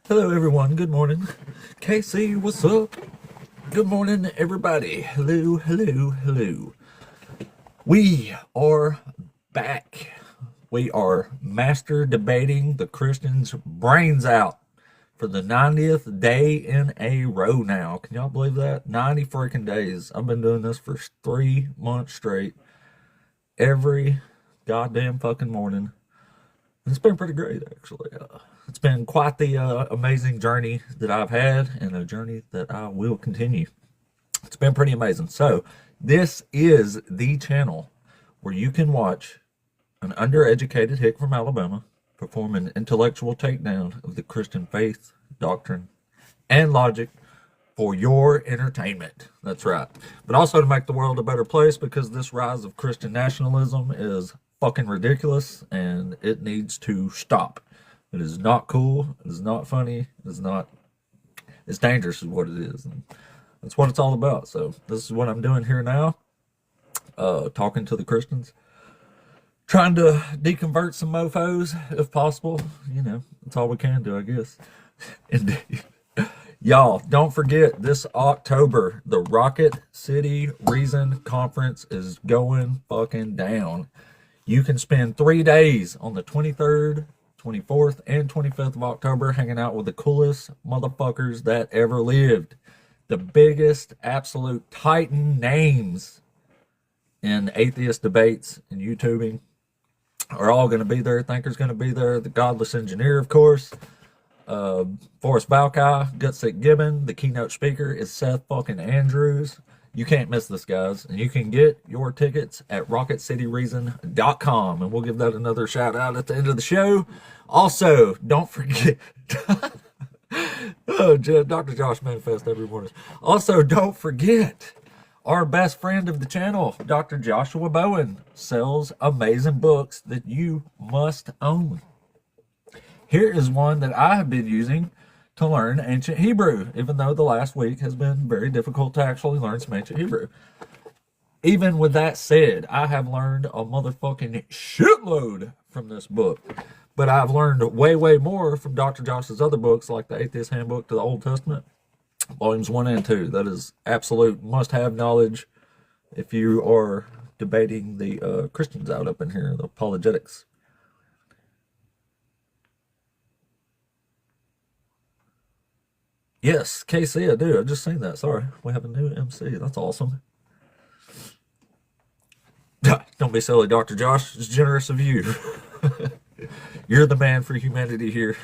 Hello, everyone. Good morning. Casey, what's up? Good morning, everybody. Hello, hello, hello. We are back. We are master debating the Christians' brains out for the 90th day in a row now. Can y'all believe that? 90 freaking days. I've been doing this for 3 months straight. Every goddamn fucking morning. It's been pretty great, actually. It's been quite the amazing journey that I've had and a journey that I will continue. It's been pretty amazing. So, this is the channel where you can watch an undereducated hick from Alabama perform an intellectual takedown of the Christian faith, doctrine, and logic for your entertainment. That's right. But also to make the world a better place, because this rise of Christian nationalism is fucking ridiculous and it needs to stop. It is not cool. It is not funny. It's dangerous is what it is. And that's what it's all about. So this is what I'm doing here now. Talking to the Christians. Trying to deconvert some mofos if possible. You know, that's all we can do, I guess. Indeed. Y'all, don't forget this October, the Rocket City Reason Conference is going fucking down. You can spend 3 days on the 23rd, 24th, and 25th of October hanging out with the coolest motherfuckers that ever lived. The biggest absolute titan names in atheist debates and YouTubing are all going to be there. Thinker's going to be there. The Godless Engineer, of course. Forrest Valkai, Gutsick Gibbon. The keynote speaker is Seth fucking Andrews. You can't miss this, guys. And you can get your tickets at rocketcityreason.com. And we'll give that another shout out at the end of the show. Also, don't forget... Dr. Josh Manifest every morning. Also, don't forget... our best friend of the channel, Dr. Joshua Bowen, sells amazing books that you must own. Here is one that I have been using to learn ancient Hebrew, even though the last week has been very difficult to actually learn some ancient Hebrew. Even with that said, I have learned a motherfucking shitload from this book. But I've learned way, way more from Dr. Josh's other books, like the Atheist Handbook to the Old Testament. Volumes 1 and 2. That is absolute must-have knowledge if you are debating the Christians out up in here, the apologetics. Yes, KC, I do. I just seen that. Sorry. We have a new MC. That's awesome. Don't be silly, Dr. Josh. It's generous of you. You're the man for humanity here.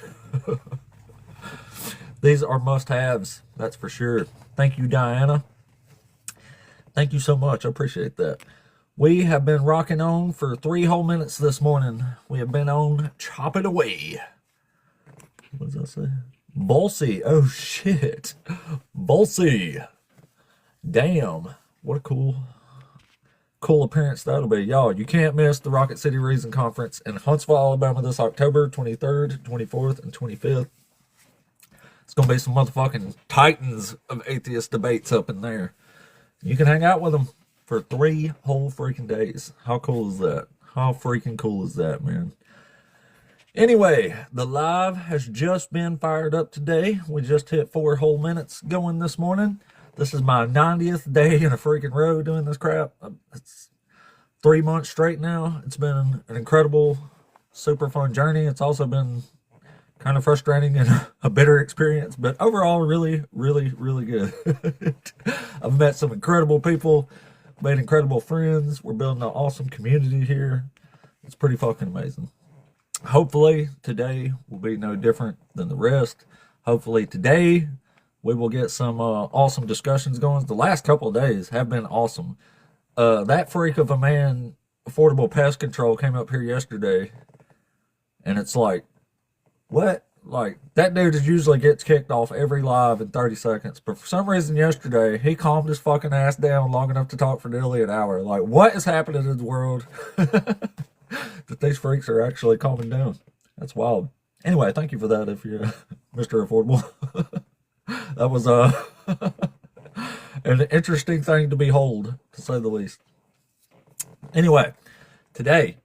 These are must-haves, that's for sure. Thank you, Diana. Thank you so much. I appreciate that. We have been rocking on for 3 whole minutes this morning. We have been on Chop It Away. What does that say? Bolsey. Oh, shit. Bolsey. Damn. What a cool appearance that'll be. Y'all, you can't miss the Rocket City Reason Conference in Huntsville, Alabama this October 23rd, 24th, and 25th. It's going to be some motherfucking titans of atheist debates up in there. You can hang out with them for 3 whole freaking days. How cool is that? How freaking cool is that, man? Anyway, the live has just been fired up today. We just hit 4 whole minutes going this morning. This is my 90th day in a freaking row doing this crap. It's 3 months straight now. It's been an incredible, super fun journey. It's also been kind of frustrating and a bitter experience, but overall really, really, really good. I've met some incredible people, made incredible friends. We're building an awesome community here. It's pretty fucking amazing. Hopefully today will be no different than the rest. Hopefully today we will get some awesome discussions going. The last couple of days have been awesome. That freak of a man, Affordable Pest Control, came up here yesterday, and it's like, what? Like, that dude usually gets kicked off every live in 30 seconds. But for some reason yesterday, he calmed his fucking ass down long enough to talk for nearly an hour. Like, what is happening in the world that these freaks are actually calming down? That's wild. Anyway, thank you for that if you're Mr. Affordable. That was an interesting thing to behold, to say the least. Anyway, today,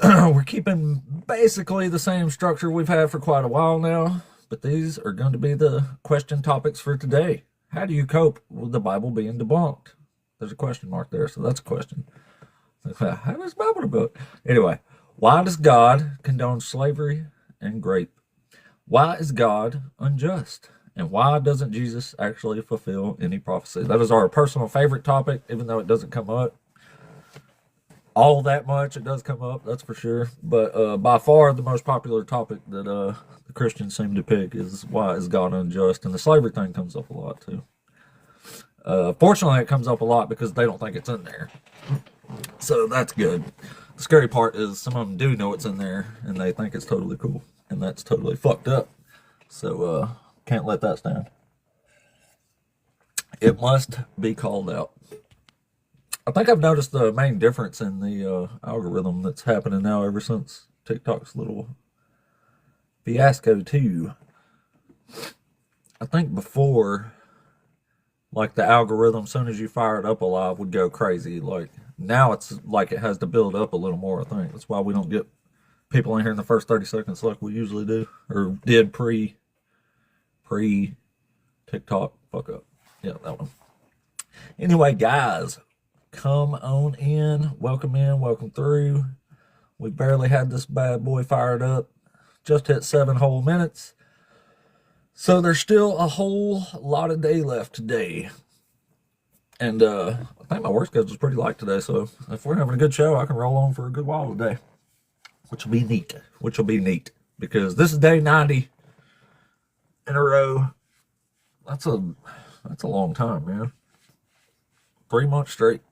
we're keeping basically the same structure we've had for quite a while now. but these are going to be the question topics for today. How do you cope with the Bible being debunked? There's a question mark there, so that's a question. How does the Bible debunk? Anyway, why does God condone slavery and rape? Why is God unjust? And why doesn't Jesus actually fulfill any prophecy? That is our personal favorite topic, even though it doesn't come up all that much. It does come up, that's for sure. But by far the most popular topic that the Christians seem to pick is why is God unjust? And the slavery thing comes up a lot too. Fortunately, it comes up a lot because they don't think it's in there. So that's good. The scary part is some of them do know it's in there and they think it's totally cool. And that's totally fucked up. So, can't let that stand. It must be called out. I think I've noticed the main difference in the algorithm that's happening now ever since TikTok's little fiasco too. I think before, like the algorithm, as soon as you fire it up alive, would go crazy. Like now it's like it has to build up a little more, I think. That's why we don't get people in here in the first 30 seconds like we usually do. Or did pre TikTok fuck up. Yeah, that one. Anyway, guys, come on in, welcome through. We barely had this bad boy fired up. Just hit 7 whole minutes. So there's still a whole lot of day left today. And I think my work schedule's pretty light today, so if we're having a good show, I can roll on for a good while today. Which will be neat. Because this is day 90 in a row. That's a long time, man. 3 months straight.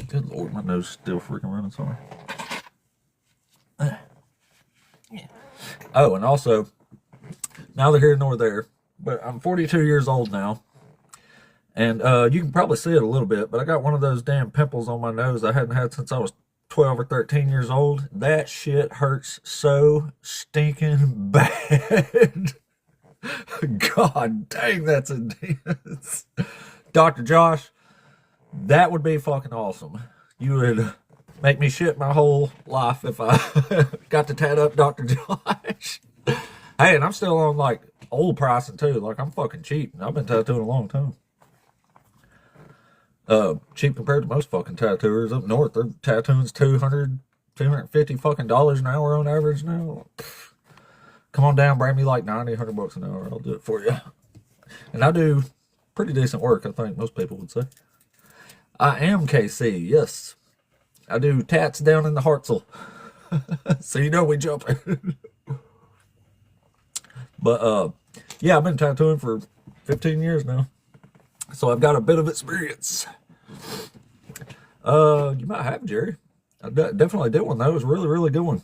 Good Lord, my nose is still freaking running, sorry. Oh, and also, neither here nor there, but I'm 42 years old now. And you can probably see it a little bit, but I got one of those damn pimples on my nose I hadn't had since I was 12 or 13 years old. That shit hurts so stinking bad. God dang, that's intense. Dr. Josh, that would be fucking awesome. You would make me shit my whole life if I got to tat up Dr. Josh. Hey, and I'm still on like old pricing too. Like I'm fucking cheap. I've been tattooing a long time. Cheap compared to most fucking tattooers up north. They're tattooing $200, $250 fucking dollars an hour on average now. Come on down, bring me like 90, $100 an hour. I'll do it for you. And I do pretty decent work, I think most people would say. I am KC, yes. I do tats down in the Hartzell. So you know we jumping. But yeah, I've been tattooing for 15 years now. So I've got a bit of experience. You might have, Jerry. I definitely did one. That was really, really good one.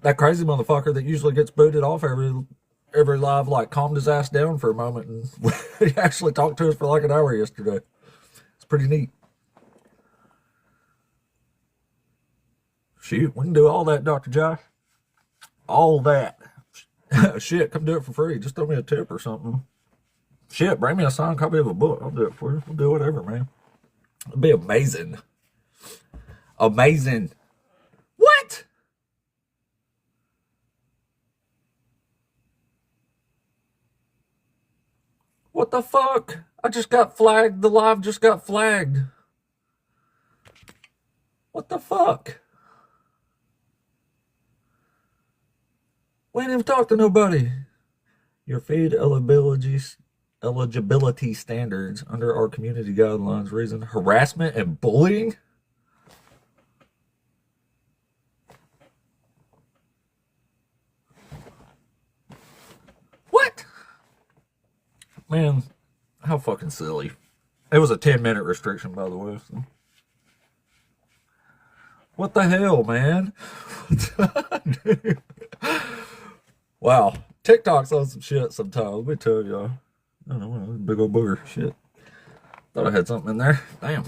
That crazy motherfucker that usually gets booted off every live, like, calmed his ass down for a moment, and he actually talked to us for like an hour yesterday. It's pretty neat. Shoot, we can do all that, Dr. Josh. All that. Shit, come do it for free. Just throw me a tip or something. Shit, bring me a signed copy of a book. I'll do it for you. We'll do whatever, man. It'll be amazing. Amazing. What? What the fuck? I just got flagged. The live just got flagged. What the fuck? We ain't even talked to nobody. Your feed eligibility standards under our community guidelines reason harassment and bullying. What? Man, how fucking silly. It was a 10-minute restriction, by the way. So. What the hell, man? Dude. Wow. TikTok's on some shit sometimes. Let me tell y'all. I don't know, big old booger shit. Thought I had something in there. Damn.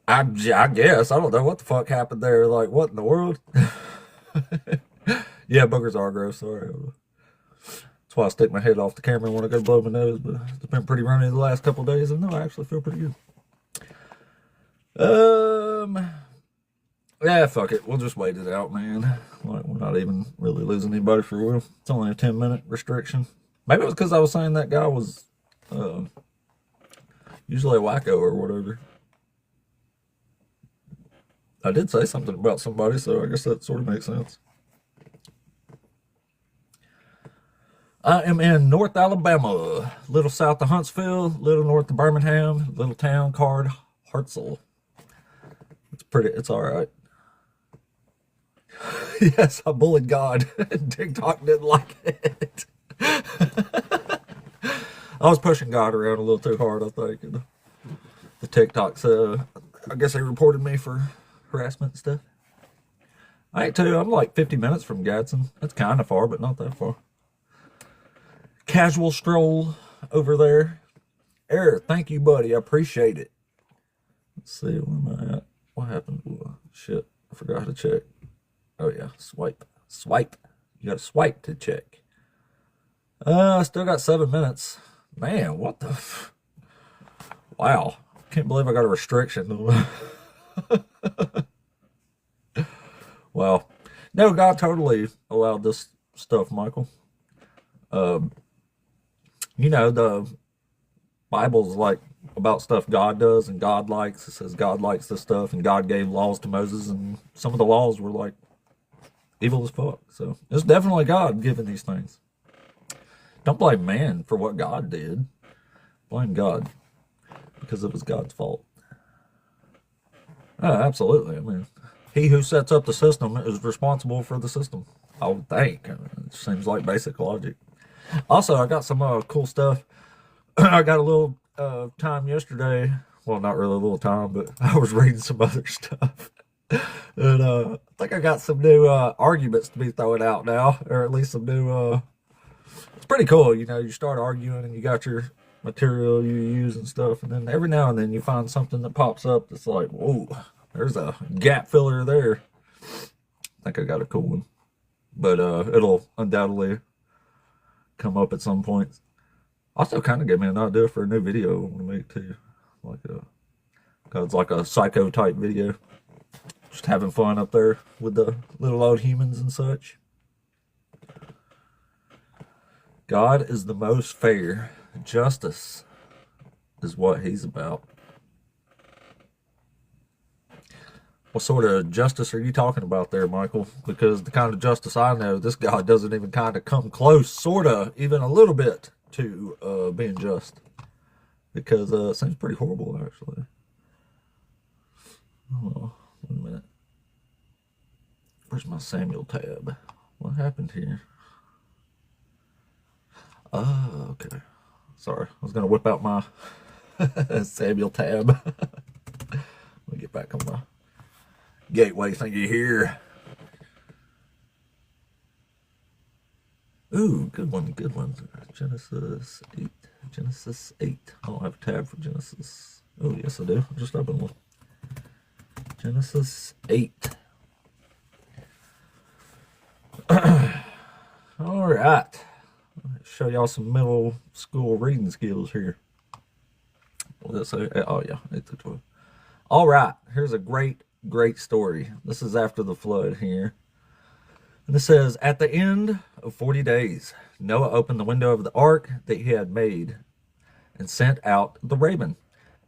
I guess. I don't know what the fuck happened there. Like, what in the world? Yeah, boogers are gross. Sorry. That's why I stick my head off the camera when I go blow my nose. But it's been pretty runny the last couple of days. And no, I actually feel pretty good. Um, yeah, fuck it. We'll just wait it out, man. Like, we're not even really losing anybody for real. It's only a 10-minute restriction. Maybe it was because I was saying that guy was uh, usually a wacko or whatever. I did say something about somebody, so I guess that sort of makes sense. I am in North Alabama, little south of Huntsville, little north of Birmingham, little town called Hartselle. It's pretty, it's all right. Yes, I bullied God. TikTok didn't like it. I was pushing God around a little too hard, I think. And the TikToks, I guess they reported me for harassment and stuff. I ain't too. I'm like 50 minutes from Gadsden. That's kind of far, but not that far. Casual stroll over there. Eric, thank you, buddy. I appreciate it. Let's see, where am I at? What happened? Ooh, shit, I forgot how to check. Oh yeah, swipe. Swipe. You gotta swipe to check. I still got 7 minutes. Man, what the wow. Can't believe I got a restriction. Wow. No, God totally allowed this stuff, Michael. You know, the Bible's like about stuff God does and God likes. It says God likes this stuff, and God gave laws to Moses, and some of the laws were like evil as fuck. So it's definitely God giving these things. Don't blame man for what God did. Blame God because it was God's fault. Oh, absolutely. I mean, he who sets up the system is responsible for the system. I would think. It seems like basic logic. Also, I got some cool stuff. I got a little time yesterday. Well, not really a little time, but I was reading some other stuff. And I think I got some new arguments to be throwing out now, or at least some new. It's pretty cool, you know. You start arguing and you got your material you use and stuff, and then every now and then you find something that pops up that's like, whoa, there's a gap filler there. I think I got a cool one, but it'll undoubtedly come up at some point. Also, kind of gave me an idea for a new video I want to make too, like cause it's like a psycho type video, just having fun up there with the little old humans and such. God is the most fair. Justice is what he's about. What sort of justice are you talking about there, Michael? Because the kind of justice I know, this God doesn't even kind of come close, sort of, even a little bit, to being just. Because it seems pretty horrible, actually. Oh, wait a minute. Where's my Samuel tab? What happened here? Oh, okay. Sorry, I was going to whip out my Samuel tab. Let me get back on my gateway thingy here. Ooh, good one, good one. Genesis 8. Genesis 8. I don't have a tab for Genesis. Oh, yes, I do. I just opened one. Genesis 8. All right. Show y'all some middle school reading skills here. What did I say? Oh, yeah, 8 to 12. All right. Here's a great story. This is after the flood here. And it says, at the end of 40 days, Noah opened the window of the ark that he had made and sent out the raven.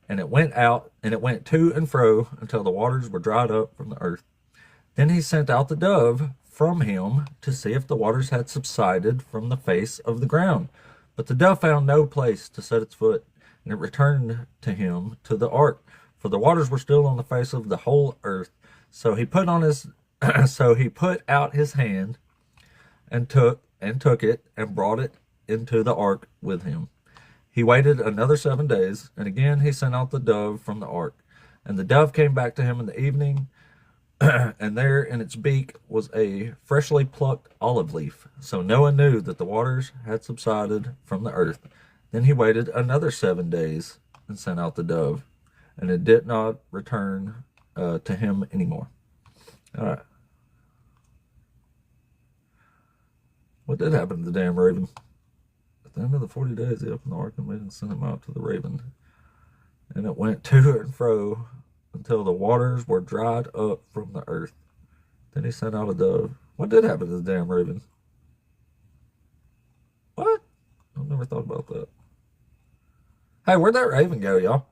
And it went out, and it went to and fro until the waters were dried up from the earth. Then he sent out the dove from him to see if the waters had subsided from the face of the ground. But the dove found no place to set its foot, and it returned to him to the ark, for the waters were still on the face of the whole earth. So he put out his hand and took it and brought it into the ark with him. He waited another 7 days, and again he sent out the dove from the ark. And the dove came back to him in the evening, and there in its beak was a freshly plucked olive leaf. So Noah knew that the waters had subsided from the earth. Then he waited another 7 days and sent out the dove, and it did not return to him anymore. All right. What did happen to the damn raven? At the end of the 40 days, he opened the ark and made and sent him out to the raven. And it went to and fro until the waters were dried up from the earth. Then he sent out a dove. What did happen to the damn raven? What? I've never thought about that. Hey, where'd that raven go, y'all?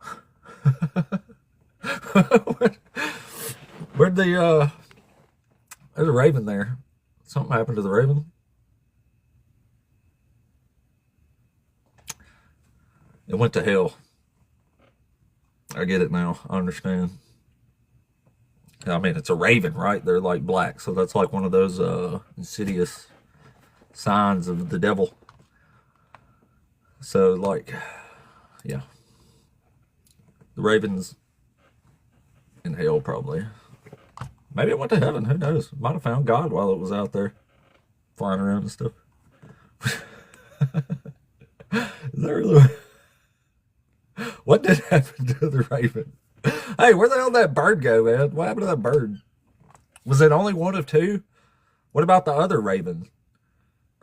Where'd the, there's a raven there. Something happened to the raven. It went to hell. I get it now. I understand. I mean, it's a raven, right? They're like black, so that's like one of those insidious signs of the devil. So, like, yeah. The raven's in hell, probably. Maybe it went to heaven. Who knows? Might have found God while it was out there flying around and stuff. Is that really... What did happen to the raven? Hey, where the hell did that bird go, man? What happened to that bird? Was it only one of two? What about the other raven?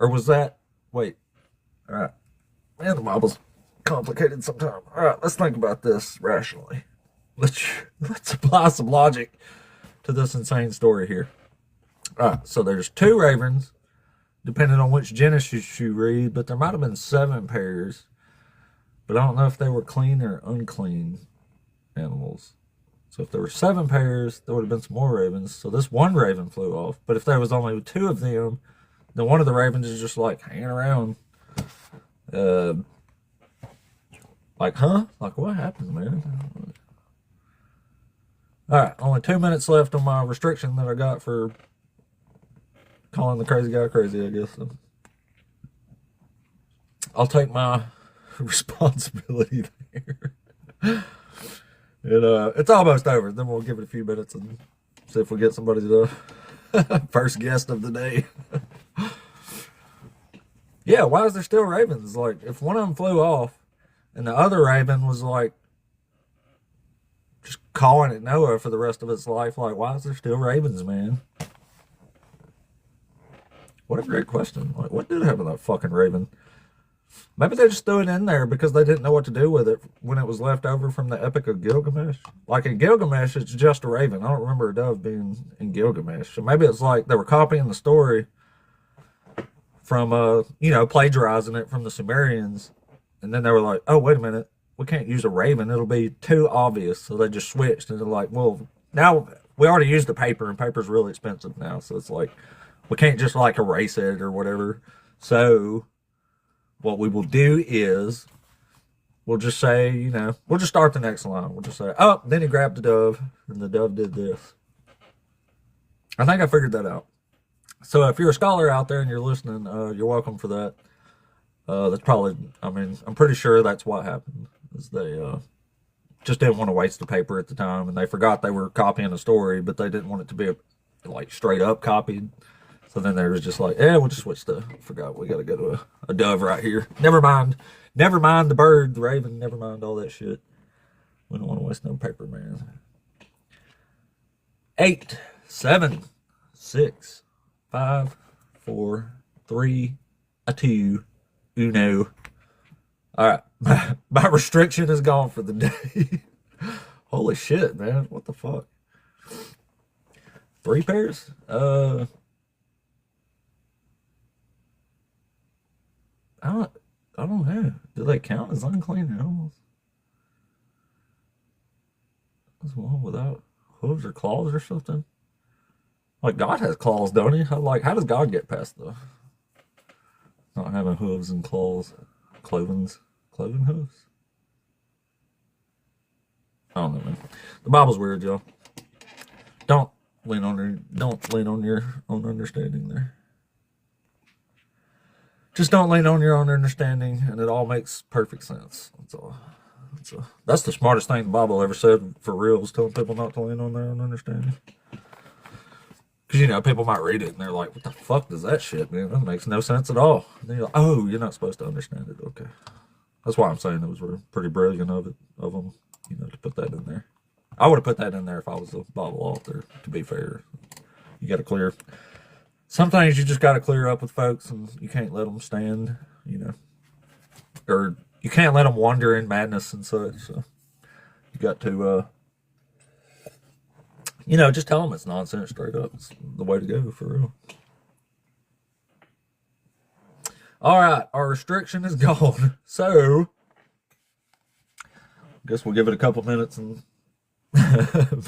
Or was that... Wait. All right. Man, the Bible's complicated sometimes. All right, let's think about this rationally. Let's apply some logic to this insane story here. All right, so there's two ravens, depending on which Genesis you read, but there might have been 7 pairs. But I don't know if they were clean or unclean animals. So if there were 7 pairs, there would have been some more ravens. So this one raven flew off. But if there was only 2 of them, then one of the ravens is just like hanging around. Like, huh? Like, what happened, man? All right, only 2 minutes left on my restriction that I got for calling the crazy guy crazy, I guess. So I'll take my responsibility there. And it's almost over. Then we'll give it a few minutes and see if we get somebody to first guest of the day. Yeah, why is there still ravens? Like, if one of them flew off and the other raven was like just calling it Noah for the rest of its life, like, why is there still ravens, man? What a great question. Like, what did happen to that fucking raven? Maybe they just threw it in there because they didn't know what to do with it when it was left over from the Epic of Gilgamesh. Like in Gilgamesh, it's just a raven. I don't remember a dove being in Gilgamesh. So maybe it's like they were copying the story from, plagiarizing it from the Sumerians. And then they were like, oh, wait a minute. We can't use a raven. It'll be too obvious. So they just switched. And they're like, well, now we already used the paper, and paper's really expensive now. So it's like, we can't just like erase it or whatever. So what we will do is we'll just say, we'll just start the next line. We'll just say, oh, then he grabbed the dove, and the dove did this. I think I figured that out. So if you're a scholar out there and you're listening, you're welcome for that. That's probably, I'm pretty sure that's what happened. Is they just didn't want to waste the paper at the time, and they forgot they were copying a story, but they didn't want it to be like straight up copied. So then they was just like, yeah, we'll just switch I forgot we got to go to a dove right here. Never mind the bird, the raven, never mind all that shit. We don't want to waste no paper, man. 8, 7, 6, 5, 4, 3, 2, 1. All right, my restriction is gone for the day. Holy shit, man! What the fuck? 3 pairs? I don't know. Do they count as unclean animals? There's one without hooves or claws or something. Like God has claws, don't he? How does God get past the not having hooves and claws, cloven hooves? I don't know, man. The Bible's weird, y'all. Don't lean on your own understanding there. Just don't lean on your own understanding, and it all makes perfect sense. That's the smartest thing the Bible ever said for real, is telling people not to lean on their own understanding. Because, people might read it, and they're like, what the fuck does that shit mean? That makes no sense at all. And then you're like, oh, you're not supposed to understand it. Okay. That's why I'm saying it was pretty brilliant of them, to put that in there. I would have put that in there if I was a Bible author, to be fair. You got to clear... Some things you just got to clear up with folks, and you can't let them stand, or you can't let them wander in madness and such. So you got to just tell them it's nonsense straight up. It's the way to go, for real. All right, our restriction is gone. So, I guess we'll give it a couple minutes and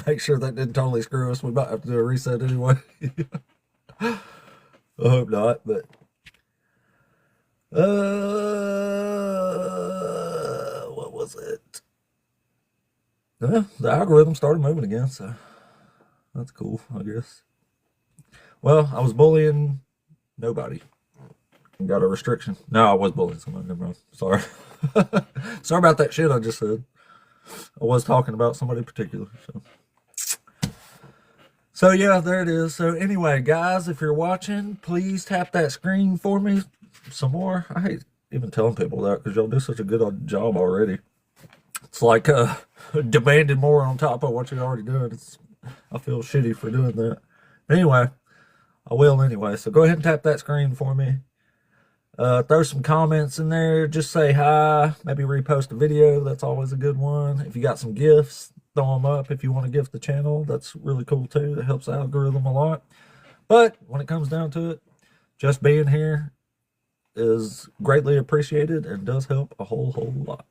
make sure that didn't totally screw us. We might have to do a reset anyway. I hope not, but what was it? The algorithm started moving again, so that's cool, I guess. Well, I was bullying nobody. Got a restriction. No, I was bullying somebody. Never mind. Sorry. Sorry about that shit I just said. I was talking about somebody in particular. So yeah, there it is. So anyway, guys, if you're watching, please tap that screen for me some more. I hate even telling people that because y'all do such a good job already. It's like demanding more on top of what you're already doing. I feel shitty for doing that. Anyway, I will anyway. So go ahead and tap that screen for me. Throw some comments in there. Just say hi. Maybe repost a video. That's always a good one. If you got some gifts, throw them up. If you want to gift the channel, that's really cool too. It helps the algorithm a lot. But when it comes down to it, just being here is greatly appreciated and does help a whole lot.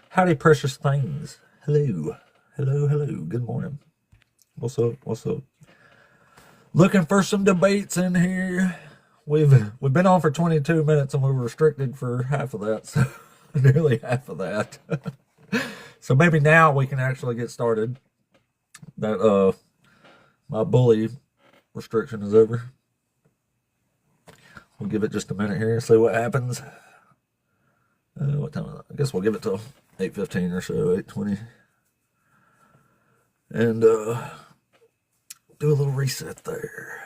Howdy, precious things. Hello. Good morning. What's up? Looking for some debates in here. We've been on for 22 minutes and we were restricted for half of that, so nearly half of that. So maybe now we can actually get started. That my bully restriction is over. We'll give it just a minute here and see what happens. What time is it? I guess we'll give it till 8:15 or so, 8:20, and do a little reset there.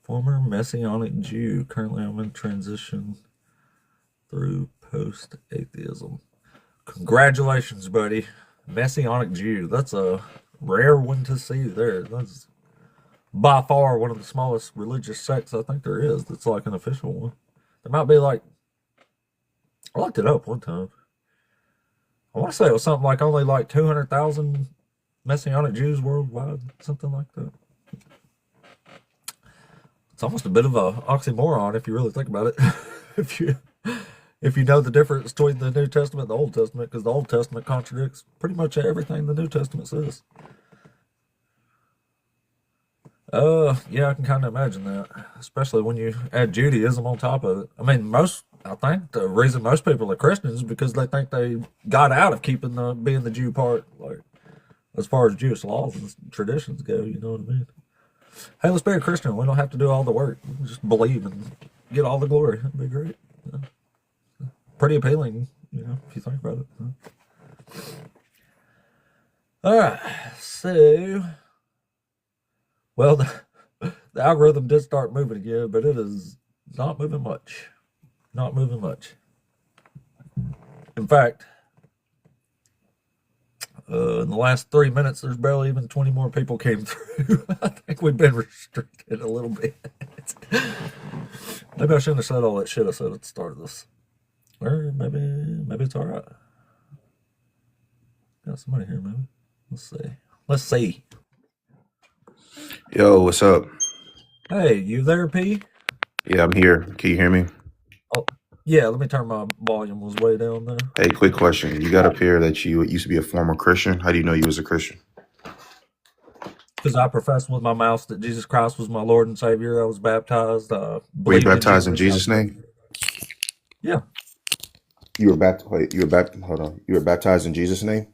Former Messianic Jew. Currently I'm in transition through post-atheism. Congratulations, buddy. Messianic Jew. That's a rare one to see there. That's by far one of the smallest religious sects I think there is that's like an official one. There might be like, I looked it up one time. I want to say it was something like only like 200,000 Messianic Jews worldwide, something like that. It's almost a bit of a oxymoron if you really think about it. if you know the difference between the New Testament and the Old Testament, because the Old Testament contradicts pretty much everything the New Testament says. Yeah, I can kind of imagine that, especially when you add Judaism on top of it. I mean, I think the reason most people are Christians is because they think they got out of keeping being the Jew part, like, as far as Jewish laws and traditions go, you know what I mean? Hey, let's be a Christian. We don't have to do all the work. We just believe and get all the glory. That'd be great. Yeah. Pretty appealing, if you think about it. All right. So, well, the algorithm did start moving again, but it is not moving much. Not moving much. In fact, in the last 3 minutes, there's barely even 20 more people came through. I think we've been restricted a little bit. Maybe I shouldn't have said all that shit I said at the start of this. Or maybe it's all right. Got somebody here, maybe. Let's see. Yo, what's up? Hey, you there, P? Yeah, I'm here. Can you hear me? Oh, yeah, let me turn my volume was way down there. Hey, quick question. You got up here that you used to be a former Christian. How do you know you was a Christian? Because I professed with my mouth that Jesus Christ was my Lord and Savior. I was baptized. Were you baptized in Jesus' name? Yeah. You were baptized. Hold on. You were baptized in Jesus' name?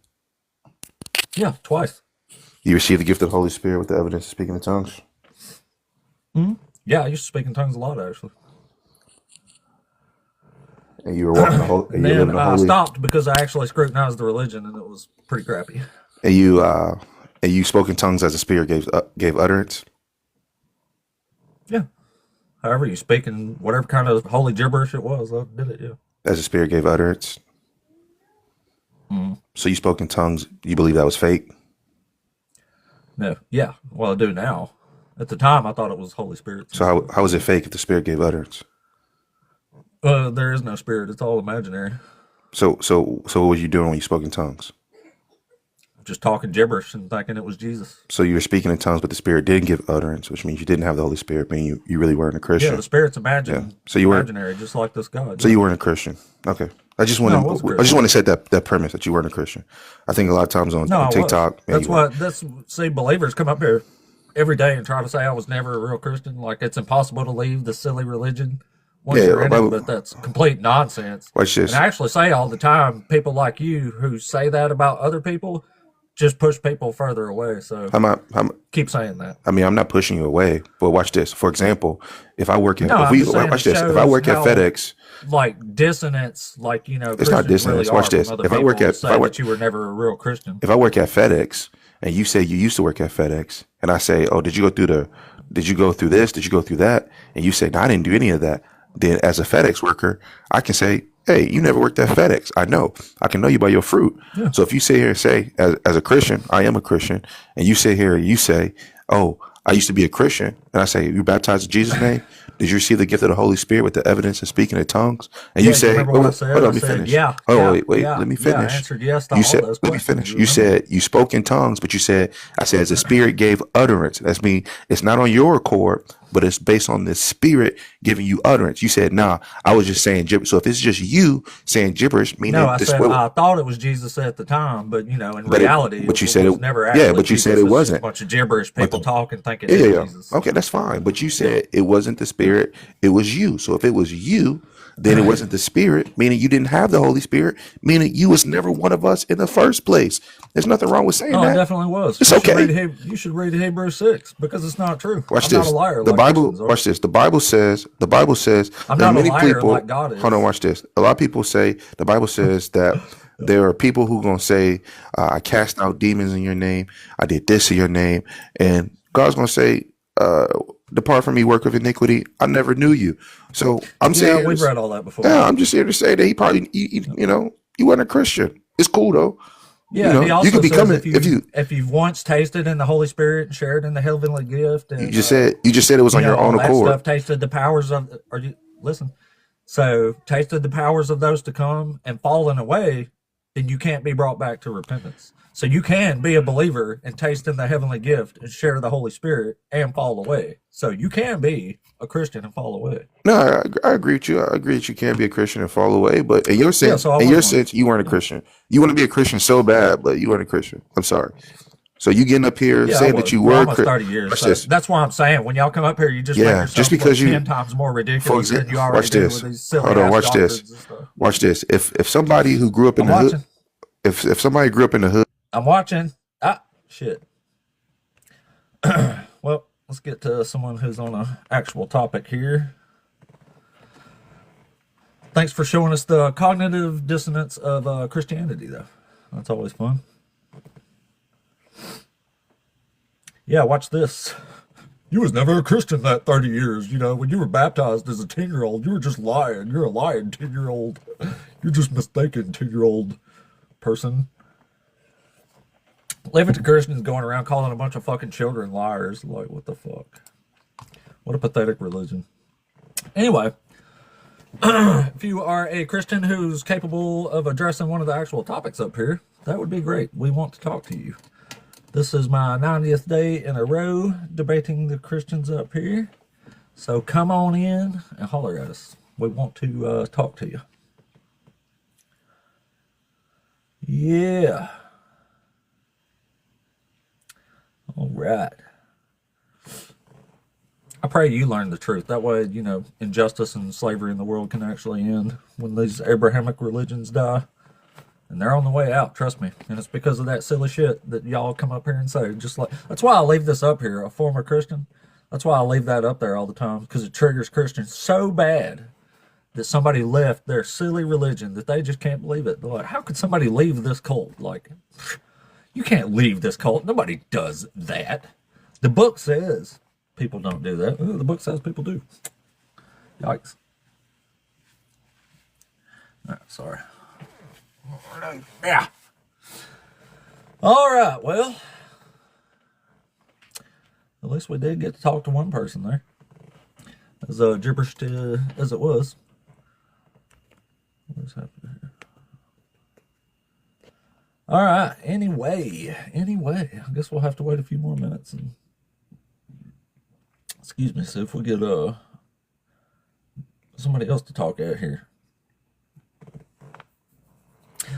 Yeah, twice. You received the gift of the Holy Spirit with the evidence of speaking in tongues? Mm-hmm. Yeah, I used to speak in tongues a lot, actually. And you were walking the whole. And then I stopped because I actually scrutinized the religion, and it was pretty crappy. And you spoke in tongues as the Spirit gave utterance? Yeah. However you speak in whatever kind of holy gibberish it was, I did it, yeah. As the Spirit gave utterance? Mm. So you spoke in tongues. You believe that was fake? No. Yeah. Well, I do now. At the time, I thought it was Holy Spirit. So how was it fake if the Spirit gave utterance? There is no spirit. It's all imaginary. So what were you doing when you spoke in tongues? just talking gibberish and thinking it was Jesus. So you were speaking in tongues, but the Spirit didn't give utterance, which means you didn't have the Holy Spirit, meaning you really weren't a Christian. Yeah, the Spirit's So you weren't imaginary, just like this God. So you weren't a Christian. Okay. I just want to set that premise that you weren't a Christian. I think a lot of times on TikTok. See, believers come up here every day and try to say I was never a real Christian. Like it's impossible to leave the silly religion once you're in it, but that's complete nonsense. Watch this. And I actually say all the time, people like you who say that about other people just push people further away. So keep saying that. I mean, I'm not pushing you away, but watch this. For example, if I work at if I work at FedEx, like dissonance, like it's not dissonance. Really watch this. If I work at that you were never a real Christian. If I work at FedEx and you say you used to work at FedEx, and I say, oh, did you go through this? Did you go through that? And you say, no, I didn't do any of that. Then as a FedEx worker, I can say, hey, you never worked at FedEx. I know. I can know you by your fruit. Yeah. So if you sit here and say, as a Christian, I am a Christian, and you sit here and you say, oh, I used to be a Christian, and I say, you baptized in Jesus' name? Did you receive the gift of the Holy Spirit with the evidence of speaking in tongues? And you say, hold on, let me finish. Let me finish. I answered yes to all those questions. Let me finish. You said you spoke in tongues, but I said, as the Spirit gave utterance. That's mean it's not on your accord, but it's based on the Spirit giving you utterance. You said, nah, I was just saying gibberish. So if it's just you saying gibberish, meaning I thought it was Jesus at the time, but in reality, but you said it never. Actually but you said it wasn't. A bunch of gibberish, people talking, thinking Jesus. Okay, that's fine. But you said it wasn't the Spirit, it was you. So if it was you, then it wasn't the Spirit, meaning you didn't have the Holy Spirit, meaning you was never one of us in the first place. There's nothing wrong with saying that. It definitely was. It's okay. You should read Hebrews 6 because it's not true. Watch I'm this. Not a liar. The Bible. Watch this. The Bible says. I'm not a liar like God is. Hold on. Watch this. A lot of people say the Bible says that there are people who gonna say, "I cast out demons in your name. I did this in your name," and God's gonna say, "Depart from me, work of iniquity. I never knew you." So I'm saying we've read all that before. Yeah, I'm just here to say that he probably, he wasn't a Christian. It's cool though. Yeah, he also says if you've once tasted in the Holy Spirit and shared in the heavenly gift, and you just said it was on your own accord. Stuff, tasted the powers of, so tasted the powers of those to come and fallen away, then you can't be brought back to repentance. So you can be a believer and taste in the heavenly gift and share the Holy Spirit and fall away. So you can be a Christian and fall away. No, I agree with you. I agree that you can be a Christian and fall away. But in your sense, you weren't a Christian. You want to be a Christian so bad, but you weren't a Christian. I'm sorry. So you getting up here saying that you were almost 30 years. So that's why I'm saying when y'all come up here, you just make yourself just because 10 times more ridiculous than you already do with these silly Hold on, watch this. Watch this. If somebody who grew up in the hood, if somebody grew up in the hood, I'm watching. Shit. Well, let's get to someone who's on an actual topic here. Thanks for showing us the cognitive dissonance of Christianity, though. That's always fun. Yeah, watch this. You was never a Christian that 30 years. When you were baptized as a 10-year-old, you were just lying. You're a lying 10-year-old. You're just mistaken 10-year-old person. Levity Christians going around calling a bunch of fucking children liars. Like, what the fuck? What a pathetic religion. Anyway, if you are a Christian who's capable of addressing one of the actual topics up here, that would be great. We want to talk to you. This is my 90th day in a row debating the Christians up here. So come on in and holler at us. We want to talk to you. Yeah. All right. I pray you learn the truth. That way, injustice and slavery in the world can actually end when these Abrahamic religions die. And they're on the way out, trust me. And it's because of that silly shit that y'all come up here and say. That's why I leave this up here, a former Christian. That's why I leave that up there all the time, because it triggers Christians so bad that somebody left their silly religion that they just can't believe it. They're like, how could somebody leave this cult? Like, you can't leave this cult. Nobody does that. The book says people don't do that. The book says people do. Yikes. All right, sorry. Yeah. All right, well, at least we did get to talk to one person there. As gibberish as it was. What's happening here? All right. Anyway, I guess we'll have to wait a few more minutes and excuse me, see if we get somebody else to talk out here.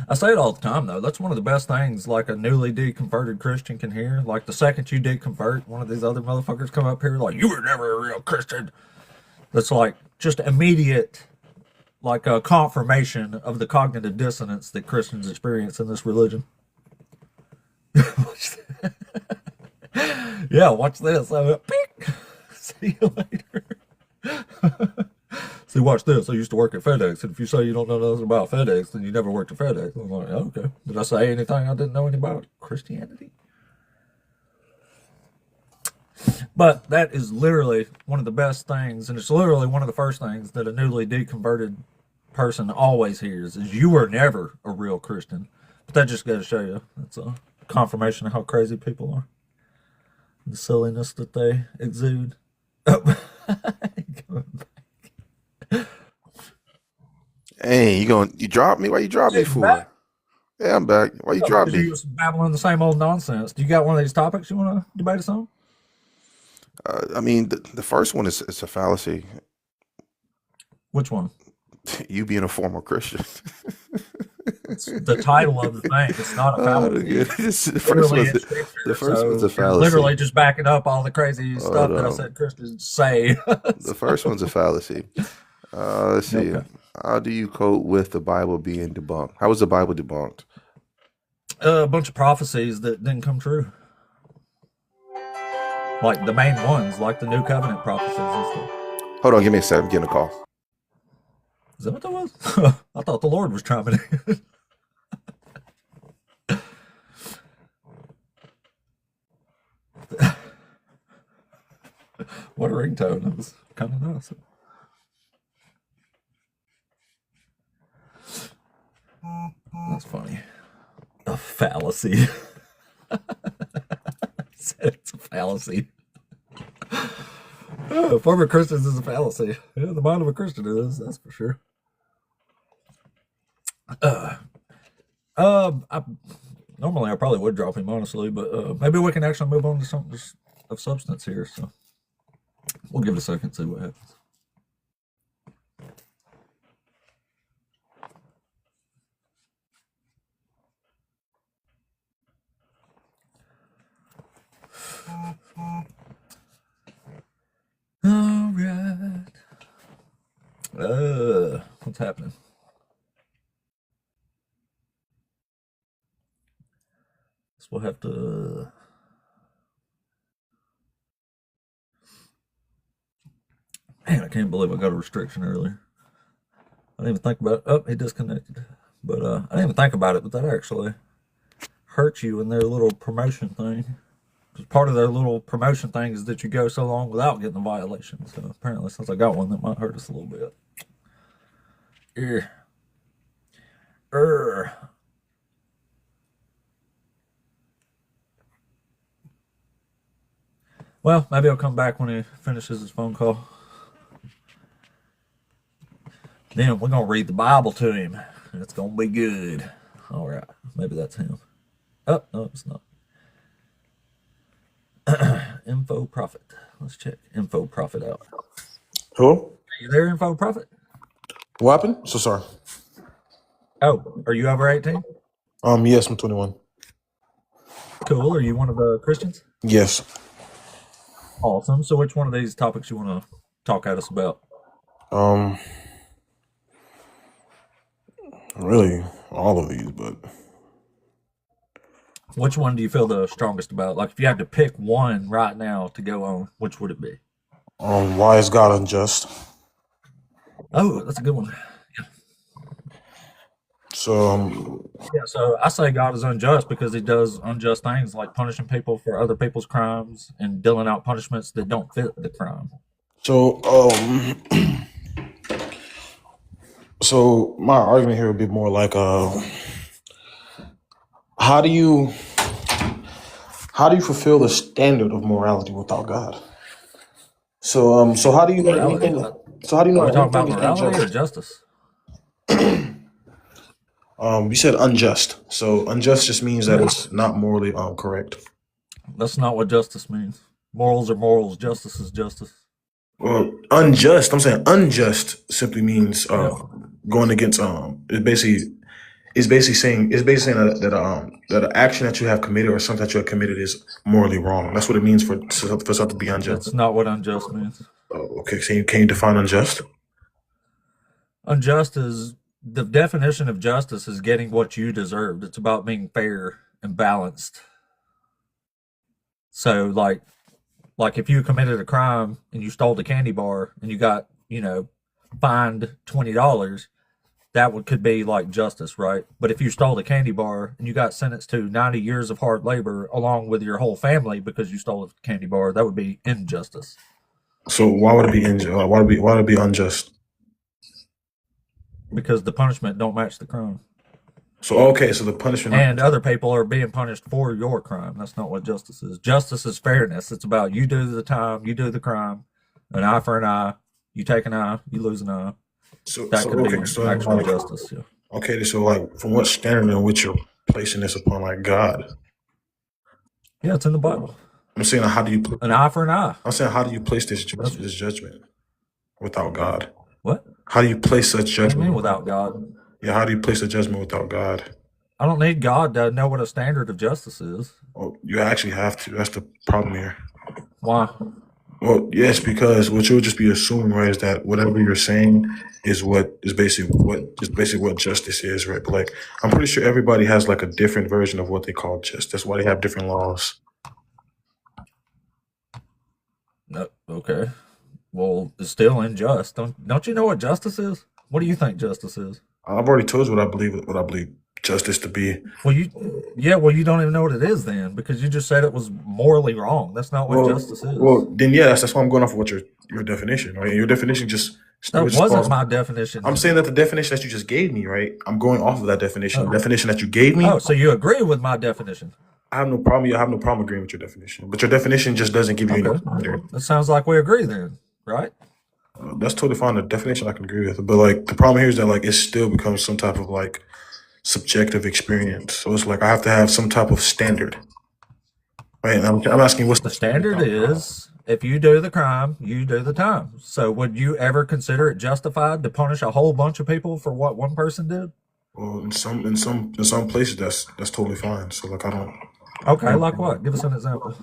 I say it all the time though. That's one of the best things like a newly deconverted Christian can hear. Like the second you deconvert, one of these other motherfuckers come up here like you were never a real Christian. That's like just immediate like a confirmation of the cognitive dissonance that Christians experience in this religion. Yeah, watch this. I went, peek. See you later. See, watch this. I used to work at FedEx, and if you say you don't know nothing about FedEx, then you never worked at FedEx. I'm like, okay. Did I say anything I didn't know anything about Christianity? But that is literally one of the best things, and it's literally one of the first things that a newly deconverted person always hears is you were never a real Christian. But that just goes to show you that's a confirmation of how crazy people are, the silliness that they exude. Oh. Hey, you drop me? Why you drop me for? Back. Yeah, I'm back. Why you drop me? You was babbling the same old nonsense. Do you got one of these topics you want to debate us on? I mean, the first one is it's a fallacy. Which one? You being a former Christian. It's the title of the thing. It's not a fallacy. The first one's a fallacy. Literally just backing up all the crazy stuff that I said Christians say. The first one's a fallacy. Let's see. Okay. How do you cope with the Bible being debunked? How was the Bible debunked? A bunch of prophecies that didn't come true. Like the main ones, like the New Covenant prophecies and stuff. Hold on, give me a second. I'm getting a call. Is that what that was? I thought the Lord was chiming in. What a ringtone. That was kind of nice. That's funny. A fallacy. It's a fallacy. Former Christians is a fallacy. Yeah, the mind of a Christian is, that's for sure. Normally I probably would drop him, honestly, but maybe we can actually move on to something of substance here. So we'll give it a second, see what happens. All right. What's happening? So we'll have to. Man, I can't believe I got a restriction earlier. I didn't even think about it. Oh, he disconnected. But I didn't even think about it, but that actually hurts you in their little promotion thing. Part of their little promotion thing is that you go so long without getting a violation. So apparently, since I got one, that might hurt us a little bit. Well, maybe I'll come back when he finishes his phone call. Then we're going to read the Bible to him. It's going to be good. All right. Maybe that's him. Oh, no, it's not. Info Prophet. Let's check Info Prophet out. Hello? Are you there, Info Prophet? What happened? So sorry. Oh, are you over 18? Yes, I'm 21. Cool. Are you one of the Christians? Yes. Awesome. So which one of these topics you want to talk at us about? Really, all of these, but which one do you feel the strongest about? Like if you had to pick one right now to go on, which would it be? why is God unjust? Oh, that's a good one. So, so I say God is unjust because he does unjust things like punishing people for other people's crimes and dealing out punishments that don't fit the crime. So, so my argument here would be more like, how do you fulfill the standard of morality without God? So, how do you know anything? So how do you know Are we talking anything about is morality or unjust? justice? You said unjust. So unjust just means that it's not morally correct. That's not what justice means. Morals are morals. Justice is justice. Well, unjust. I'm saying unjust simply means Yeah. going against it's basically saying that an action that you have committed or something that you have committed is morally wrong. That's what it means for something to be unjust. That's not what unjust means. Oh, okay, so can you define unjust? Unjust is the definition of justice is getting what you deserved. It's about being fair and balanced. So like if you committed a crime and you stole the candy bar and you got, fined $20, that could be like justice, right? But if you stole the candy bar and you got sentenced to 90 years of hard labor along with your whole family because you stole the candy bar, that would be injustice. So why would it be why would it be unjust? Because the punishment don't match the crime. So okay, so the punishment And other people are being punished for your crime. That's not what justice is. Justice is fairness. It's about you do the time, you do the crime, an eye for an eye, you take an eye, you lose an eye. That could be actual justice. Yeah. Okay, so like from what standard in which you're placing this upon like God? Yeah, it's in the Bible. I'm saying how do you An eye for an eye. I'm saying how do you place this judgment without God? What? How do you place such What do you judgment mean without God? Yeah, how do you place a judgment without God? I don't need God to know what a standard of justice is. Well, you actually have to. That's the problem here. Why? Well, yes, because what you'll just be assuming, right, is that whatever you're saying is basically what justice is, right? But like, I'm pretty sure everybody has like a different version of what they call justice. That's why they have different laws. No, okay. Well, it's still unjust. Don't you know what justice is? What do you think justice is? I've already told you what I believe justice to be. Well, you don't even know what it is then because you just said it was morally wrong. That's not what justice is. Well, then yes, that's why I'm going off of what your definition, right? Your definition just That wasn't my definition. I'm saying that the definition that you just gave me, right? I'm going off of that definition. The definition that you gave me. Oh, so you agree with my definition? I have no problem. I have no problem agreeing with your definition, but your definition just doesn't give you any standard. That sounds like we agree then, right? That's totally fine. The definition I can agree with, but like the problem here is that like it still becomes some type of like subjective experience. So it's like I have to have some type of standard, right? And I'm asking what's The standard is if you do the crime, you do the time. So would you ever consider it justified to punish a whole bunch of people for what one person did? Well, in some places that's totally fine. So like I don't. Okay, like what? Give us an example.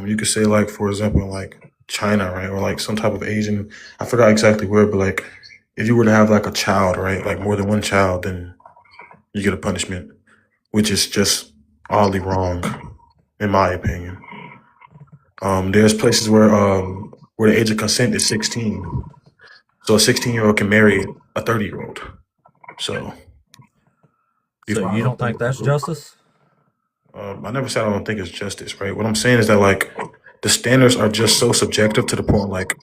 You could say like for example like China, right, or like some type of Asian. I forgot exactly where, but like if you were to have like a child, right, like more than one child, then you get a punishment, which is just oddly wrong, in my opinion. There's places where the age of consent is 16, so a 16-year-old can marry a 30-year-old. So you don't think that's justice? I never said I don't think it's justice, right? What I'm saying is that like the standards are just so subjective to the point like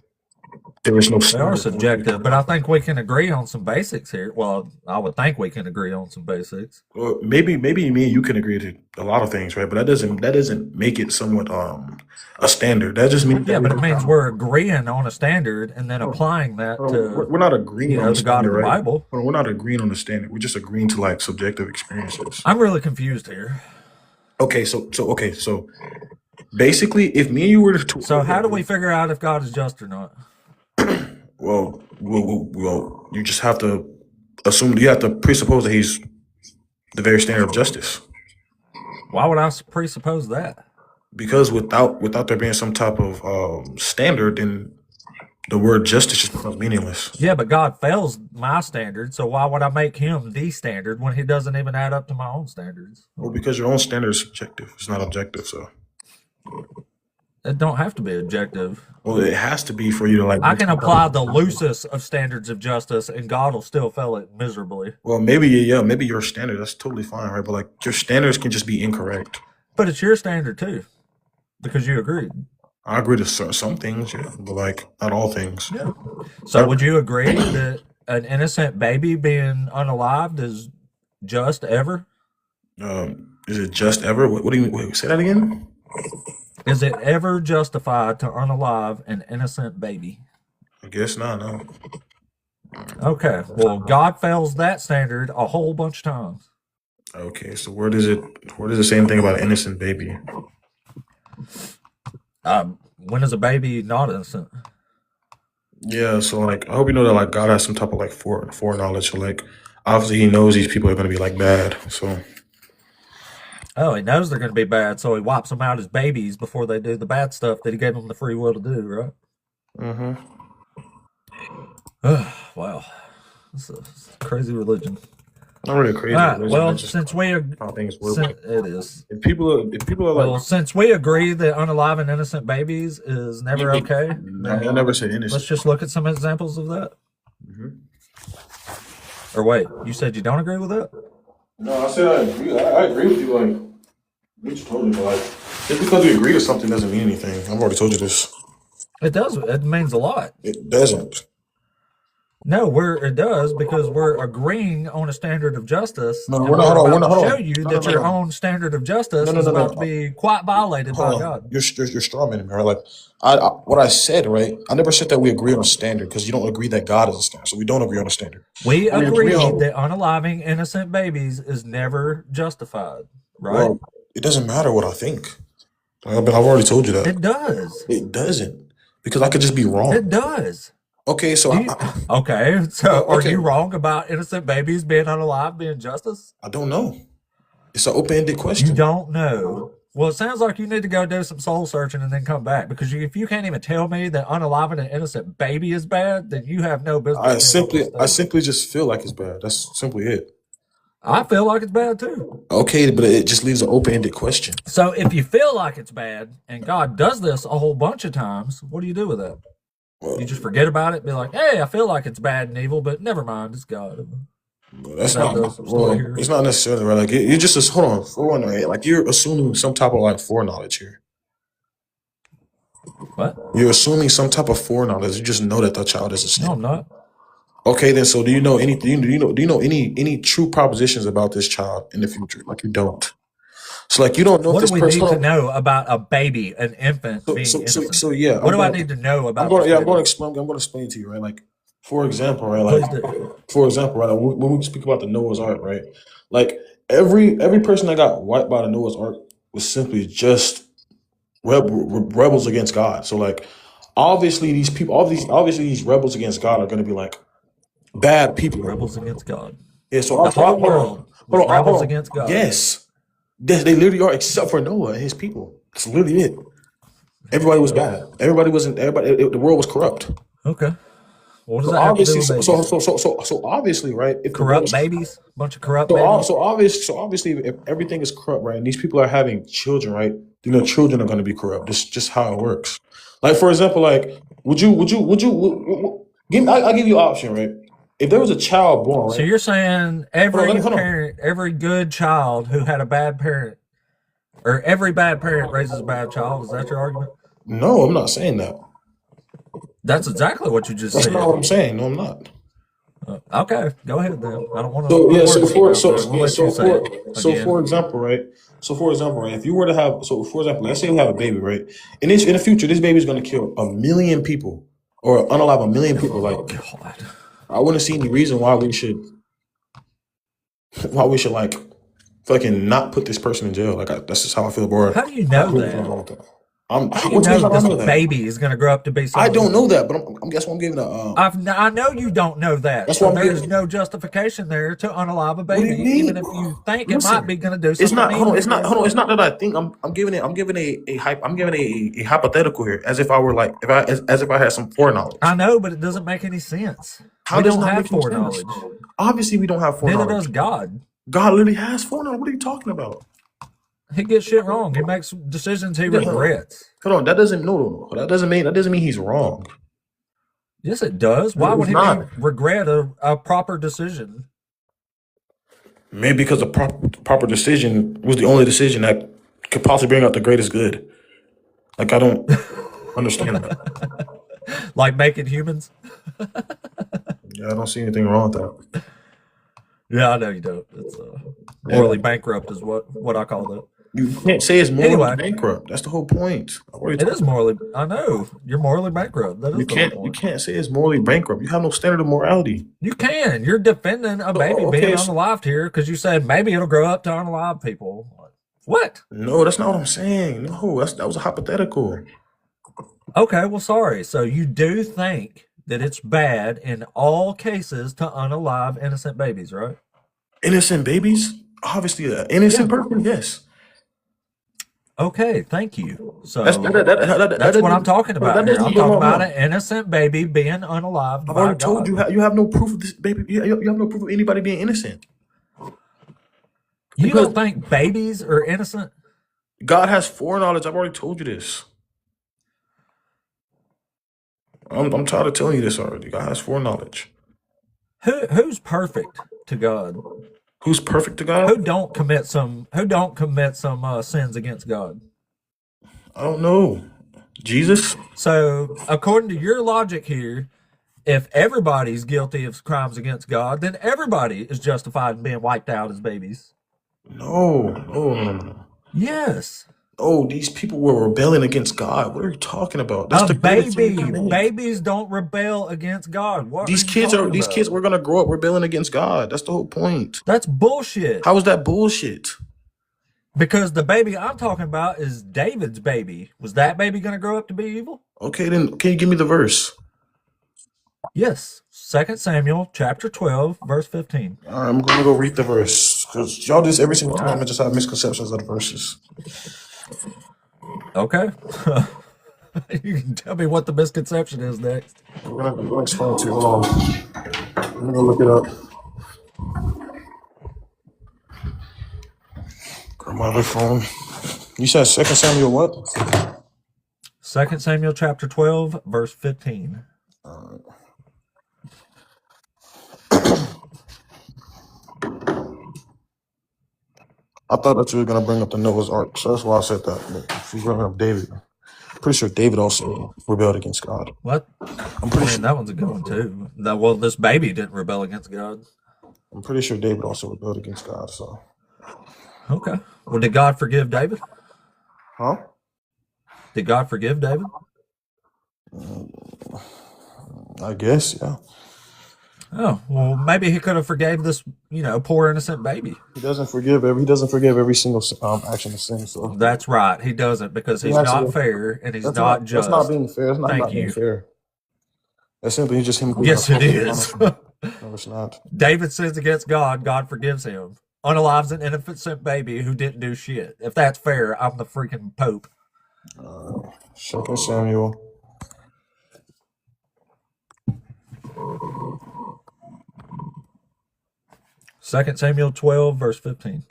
there is no. They are subjective, but I think we can agree on some basics here. Well, I would think we can agree on some basics. Well, maybe me and you can agree to a lot of things, right? But that doesn't make it somewhat a standard. That just means but it means we're agreeing on a standard and then applying that to. We're not agreeing on the God of the Bible. We're not agreeing on the standard. We're just agreeing to like subjective experiences. I'm really confused here. Okay, so basically, if me and you were to. So how do we figure out if God is just or not? Well, you just have to assume. You have to presuppose that he's the very standard of justice. Why would I presuppose that? Because without there being some type of standard, then the word justice just becomes meaningless. Yeah, but God fails my standard, so why would I make him the standard when he doesn't even add up to my own standards? Well, because your own standard is subjective. It's not objective, so. It don't have to be objective. Well, it has to be for you to like. I can apply the loosest of standards of justice, and God will still fail it miserably. Well, maybe your standard, that's totally fine, right? But like your standards can just be incorrect. But it's your standard too, because you agreed. I agree to some things, yeah, but like not all things. Yeah. So would you agree that an innocent baby being unalived is just ever? Is it just ever? What do you mean? Wait, say that again? Is it ever justified to unalive an innocent baby? I guess not, no. Okay, well, God fails that standard a whole bunch of times. Okay, so where does it say anything about an innocent baby? When is a baby not innocent? Yeah, so like I hope you know that like God has some type of like foreknowledge. So like obviously he knows these people are gonna be like bad. So Oh, he knows they're going to be bad, so he wipes them out as babies before they do the bad stuff that he gave them the free will to do, right? hmm Wow, it's a crazy religion. not really a All crazy right, religion. well, That's just since we how things work. it is. If people are Well, like since we agree that unalive innocent babies is never okay, I never said let's innocent. just look at some examples of that. hmm Or wait, you said you don't agree with that? No, I said I agree. I agree with you. Like we just told you, but like just because we agree to something doesn't mean anything. I've already told you this. It does. It means a lot. It doesn't. No, it does because we're agreeing on a standard of justice, No, and we're not. we're Hold on. We're about not. to Hold show on. you No, no, that no, your no. own standard of justice No, no, is no, about to no. be quite violated by Hold on. God. You're strawmanning me, right? Like what I said, right? I never said that we agree on a standard because you don't agree that God is a standard. So we don't agree on a standard. We We agree agree on that unaliving innocent babies is never justified, right? well, it doesn't matter what I think. I've already told you that. It does. It doesn't because I could just be It wrong. does. Okay, so Do you, okay, so are okay, you wrong about innocent babies being unalive being justice? I don't know. It's an open-ended You question. don't know. Well, it sounds like you need to go do some soul searching and then come back because if you can't even tell me that unaliving an innocent baby is bad, then you have no business being on this I stage. simply just feel like it's bad. That's simply it. I feel like it's bad too. Okay, but it just leaves an open-ended question. So if you feel like it's bad and God does this a whole bunch of times, what do you do with that? Well, You just forget about it, be like, hey, I feel like it's bad and evil, but never mind, it's God. that's Is that not the story well. here? It's not necessarily right. Like you just hold on for one, right? Like you're assuming some type of like foreknowledge here. What? You're assuming some type of foreknowledge. You just know that the child is a No, snake. I'm not. Okay, then. So do you know anything? Do you know any true propositions about this child in the future? Like you don't. So like you don't know if What this do we person. need to Hold on. know about a baby, an infant So being so so innocent? so yeah, What do I need to know about this I'm going to baby? explain. I'm going to explain to you, right? Like for example, right? Please Like do. for example, right? Like, when we speak about the Noah's Ark, right? Like every person that got wiped by the Noah's Ark was simply just rebels against God. So like obviously these people, obviously these rebels against God are going to be like bad people. Rebels against God. Yeah. So The whole hold on, world was rebels against God. Yes, they literally are, except for Noah and his people. That's literally it. Everybody was bad. Everybody wasn't. The world was corrupt. Okay. What does So that have to do obviously, with so babies? obviously, right? If the world Corrupt is babies? Bunch of corrupt babies? so obviously, if everything is corrupt, right, and these people are having children, right, then the children are going to be corrupt. This is just how it works. Like for example, like I'll give you an option, right? If there was a child born, So right? you're saying Hold on, every hold on. parent, every good child who had a bad parent, or every bad parent raises a bad child? Is that your argument? No, I'm not saying that. That's exactly what you just That's not said. what I'm saying. No, I'm not. Okay, go ahead then. I don't want to So put yeah, words in your mouth. We'll yeah, let you say it again. for example, right? So for example, right, if you were to have for example, let's say you have a baby, right? In the future, this baby is going to kill a million people or unalive a million people. Like God. I wouldn't see any reason why we should like fucking not put this person in jail. Like that's just how I feel about it. How do you know that? How do you What do you mean know I this know that? baby is going to grow up to be I something? don't know that, but that's what I'm giving I know you don't know that. That's So what I'm there's giving. no justification there to unalive a What do you baby, mean? even if you think it might Listen, be going to do it's something not. Hold on. evil. It's not. Hold on. It's not that I think. I'm giving a hypothetical here, as if I were like as if I had some foreknowledge. I know, but it doesn't make any sense. How We does don't not have make any sense? foreknowledge. Obviously, we don't have Neither foreknowledge. does God. God literally has foreknowledge. What are you talking about? He gets shit wrong. He makes decisions he regrets. Hold on. That doesn't no. That doesn't mean he's wrong. Yes, it does. Why would It's he not. regret a proper decision? Maybe because the proper decision was the only decision that could possibly bring out the greatest good. Like I don't understand that. Like making humans? Yeah, I don't see anything wrong with that. Yeah, I know you don't. It's morally bankrupt is what I call that. You can't say it's morally Anyway, bankrupt. That's the whole point. I already it told is morally. I know you're morally bankrupt. That you. is the whole You point. can't say it's morally bankrupt. You have no standard of morality. You can. You're defending a baby being Okay, unalived here because you said maybe it'll grow up to unalive people. What? no, that's not what I'm saying. No, that was a hypothetical. Okay, well, sorry. So you do think that it's bad in all cases to unalive innocent babies, right? Innocent babies? Obviously, an Yeah. innocent person, yes. Okay, thank you. That's So that's what I'm talking no, about that here. doesn't I'm no, talking no, about no. an innocent baby being unalived I've by already told God. you you have no proof of this baby. You have no proof of anybody being innocent You because don't think babies are innocent? God has foreknowledge. I've already told you this. I'm tired of telling you this already. God has foreknowledge. Who's perfect to God? Who's perfect to God? Who don't commit some sins against God? I don't know. Jesus? So according to your logic here, if everybody's guilty of crimes against God, then everybody is justified in being wiped out as babies. No, no, no, no. Yes. Oh, these people were rebelling against God. What are you talking about? That's A the greatest sin you baby. can make. Babies don't rebel against God. What are These you kids are talking these kids about? were gonna grow up rebelling against God. That's the whole point. That's bullshit. How is that bullshit? Because the baby I'm talking about is David's baby. Was that baby going to grow up to be evil? Okay, then can you give me the verse? Yes. 2 Samuel chapter 12, verse 15. All right, I'm gonna go read the verse because y'all just every single All time right. I just have misconceptions of the verses. Okay. You can tell me what the misconception is next. I'm gonna explain it to you. Hold on. I'm gonna look it up. Grab my other phone. You said 2 Samuel what? 2 Samuel chapter 12, verse 15. I thought that you were gonna bring up the Noah's Ark, so that's why I said that. But if you bring up David, pretty sure David also rebelled against God. What? I'm I pretty mean, sure. that one's a good one, too. Well, this baby didn't rebel against God. I'm pretty sure David also rebelled against God. So, Okay. Well, did God forgive David? huh? Did God forgive David? I guess, yeah. Oh, well, maybe he could have forgave this, poor innocent baby. He doesn't forgive every single action of sin. So That's right. He doesn't because he he's not actually fair and he's that's not not just. being fair. That's not Thank about being you. fair. That's simply just him giving Yes, us it multiple is. punishment. No, it's not. David sins against God, God forgives him. Unalives an innocent baby who didn't do shit. If that's fair, I'm the freaking Pope. 2 Samuel. Second Samuel 12, verse 15.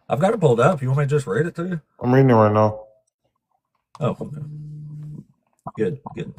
I've got it pulled up. You want me to just read it to you? I'm reading it right now. Oh, okay. Good, good.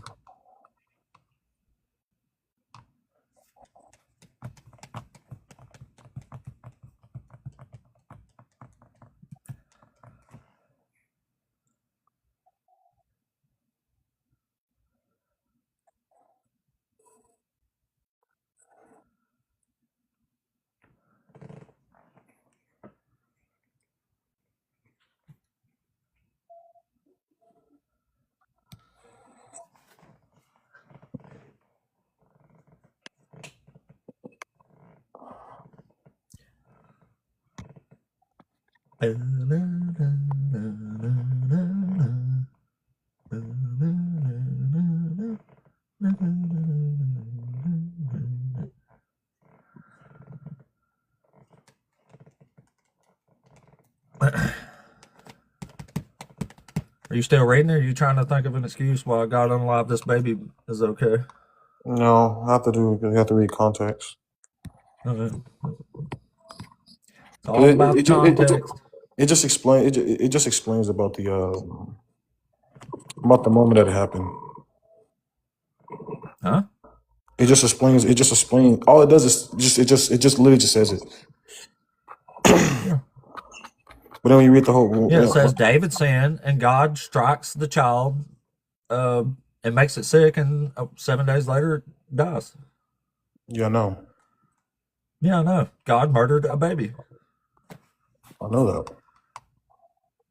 Are you still reading it? Or are you trying to think of an excuse why God unalive this baby is okay? No, I have to do because you have to read context. All right. It's all about the context. It just explains. It just explains about the moment that it happened. Huh? It just explains. It just explains. All it does is just literally just says it. Yeah. But then when you read the whole, Yeah, it says David sinned, and God strikes the child and makes it sick, and 7 days later it dies. yeah, I know. Yeah, I know. God murdered a baby. I know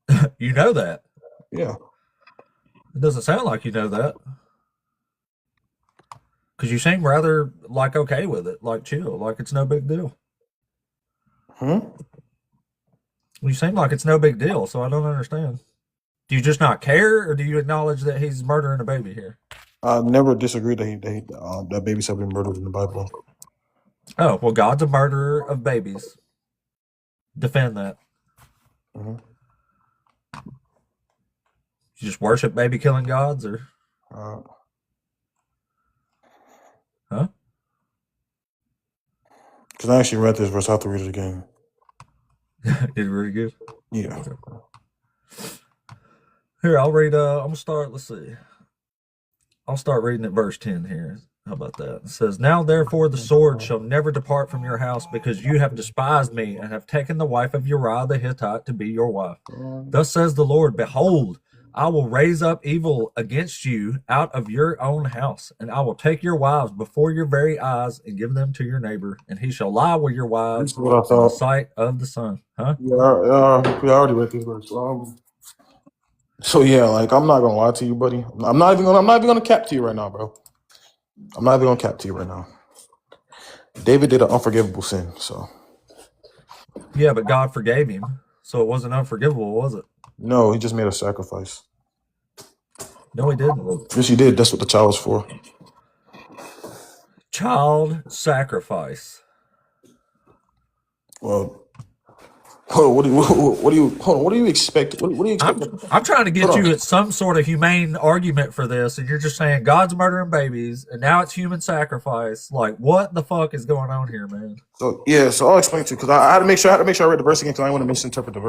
that. You know that. Yeah. It doesn't sound like you know that. Because you seem rather like okay with it, like chill, like it's no big deal. You seem like it's no big deal, so I don't understand. Do you just not care, or do you acknowledge that he's murdering a baby here? I never disagreed that babies have been murdered in the Bible. Oh, well, God's a murderer of babies. Defend that. Mhm. You just worship baby killing gods, or Uh, huh? Because I actually read this verse. I have to read it again. Did it really good? Yeah. Here, I'll read. I'm gonna start. Let's see. I'll start reading at verse 10 here. How about that? It says, "Now therefore the sword shall never depart from your house, because you have despised me, and have taken the wife of Uriah the Hittite to be your wife. Thus says the Lord, behold, I will raise up evil against you out of your own house, and I will take your wives before your very eyes, and give them to your neighbor, and he shall lie with your wives That's what I in the thought. sight of the sun." Huh? Yeah, we already read this verse. So yeah, like I'm not gonna lie to you, buddy. I'm not even gonna cap to you right now, bro. I'm not even gonna cap to you right now. David did an unforgivable sin, so Yeah, but God forgave him, so it wasn't unforgivable, was it? no, he just made a sacrifice. No, he didn't. Yes, he did. That's what the child was for. Child sacrifice. Well, what do you expect? What do you expect? I'm trying to get Hold on. you at some sort of humane argument for this, and you're just saying God's murdering babies, and now it's human sacrifice. Like, what the fuck is going on here, man? So yeah, so I'll explain to you because I had to make sure I read the verse again because I want to misinterpret the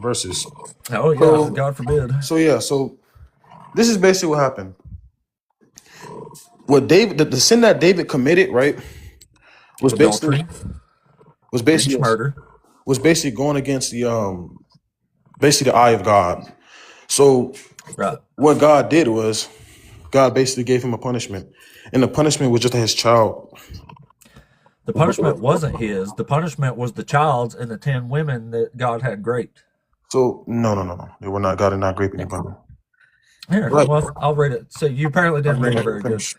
verses. Oh yeah, So- God forbid. So yeah, so this is basically what happened. What David, the sin that David committed, right, was Adultery, basically murder. was basically going against the basically the eye of God. So Right. what God did was God basically gave him a punishment, and the punishment was just his child. The punishment wasn't his. The punishment was the child's and the 10 women that God had raped. So no, they were not. God did not grape anybody. Here, Right. well, I'll read it. So you apparently didn't read it very good. Finish.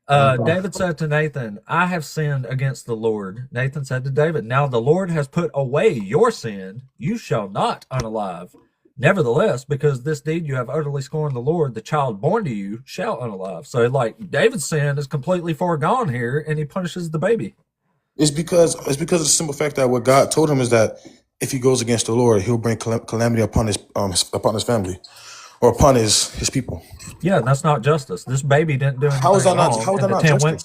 David said to Nathan, I have sinned against the Lord. Nathan said to David, now the Lord has put away your sin. You shall not unalive. Nevertheless, because this deed you have utterly scorned the Lord, the child born to you shall unalive. So, like, David's sin is completely foregone here, and he punishes the baby. It's because of the simple fact that what God told him is that if he goes against the Lord, he'll bring calamity upon his family or upon his people. Yeah, and that's not justice. This baby didn't do anything How is that wrong. not? How is that and the not 10 justice? women,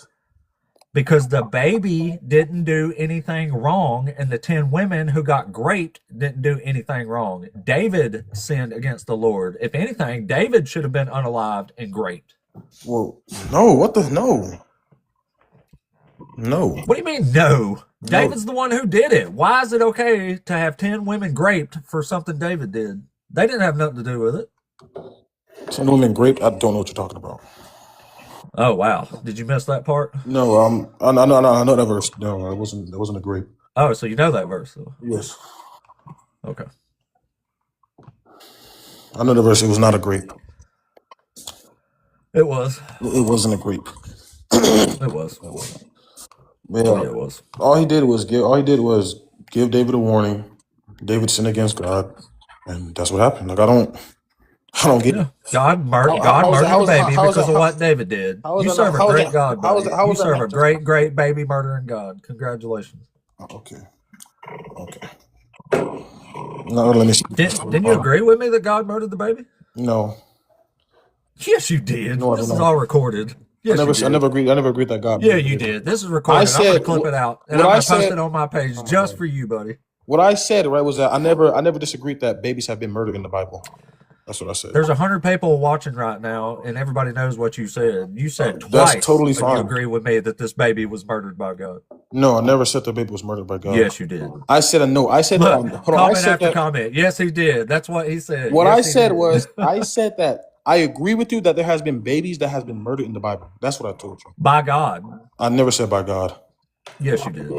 because the baby didn't do anything wrong, and the 10 women who got raped didn't do anything wrong. David sinned against the Lord. If anything, David should have been unalived and raped. Well, no. What the no? No. What do you mean, no? David's the one who did it. Why is it okay to have 10 women raped for something David did? They didn't have nothing to do with it. 10 women grape. I don't know what you're talking about. Oh, wow. Did you miss that part? No. I know that verse. No, it wasn't. That wasn't a grape. Oh, so you know that verse. So. Yes. Okay. I know the verse. It was not a grape. It was. It wasn't a grape. It was. Yeah. Oh, yeah, it was. All he did was give David a warning. David sinned against God, and that's what happened. Like I don't get it. God murdered the baby because of what David did. You serve a great God, buddy. You serve a great, great baby murdering God. Congratulations. Okay. No, let me see. Didn't you agree with me that God murdered the baby? No. Yes, you did. No, I This don't is know. all recorded. Yes, I never agreed that God. Yeah, you did. This is recorded. I'm gonna clip it out and I'm gonna post it on my page just for you, buddy. What I said, right, was that I never disagreed that babies have been murdered in the Bible. That's what I said. There's 100 people watching right now, and everybody knows what you said. You said That's twice totally that you fine. agree with me that this baby was murdered by God. No, I never said the baby was murdered by God. Yes, you did. I said no. I said Look, hold on. I comment said after that. comment. Yes, he did. That's what he said. What Yes, I he said did. was I said that I agree with you that there has been babies that has been murdered in the Bible. That's what I told you. By God. I never said by God. Yes, you did.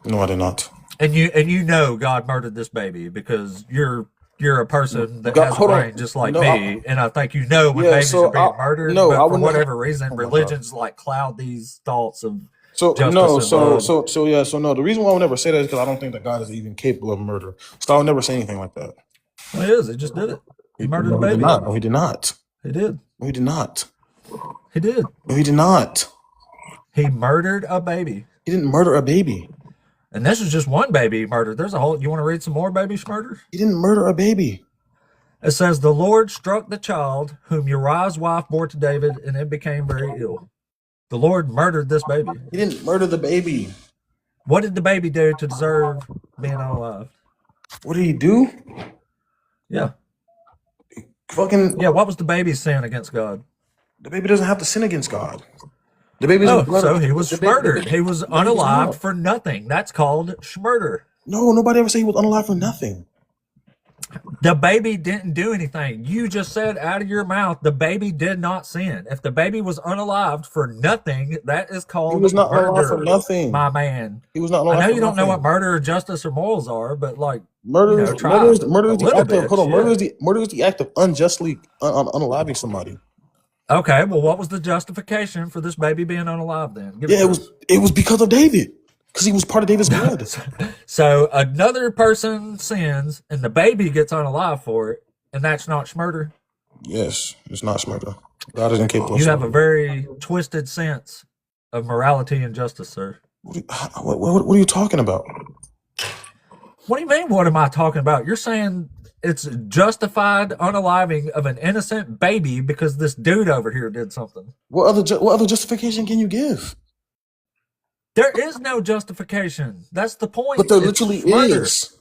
No, I did not. And you know God murdered this baby because you're a person that has a hold on. brain just like No, me, and I think you know when Yeah, babies so are being murdered. no, but I for would not- whatever reason, Oh my God. religions like cloud these thoughts of So justice no, and so love. so no. The reason why I would never say that is because I don't think that God is even capable of murder. So I would never say anything like that. Well, he is. He just did it. He murdered a No, he did baby. not. No, he did not. He did. No, he did not. He did. No, he did not. He murdered a baby. He didn't murder a baby. And this is just one baby he murdered. There's a whole. You want to read some more baby murders? He didn't murder a baby. It says, the Lord struck the child whom Uriah's wife bore to David, and it became very ill. The Lord murdered this baby. He didn't murder the baby. What did the baby do to deserve being unalive? What did he do? Yeah. Fucking Yeah, what was the baby's sin against God? the baby doesn't have to sin against God. The baby's Oh, so he was murdered. He was baby's unalived not. for nothing. That's called schmurder. No, nobody ever said he was unalive for nothing. The baby didn't do anything. You just said out of your mouth, the baby did not sin. If the baby was unalived for nothing, that is called He was not murder, unalive for nothing. my man. He was not unalive I know for you don't know nothing. what murder or justice or morals are, but like, Murder, you know, try murder is a the little act of bit, hold on. yeah. Murder is the act of unjustly unaliving somebody. Okay, well, what was the justification for this baby being unalive then? Give Yeah, to us. it was because of David, because he was part of David's blood. So another person sins and the baby gets unalive for it, and that's not schmurder. Yes, it's not murder. God is incapable. You of have a murder. very twisted sense of morality and justice, sir. What are you talking about? What do you mean? What am I talking about? You're saying it's justified unaliving of an innocent baby because this dude over here did something. What other justification can you give? There is no justification. That's the point. But there It's literally murder. is.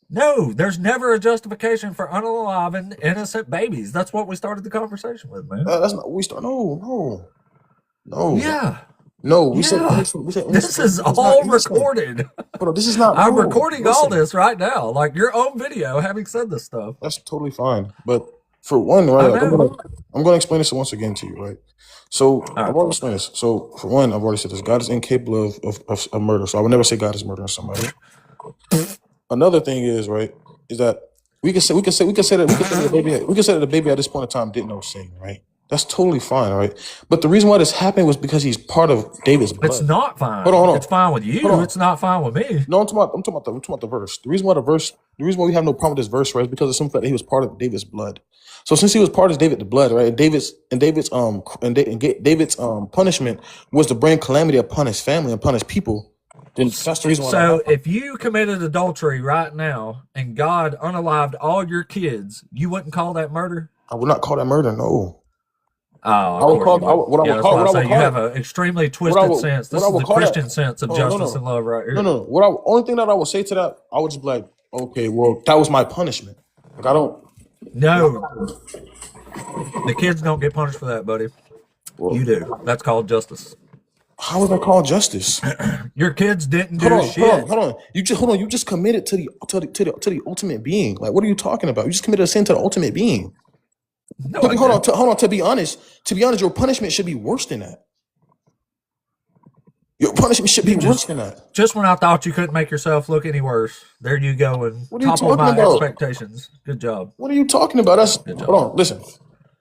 No, there's never a justification for unaliving innocent babies. That's what we started the conversation with, man. That's not. We start. No. Yeah. No. We Yeah. said. This is it's all not innocent. recorded. Bro, this is not. I'm no, recording listen. all this right now, like your own video, having said this stuff. That's totally fine. But for one, right, I know. I'm gonna explain this once again to you, right? So I've already explained this. So for one, I've already said this. God is incapable of murder. So I would never say God is murdering somebody. Another thing is, right, is that we can say that the baby at this point in time didn't know sin, right? That's totally fine, right? But the reason why this happened was because he's part of David's blood. It's not fine. Hold on. It's fine with you. Hold on. It's not fine with me. No, I'm talking about the verse. The reason why we have no problem with this verse, right, is because of some fact that he was part of David's blood. So since he was part of David's blood, right, and David's punishment was to bring calamity upon his family, upon his people, then that's the reason why. So if you committed adultery right now and God unalived all your kids, you wouldn't call that murder? I would not call that murder. No. Oh, I would call you have an extremely twisted sense. This is the Christian sense of justice and love right here. No. Only thing that I would say to that, I would just be like, okay, well, that was my punishment. Like I don't. No. The kids don't get punished for that, buddy. Well, You do. That's called justice. How is that called justice? Your kids didn't do shit. Hold on. You just committed to the ultimate being. Like, what are you talking about? You just committed a sin to the ultimate being. No, Hold on. To be honest, your punishment should be worse than that. Your punishment should be worse than that. Just when I thought you couldn't make yourself look any worse, there you go and What are you topple my talking about? expectations. Good job. What are you talking about? Hold on. Listen.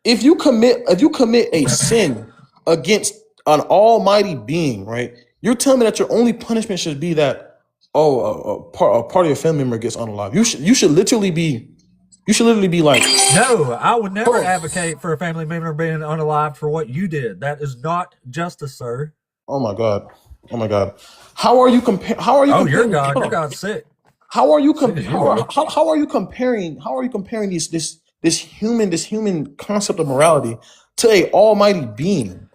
If you commit a sin against an almighty being, right? You're telling me that your only punishment should be that a part of your family member gets unalive. You should literally be like, No, I would never Hold on. advocate for a family member being unalived for what you did. That is not justice, sir. oh my god. How are you comparing? Oh, you're God. Your God's sick. How are you Sick as you are. how are you comparing this human concept of morality to a almighty being?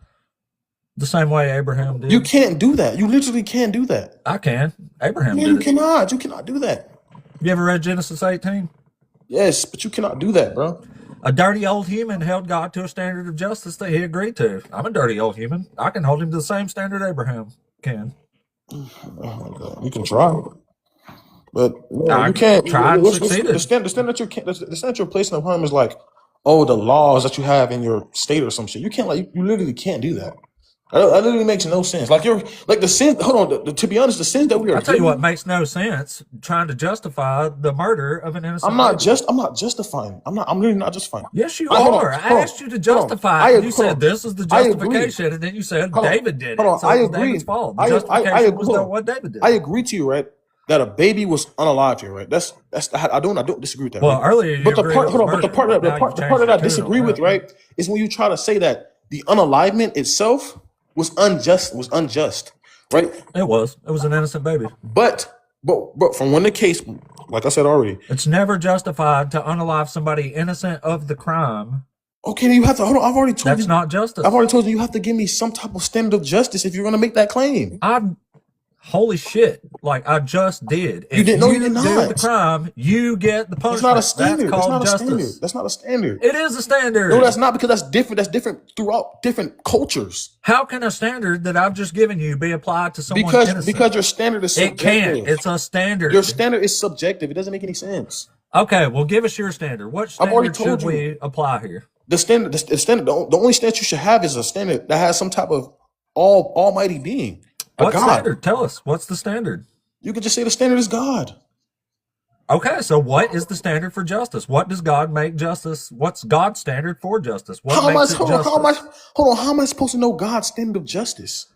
The same way Abraham did. You can't do that. You literally can't do that. I can. Abraham Man, did you it. cannot. You cannot do that. You ever read Genesis 18? Yes, but you cannot do that, bro. A dirty old human held God to a standard of justice that he agreed to. I'm a dirty old human. I can hold him to the same standard Abraham can. Oh my God, you can try, but I you can't. tried and The succeeded. standard that you can't. The standard you're placing upon him is like, oh, the laws that you have in your state or some shit. You can't you literally can't do that. That literally makes no sense. Like you're like the sin. Hold on. To be honest, the sins that we are. I'll tell you what makes no sense: trying to justify the murder of an innocent. I'm not justifying. I'm really not justifying. Yes, you hold are. on, I asked you to justify it. You said this is the justification, and then you said David did it. So it was David's fault. The justification was not what David did. I agree to you, right? That a baby was unalive here, right? That's I don't disagree with that. Well, right? earlier, but the part that I disagree with, right, is when you try to say that the unalivement itself was unjust, right? It was an innocent baby. But from when the case, like I said already, it's never justified to unalive somebody innocent of the crime. Okay, then you have to hold on. I've already told you that's not justice. I've already told you have to give me some type of standard of justice if you're going to make that claim. Holy shit! Like I just did. You didn't know you did not. Do the crime, you get the punishment. It's not a standard. That's called justice. That's not a standard. It is a standard. No, that's not, because that's different. That's different throughout different cultures. How can a standard that I've just given you be applied to someone innocent? Because your standard is subjective. It can't. It's a standard. Your standard is subjective. It doesn't make any sense. Okay, well, give us your standard. What standard should we apply here? The standard. The only standard you should have is a standard that has some type of almighty being. What standard? Tell us. What's the standard? You could just say the standard is God. Okay, so what is the standard for justice? What does God make justice? What's God's standard for justice? How am I supposed to know God's standard of justice?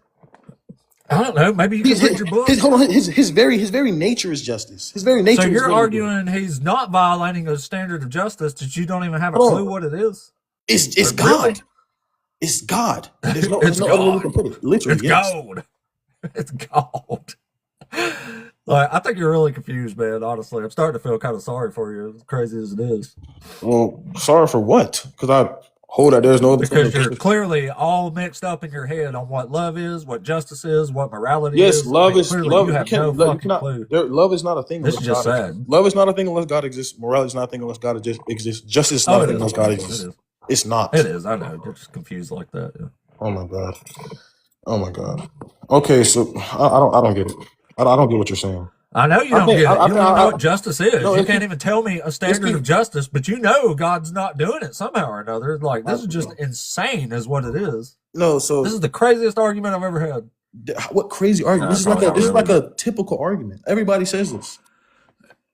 I don't know. Maybe you can read your book. His very nature is justice. His very nature. So you're arguing he's not violating a standard of justice that you don't even have a clue what it is? It's God. Really? It's God. There's no other way we can put it. Literally, it's gold. It's gold. Like, I think you're really confused, man. Honestly, I'm starting to feel kind of sorry for you, as crazy as it is. Well, sorry for what? Because I hold that there's no other. Because you're clearly all mixed up in your head on what love is, what justice is, what morality is. Yes, love is love. You have no fucking clue. Love is not a thing. This is just sad. Love is not a thing unless God exists. Morality is not a thing unless God exists. Justice is not a thing unless God exists. It's not. It is. I know. You're just confused like that. Yeah. Oh my God. Oh my God. Okay, so I don't get it. I don't get what you're saying. I know you don't get it. You don't even know what justice is. You can't even tell me a standard of justice, but you know God's not doing it somehow or another. Like, this is just insane is what it is. No, so this is the craziest argument I've ever had. What crazy argument? This is like a typical argument. Everybody says this.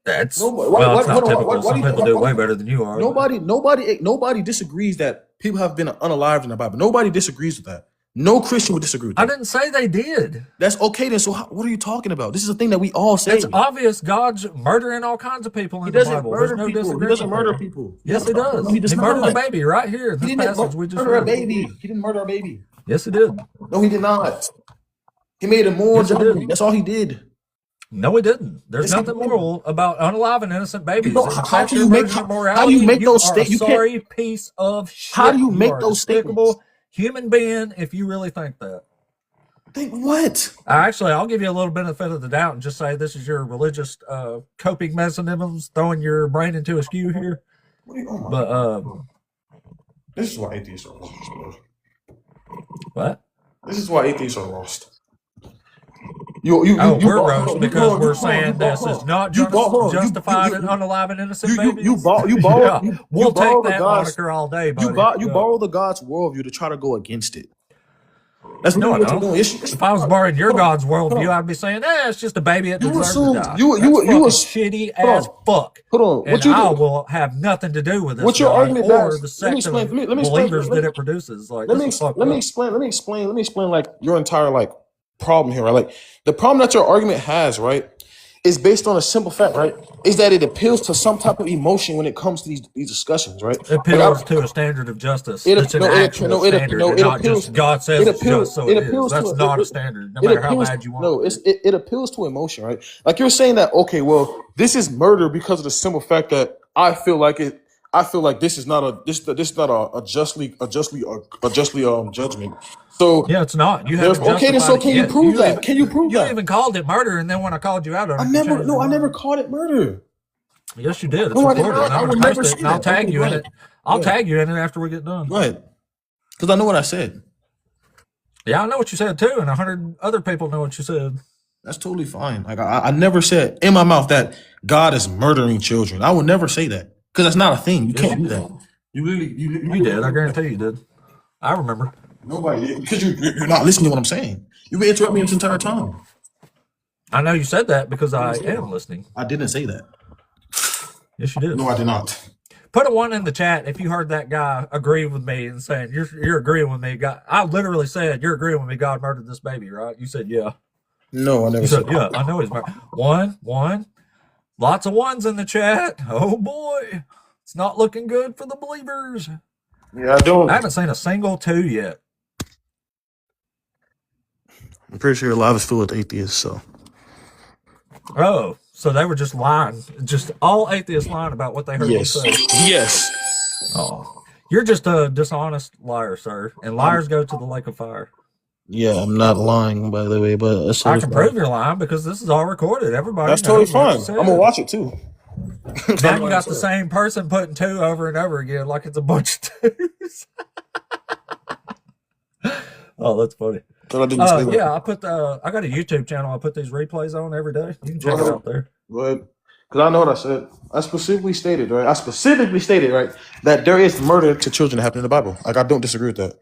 That's it's not typical. Some people do way better than you are. Nobody disagrees that people have been unalived in the Bible. Nobody disagrees with that. No Christian would disagree with that. I didn't say they did. That's okay then. So what are you talking about? This is a thing that we all say. It's obvious God's murdering all kinds of people in the Bible. He doesn't murder people. Yes, he does. He murdered a baby right here in this passage we just read. He didn't murder a baby. Yes, he did. No, he did not. He made it more judgment. That's all he did. No, he didn't. There's nothing moral about unaliving innocent babies. How do you make those statements? Sorry piece of shit. How do you make those statements? Human being, if you really think that. Think what? I'll give you a little benefit of the doubt and just say this is your religious coping mechanisms, throwing your brain into a skew here. This is why atheists are lost, bro. What? This is why atheists are lost. We're roast because we're saying this is not justified in unaliving innocent babies. We'll take that moniker all day, buddy. You borrow the God's worldview to try to go against it. That's what you're doing. If I was borrowing your God's worldview, I'd be saying, it's just a baby that deserves to die. You shitty ass fuck. Hold on. And I will have nothing to do with this. What's your argument? Or the sect of believers that it produces. Like, let me explain like your entire problem here, right? Like the problem that your argument has, right, is based on a simple fact, right? Is that it appeals to some type of emotion when it comes to these discussions, right? It appeals to a standard of justice. It's an actual standard, not just God says it's just so it is. That's not a standard, no matter how bad you want. No, it appeals to emotion, right? Like you're saying that, okay, well, this is murder because of the simple fact that I feel like this is not a justly judgment. So yeah, it's not. You have okay. Then so can you prove that? Can you prove that? You even called it murder, and then when I called you out on it, I never called it murder. Yes, you did. It's recorded. I'm going to post it, and I'll tag you in it. I'll tag you in it after we get done. Go ahead. Because I know what I said. Yeah, I know what you said too, and 100 other people know what you said. That's totally fine. Like I never said in my mouth that God is murdering children. I would never say that because that's not a thing. You can't do that. You did. I guarantee you did. I remember. Nobody, because you're not listening to what I'm saying. You've been interrupting me this entire time. I know you said that because I am listening. I didn't say that. Yes, you did. No, I did not. Put a 1 in the chat if you heard that guy agree with me and saying you're agreeing with me. God, I literally said you're agreeing with me. God murdered this baby, right? You said yeah. No, I never You said said yeah. I know he's murdered. 1. Lots of 1s in the chat. Oh boy, it's not looking good for the believers. Yeah, I don't. I haven't seen a single 2 yet. I'm pretty sure your live is full with atheists. So. Oh, so they were just lying. Just all atheists lying about what they heard you say. Yes. Oh, you're just a dishonest liar, sir. And liars go to the lake of fire. Yeah, I'm not lying, by the way, but that's I can prove you're lying because this is all recorded. Everybody, that's totally fine. I'm gonna watch it too. Now you got the same person putting 2 over and over again, like it's a bunch of 2s. Oh, that's funny. Yeah, I got a YouTube channel. I put these replays on every day. You can check it out there. Good. Because I know what I said. I specifically stated, right, that there is murder to children that happen in the Bible. Like, I don't disagree with that.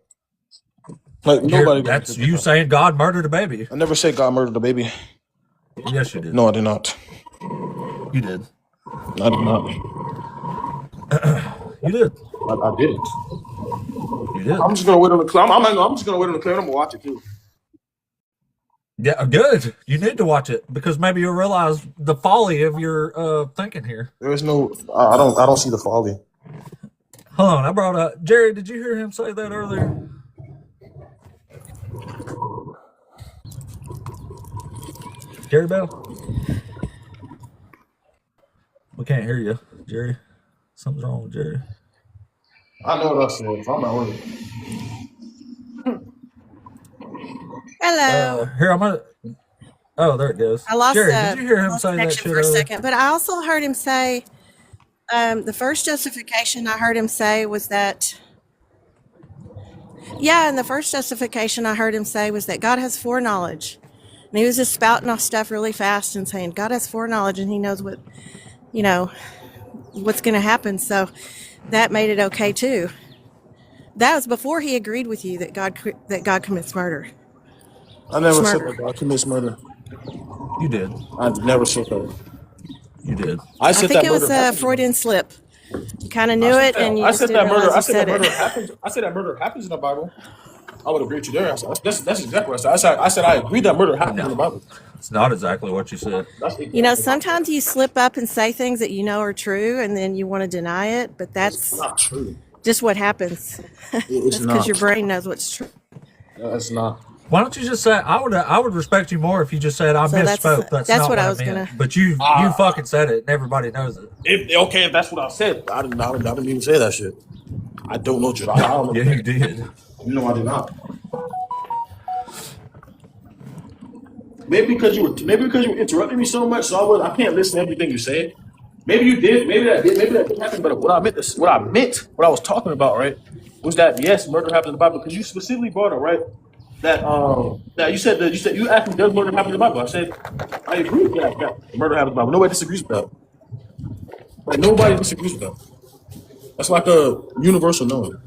Like, nobody. That's you saying God murdered a baby. I never said God murdered a baby. Yes, you did. No, I did not. You did. I did not. You did. I didn't. You did. I'm just gonna wait on the clip. I'm just gonna wait on the clip. I'm gonna watch it too. Yeah, good. You need to watch it because maybe you'll realize the folly of your thinking here. There's no. I don't see the folly. Hold on, I brought up Jerry. Did you hear him say that earlier? Geri-belle? We can't hear you, Jerry. Something's wrong with Jerry. I know what I said. I'm not worried. Hello. Here, I'm gonna. Oh, there it goes. I lost. Jerry, did you hear him say that shit for a earlier? second? But I also heard him say the first justification I heard him say was that. Yeah, and the first justification I heard him say was that God has foreknowledge, and he was just spouting off stuff really fast and saying God has foreknowledge and He knows what, what's going to happen. So that made it okay too. That was before he agreed with you that God commits murder. I never said that God commits murder. You did. I never said that. You did. I think it was a Freudian slip. You kind of knew it, and you just didn't realize you said it. I said that murder happens in the Bible. I would agree with you there. That's exactly what I said. I said I agree that murder happens in the Bible. It's not exactly what you said. Sometimes you slip up and say things that you know are true, and then you want to deny it, but that's not true. Just what happens. It's not. Because your brain knows what's true. That's not. Why don't you just say I would respect you more if you just said I misspoke. That's not what I was gonna. But you fucking said it, and everybody knows it. If that's what I said, I didn't even say that shit. I don't know what you're. I don't know. Yeah, you did. No, I did not. Maybe because you were interrupting me so much, so I can't listen to everything you said. Maybe you did. Maybe that did happen. But what I was talking about, right, was that yes, murder happened in the Bible because you specifically brought it, right. That you said you asked me does murder happen in the Bible? I said I agree with that murder happened in the Bible. Nobody disagrees with that. Like nobody disagrees with that. That's like a universal knowing.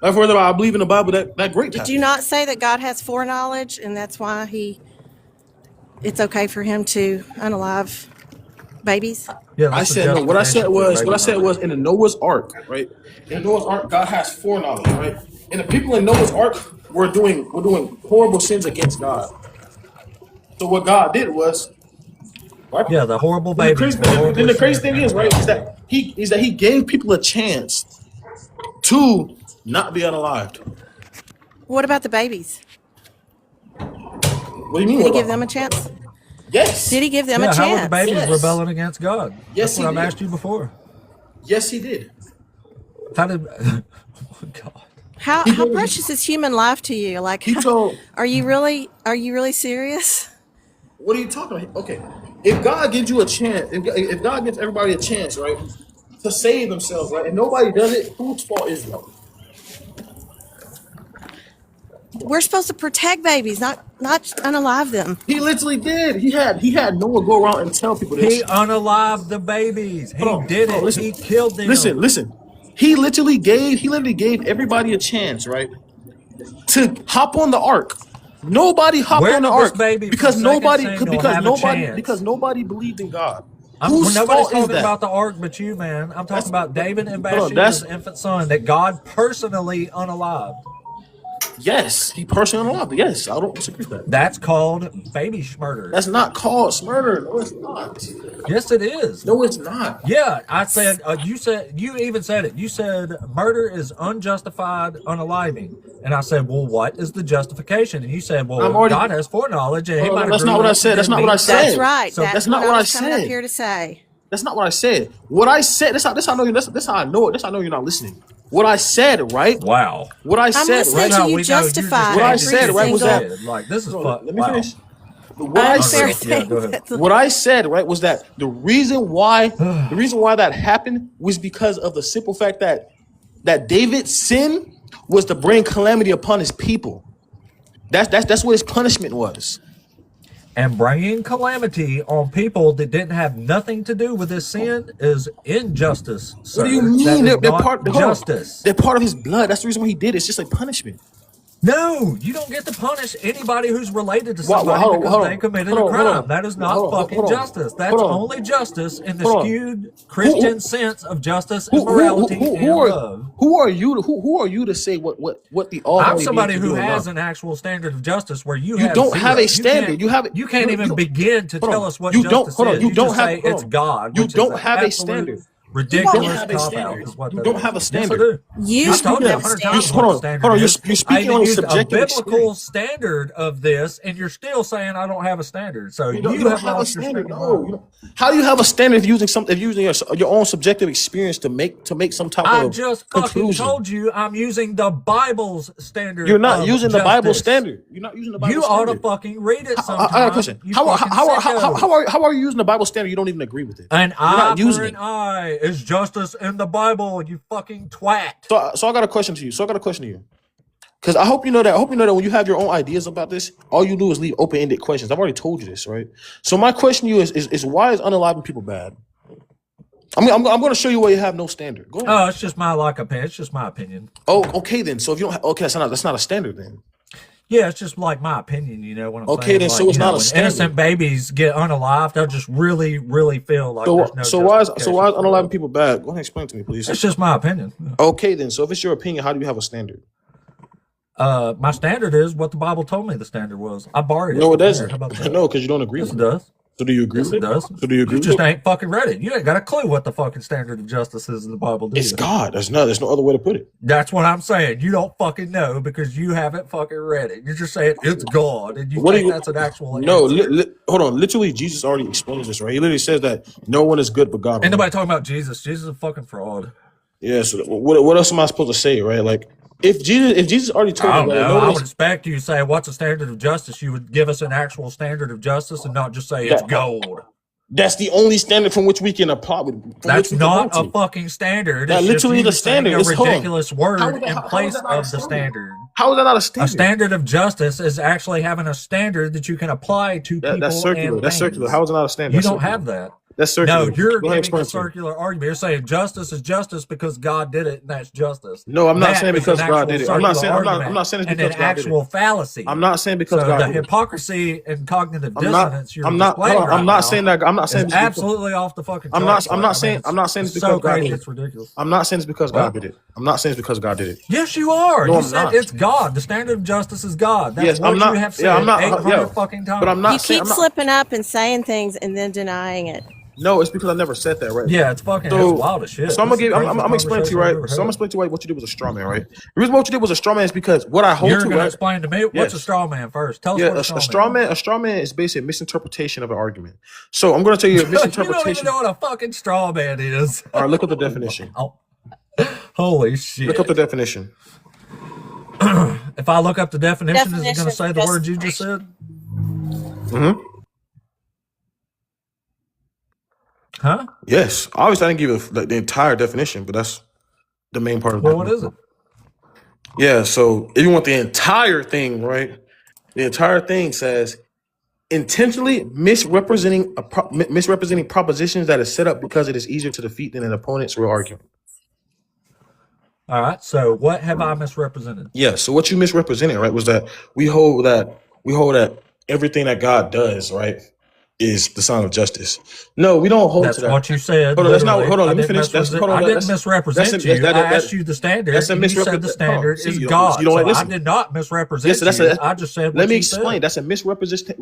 Like for example, I believe in the Bible that great. Did you not say that God has foreknowledge and that's why it's okay for him to unalive babies? Yeah, I said no. What I said was in the Noah's Ark, right? In the Noah's Ark, God has foreknowledge, right? And the people in Noah's Ark were doing horrible sins against God. So what God did was, right? Yeah, the horrible babies. Then the crazy thing is, right, is that he gave people a chance to not be unalived. What about the babies? What do you mean? Did he give them a chance? Yes. Did he give them a chance? How were the babies rebelling against God? Yes, That's what I've asked you before. Yes, he did. How did? Oh, God. How precious is human life to you? Like, are you really serious? What are you talking about? Okay, if God gives you a chance, if God gives everybody a chance, right, to save themselves, right? And nobody does it. Whose fault is it? We're supposed to protect babies, not unalive them. He literally did. He had Noah go around and tell people this. He unalived the babies. He Hold on, did hold on, it. listen. He killed them. Listen. He literally gave everybody a chance, right? To hop on the ark. Nobody hopped Where on the did this ark baby because from nobody Second Samuel have a chance? because nobody believed in God. Nobody's Whose fault is talking that? about the ark but you, man. I'm talking about David and Hold on, Bathsheba's infant son that God personally unalived. Yes, he personally unalived it. Yes, I don't disagree with that. That's called baby murder. That's not called murder. No, it's not. Yes, it is. No, it's not. Yeah, I said, you even said it. You said murder is unjustified unaliving. And I said, well, what is the justification? And you said, well, God has foreknowledge. And Oh, that's not what I said. That's not what I said. That's right. So that's not what what I was coming up said. here to say. That's not what I said. What I said. This how I know you. This how I know it. This how I know you're not listening. What I said, right? Wow. What I I'm said, listening right? to No, you we know you just justify What I every said, right, was single that- Like, this is Hold on, fuck. let me Wow. finish. What I unfair said, Yeah, thing. go ahead. that's- what I said, right, was that the reason why that happened was because of the simple fact that David's sin was to bring calamity upon his people. That's what his punishment was. And bringing calamity on people that didn't have nothing to do with this sin is injustice. What do you sir. mean? That is They're not part. Hold on. justice. They're part of his blood. That's the reason why he did it. It's just like punishment. No, you don't get to punish anybody who's related to Why- somebody hold on, because hold on. they committed Hold a on, hold crime. on. That is not Hold on, fucking hold on. justice. That's Hold on. only justice in the Hold on. skewed Christian sense of justice and Who morality and love. are you to say what the I'm Almighty somebody needs to who do or has not? an actual standard of justice where you don't have a zero. standard. You can't even begin to hold tell on. us what You don't- justice hold on. is. You You don't just have- say hold it's on. God. You which is don't an have a absolute standard. Ridiculous have a cop standard. out is what You that don't is. have a Yes, I standard. do. You I've told you have 100 standard. times Hold what on, the standard hold on. is. You're speaking I even on used a subjective biblical experience. standard of this, and you're still saying I don't have a standard. So you, don't have have a lost your standard. freaking No. mind. How do you have a standard if using your own subjective experience to make some type I of just fucking conclusion? told you I'm using the Bible's standard. You're not of using the Bible justice. standard. You're not using the Bible You standard. ought to fucking read it sometime. I got a question. You How fucking are sicko. you using the Bible standard? You don't even agree with it. An You're eye not for using an it. eye is justice in the Bible, you fucking twat. So I got a question to you. Because I hope you know that. When you have your own ideas about this, all you do is leave open-ended questions. I've already told you this, right? So my question to you is why is unaliving people bad? I'm going to show you where you have no standard. Go ahead. Oh, it's just my opinion. It's just my opinion. Oh, okay then. So if you don't, okay, that's not a standard then. Yeah, it's just like my opinion. You know what I'm saying? Okay, then, Like, so it's you not know, a when standard. innocent babies get unalived, they'll just really, really feel like there's no So why is justification for it. unaliving people bad? Go ahead and explain to me, please. It's just my opinion. Okay then. So if it's your opinion, how do you have a standard? My standard is what the Bible told me the standard was. I borrowed it. No, it from doesn't. there. How about that? No, because you don't agree Yes, it with it. does. So do you agree Yes, with it does. So do you agree You with just it? ain't fucking read it. You ain't got a clue what the fucking standard of justice is in the Bible, do It's you? God. There's no other way to put it. That's what I'm saying. You don't fucking know because you haven't fucking read it. You're just saying it's God, and you What do think you- that's an actual No, answer. hold on. Literally, Jesus already explains this, right? He literally says that no one is good but God. Ain't nobody talking about Jesus. Jesus is a fucking fraud. Yeah. So what else am I supposed to say, right? Like if Jesus already told I you, don't that know. no I one would is, expect you to say, what's a standard of justice? You would give us an actual standard of justice and not just say it's That- gold. that's the only standard from which we can apply. That's not a fucking standard. That It's just literally you the saying standard. a It's- hold on. ridiculous word How is that- in how is place that not a of the standard? standard. How is that not a A standard? standard of justice is actually having a standard that you can apply to people. That's circular. and That's circular. things. How is it not a standard? You That's don't circular. have that. That's circular. No, you're Go ahead and giving explain a it to me. circular argument. You're saying justice is justice because God did it, and that's justice. No, I'm not That saying is because an God actual did it. I'm not circular saying- I'm not argument saying it's and because an God did it. actual fallacy. I'm not saying because so God the did it. hypocrisy and cognitive I'm not. dissonance you're I'm not. displaying Hold on, I'm right not now saying that. I'm not saying is this because- absolutely off the fucking I'm charts. not. I'm not saying. I'm not saying it's because so God crazy. did It's it. ridiculous. I'm not saying it's because What? God did it. I'm not saying it's because God did it. Yes, you are. No, You I'm said not. it's God. The standard of justice is God. That's Yes, what I'm not. you have said Yeah, I'm not. 800 Yeah, fucking times. but I'm not You saying. keep I'm not, slipping up and saying things and then denying it. no, it's because I never said that, right? Yeah, it's fucking So, it's wild as shit. so I'm This gonna is give. the I'm craziest gonna explain to you, conversation I've right? ever So I'm gonna had. explain to you what you did was a straw man, right? The reason why what you did was a straw man is because what I hold You're to, going to right? explain to me what's Yes. a straw man first. Tell us Yeah, what a straw man is basically a misinterpretation of an argument. So I'm gonna tell you a You don't even misinterpretation. know what a fucking straw man is. All right, look up the definition. Oh. Holy shit. Look up the definition. If I look up the definition, is it going to Definition say the word you just said? Mm-hmm. Huh? Yes. Obviously, I didn't give you the entire definition, but that's the main part of Well, what is it? Yeah. So if you want the entire thing, right? The entire thing says intentionally misrepresenting propositions that is set up because it is easier to defeat than an opponent's real argument. All right. So what have I misrepresented? Yeah. So what you misrepresented, right, was that we hold that everything that God does, right, is the sign of justice. No, we don't hold That's to that. what you said. Hold on, that's not. Literally. Hold on, I let me didn't finish. That's hold on. I didn't That's misrepresent you. I asked you the standard, That's a and you said the standard is God. You don't So I listen. did not misrepresent Yes, that's you. a. I just said what Let me you explain. said. That's a misrepresentation.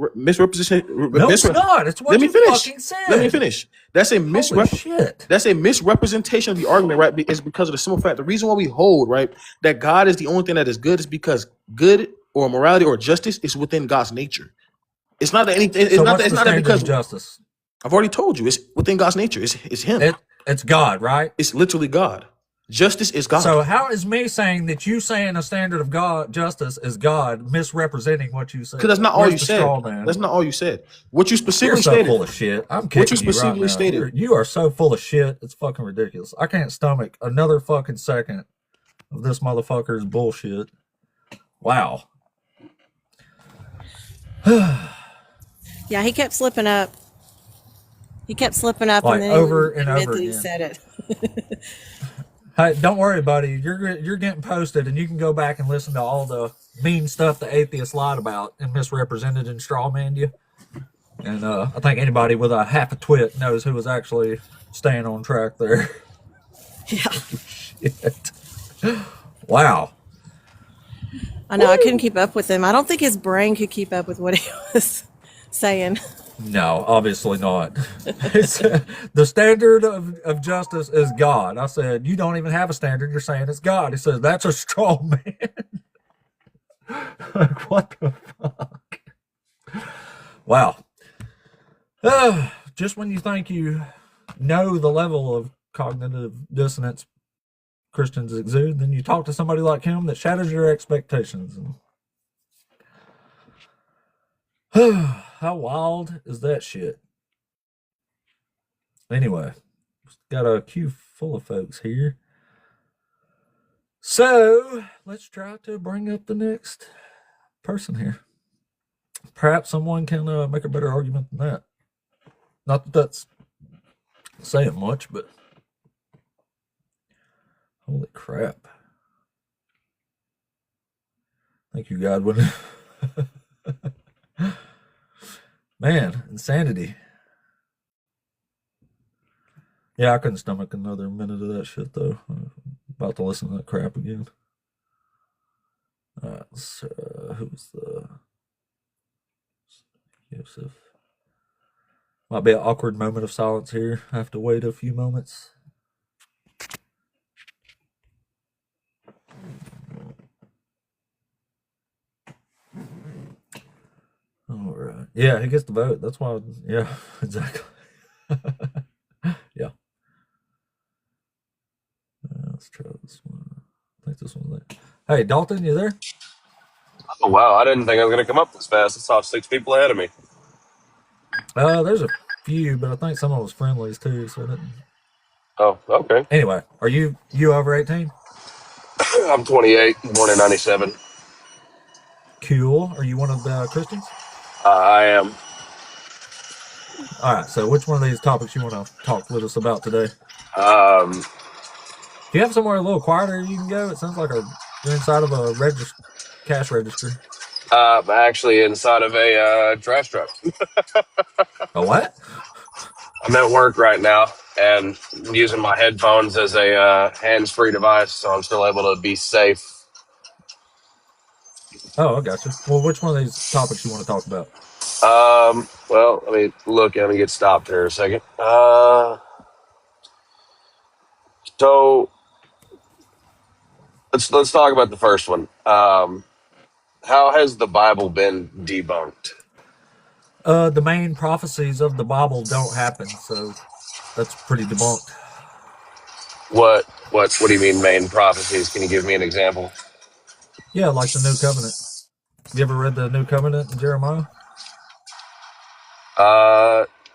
No, it's not. It's what Let me you finish. fucking said. Let me finish. That's a Holy shit. That's a misrepresentation of the argument, right? Is because of the simple fact. The reason why we hold, right, that God is the only thing that is good is because good or morality or justice is within God's nature. It's not that anything. It's So not what's that. It's the not that standard because of justice? I've already told you. It's within God's nature. It's Him. It's God, right? It's literally God. Justice is God. So how is me saying that you saying a standard of God justice is God misrepresenting what you said? Because that's not all Where's you the said. straw man? That's not all you said. What you You're specifically so stated. full of shit. I'm What you kicking you right specifically now. stated. You are so full of shit. It's fucking ridiculous. I can't stomach another fucking second of this motherfucker's bullshit. Wow. Yeah, he kept slipping up. He kept slipping up, Like and then over he and admit over that he again. said it. Hey, don't worry, buddy. You're getting posted, and you can go back and listen to all the mean stuff the atheists lied about and misrepresented and strawmanned you. And I think anybody with a half a twit knows who was actually staying on track there. Yeah, Shit. Wow. I know. I couldn't keep up with him. I don't think his brain could keep up with what he was saying. No, obviously not. The standard of justice is God. I said, you don't even have a standard. You're saying it's God. He says, that's a straw man. Like, what the fuck? Wow. Just when you think you know the level of cognitive dissonance Christians exude, then you talk to somebody like him that shatters your expectations. How wild is that shit? Anyway, got a queue full of folks here. So let's try to bring up the next person here. Perhaps someone can make a better argument than that. Not that that's saying much, but holy crap. Thank you, Godwin. Man, insanity. Yeah, I couldn't stomach another minute of that shit, though. I'm about to listen to that crap again. All right, so who's the... Joseph. Might be an awkward moment of silence here. I have to wait a few moments. All right. Yeah, he gets to vote. That's why. Yeah, exactly. Yeah. Let's try this one. I think this one's there. Hey, Dalton, you there? Oh wow! I didn't think I was going to come up this fast. I saw 6 people ahead of me. There's a few, but I think some of them was friendlies too, so I didn't. Oh, okay. Anyway, are you over 18? I'm 28, born in '97. Cool. Are you one of the Christians? I am. All right. So, which one of these topics you want to talk with us about today? Um, Do you have somewhere a little quieter you can go? It sounds like you're inside of a cash register. I'm actually inside of a trash truck. A what? I'm at work right now and I'm using my headphones as a hands-free device, so I'm still able to be safe. Oh, I got you. Well, which one of these topics you want to talk about? Well, let me look. Let me get stopped here a second. So let's talk about the first one. How has the Bible been debunked? The main prophecies of the Bible don't happen, so that's pretty debunked. What do you mean main prophecies? Can you give me an example? Yeah, like the New Covenant. You ever read the New Covenant in Jeremiah?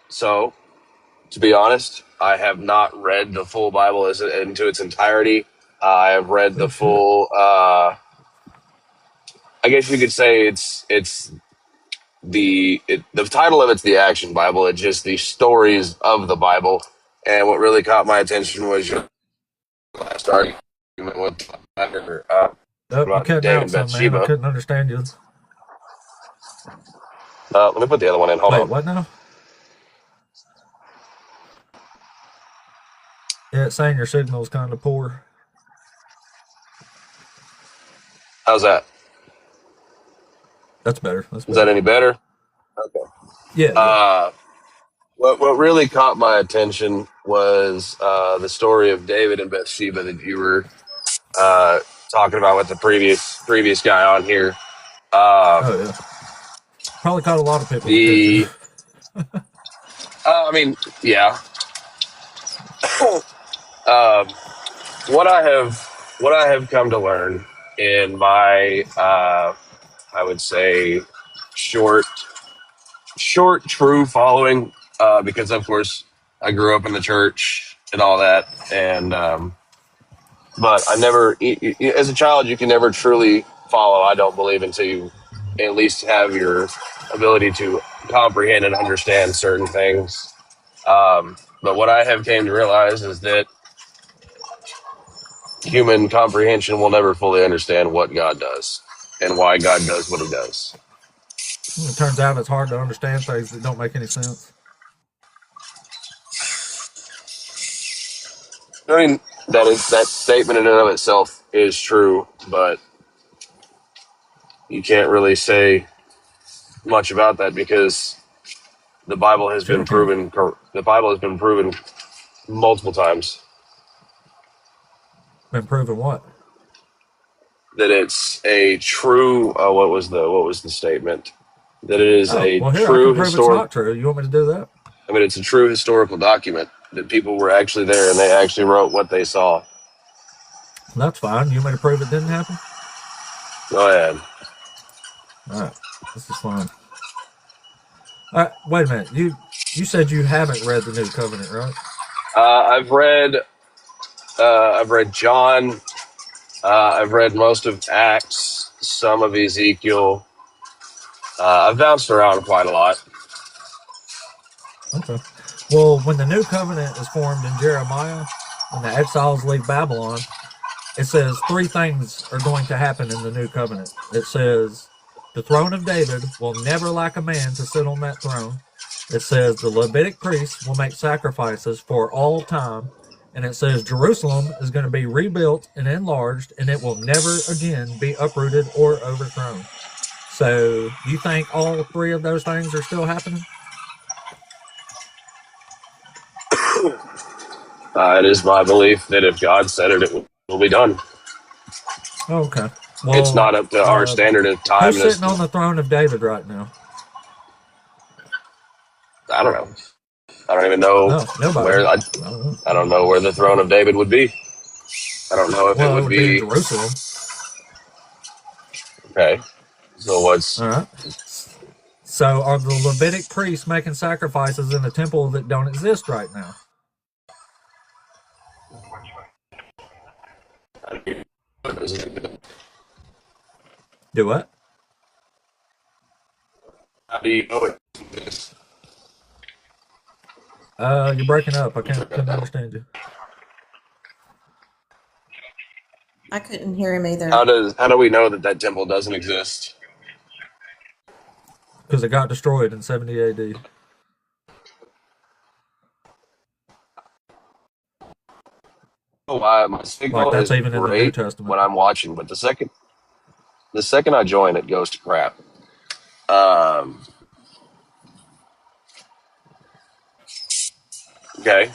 So To be honest, I have not read the full Bible into its entirety. I have read Oh the shit. full. I guess you could say it's the title of it's the Action Bible. It's just the stories of the Bible. And what really caught my attention was your last argument with Oh, you about cutting David out and some, man. I Bathsheba. couldn't understand you. Let me put the other one in. Hold Wait, on. what now? Yeah, it's saying your signal's kind of poor. How's that? That's better. That's Is that better. any better? Okay. Yeah, yeah. What really caught my attention was the story of David and Bathsheba that you were uh, talking about with the previous guy on here. Oh, Um, yeah. Probably caught a lot of people's attention. the I mean, yeah. Um, what I have come to learn in my I would say short true following, because of course I grew up in the church and all that, and but I never, as a child, you can never truly follow. I don't believe until you at least have your ability to comprehend and understand certain things. But what I have came to realize is that human comprehension will never fully understand what God does and why God does what He does. It turns out it's hard to understand things that don't make any sense. I mean, that statement in and of itself is true, but you can't really say much about that because the Bible has Sure been can. proven. The Bible has been proven multiple times Been proven what? that it's a true. What was the statement? That it is Oh, a well, here, I can true prove it's historic. not true. You want me to do that? I mean, it's a true historical document that people were actually there and they actually wrote what they saw. That's fine. You want me to prove it didn't happen? Go ahead. All right. This is fine. All right. Wait a minute. You said you haven't read the New Covenant, right? I've read. I've read John. I've read most of Acts, some of Ezekiel. I've bounced around quite a lot. Okay. Well, when the New Covenant is formed in Jeremiah, when the exiles leave Babylon, it says three things are going to happen in the New Covenant. It says the throne of David will never lack a man to sit on that throne. It says the Levitic priests will make sacrifices for all time. And it says Jerusalem is going to be rebuilt and enlarged, and it will never again be uprooted or overthrown. So, you think all three of those things are still happening? It is my belief that if God said it, it will be done. Oh, okay. It's Well, not up to our standard of time. who's And sitting on the throne of David right now? I don't know. I don't even know Oh, nobody. where. I don't know. I don't know where the throne of David would be. I don't know if it Well, it would would be in be Jerusalem. okay. So what's All right. So, are the Levitic priests making sacrifices in a temple that don't exist right now? Do what? how do you know it? You're breaking up. I couldn't understand you. I couldn't hear him either. How do we know that that temple doesn't exist? Because it got destroyed in 70 AD. Oh, my Like, signal that's is even in the New great Testament. when I'm watching, but the second I join, it goes to crap. Um, okay,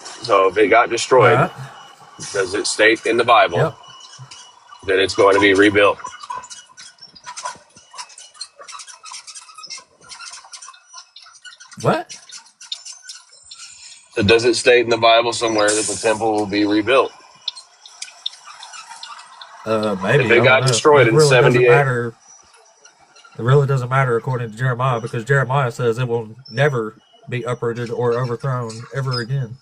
so if it got All destroyed, right. does it state in the Bible Yep. that it's going to be rebuilt? What? So does it state in the Bible somewhere that the temple will be rebuilt? If Maybe. it I don't got know. destroyed It in really doesn't 78, matter. It really doesn't matter according to Jeremiah because Jeremiah says it will never be uprooted or overthrown ever again.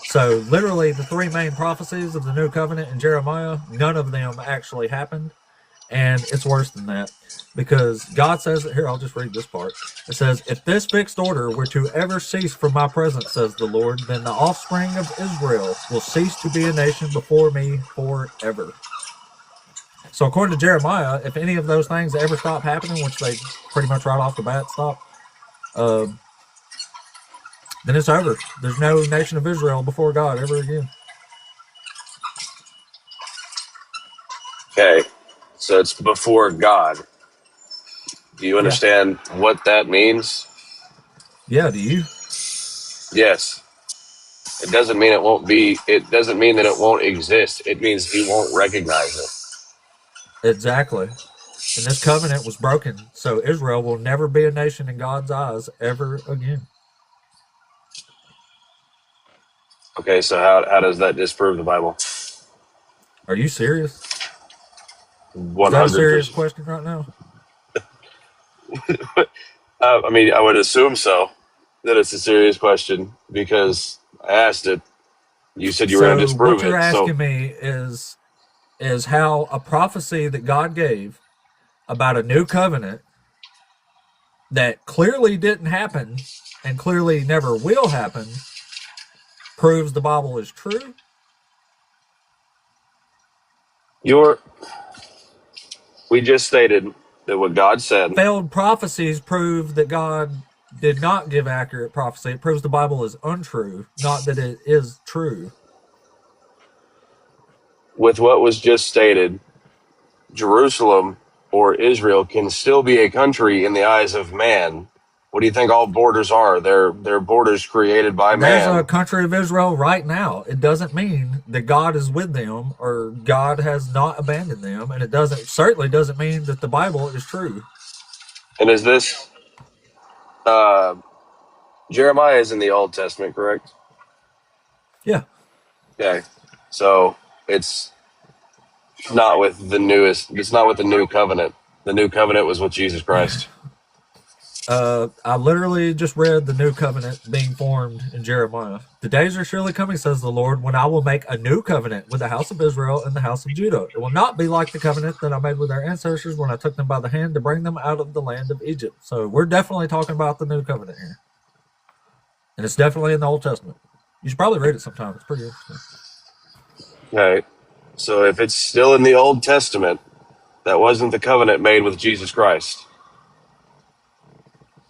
So literally the three main prophecies of the new covenant in Jeremiah, none of them actually happened. And it's worse than that, because God says, here, I'll just read this part. It says, if this fixed order were to ever cease from my presence, says the Lord, then the offspring of Israel will cease to be a nation before me forever. So according to Jeremiah, if any of those things ever stop happening, which they pretty much right off the bat stop, then it's over. There's no nation of Israel before God ever again. Okay, so it's before God. Do you understand what that means? Yeah, do you? Yes. It doesn't mean it won't be. It doesn't mean that it won't exist. It means he won't recognize it. Exactly. And this covenant was broken, so Israel will never be a nation in God's eyes ever again. Okay, so how does that disprove the Bible? Are you serious? 100%. Is that a serious question right now? I mean, I would assume so, that it's a serious question, because I asked it. You said you were going to disprove what you're it. asking me is how a prophecy that God gave about a new covenant that clearly didn't happen and clearly never will happen proves the Bible is true? We just stated that what God said. Failed prophecies prove that God did not give accurate prophecy. It proves the Bible is untrue, not that it is true. With what was just stated, Jerusalem or Israel can still be a country in the eyes of man. What do you think all borders are? They're borders created by There's man. a country of Israel right now. It doesn't mean that God is with them or God has not abandoned them, and it certainly doesn't mean that the Bible is true. And is this Jeremiah is in the Old Testament, correct? Yeah. Okay. So it's not with the newest. It's not with the new covenant. The new covenant was with Jesus Christ. I literally just read the new covenant being formed in Jeremiah. The days are surely coming, says the Lord, when I will make a new covenant with the house of Israel and the house of Judah. It will not be like the covenant that I made with their ancestors when I took them by the hand to bring them out of the land of Egypt. So we're definitely talking about the new covenant here. And it's definitely in the Old Testament. You should probably read it sometime. It's pretty interesting. Okay. So if it's still in the Old Testament, that wasn't the covenant made with Jesus Christ.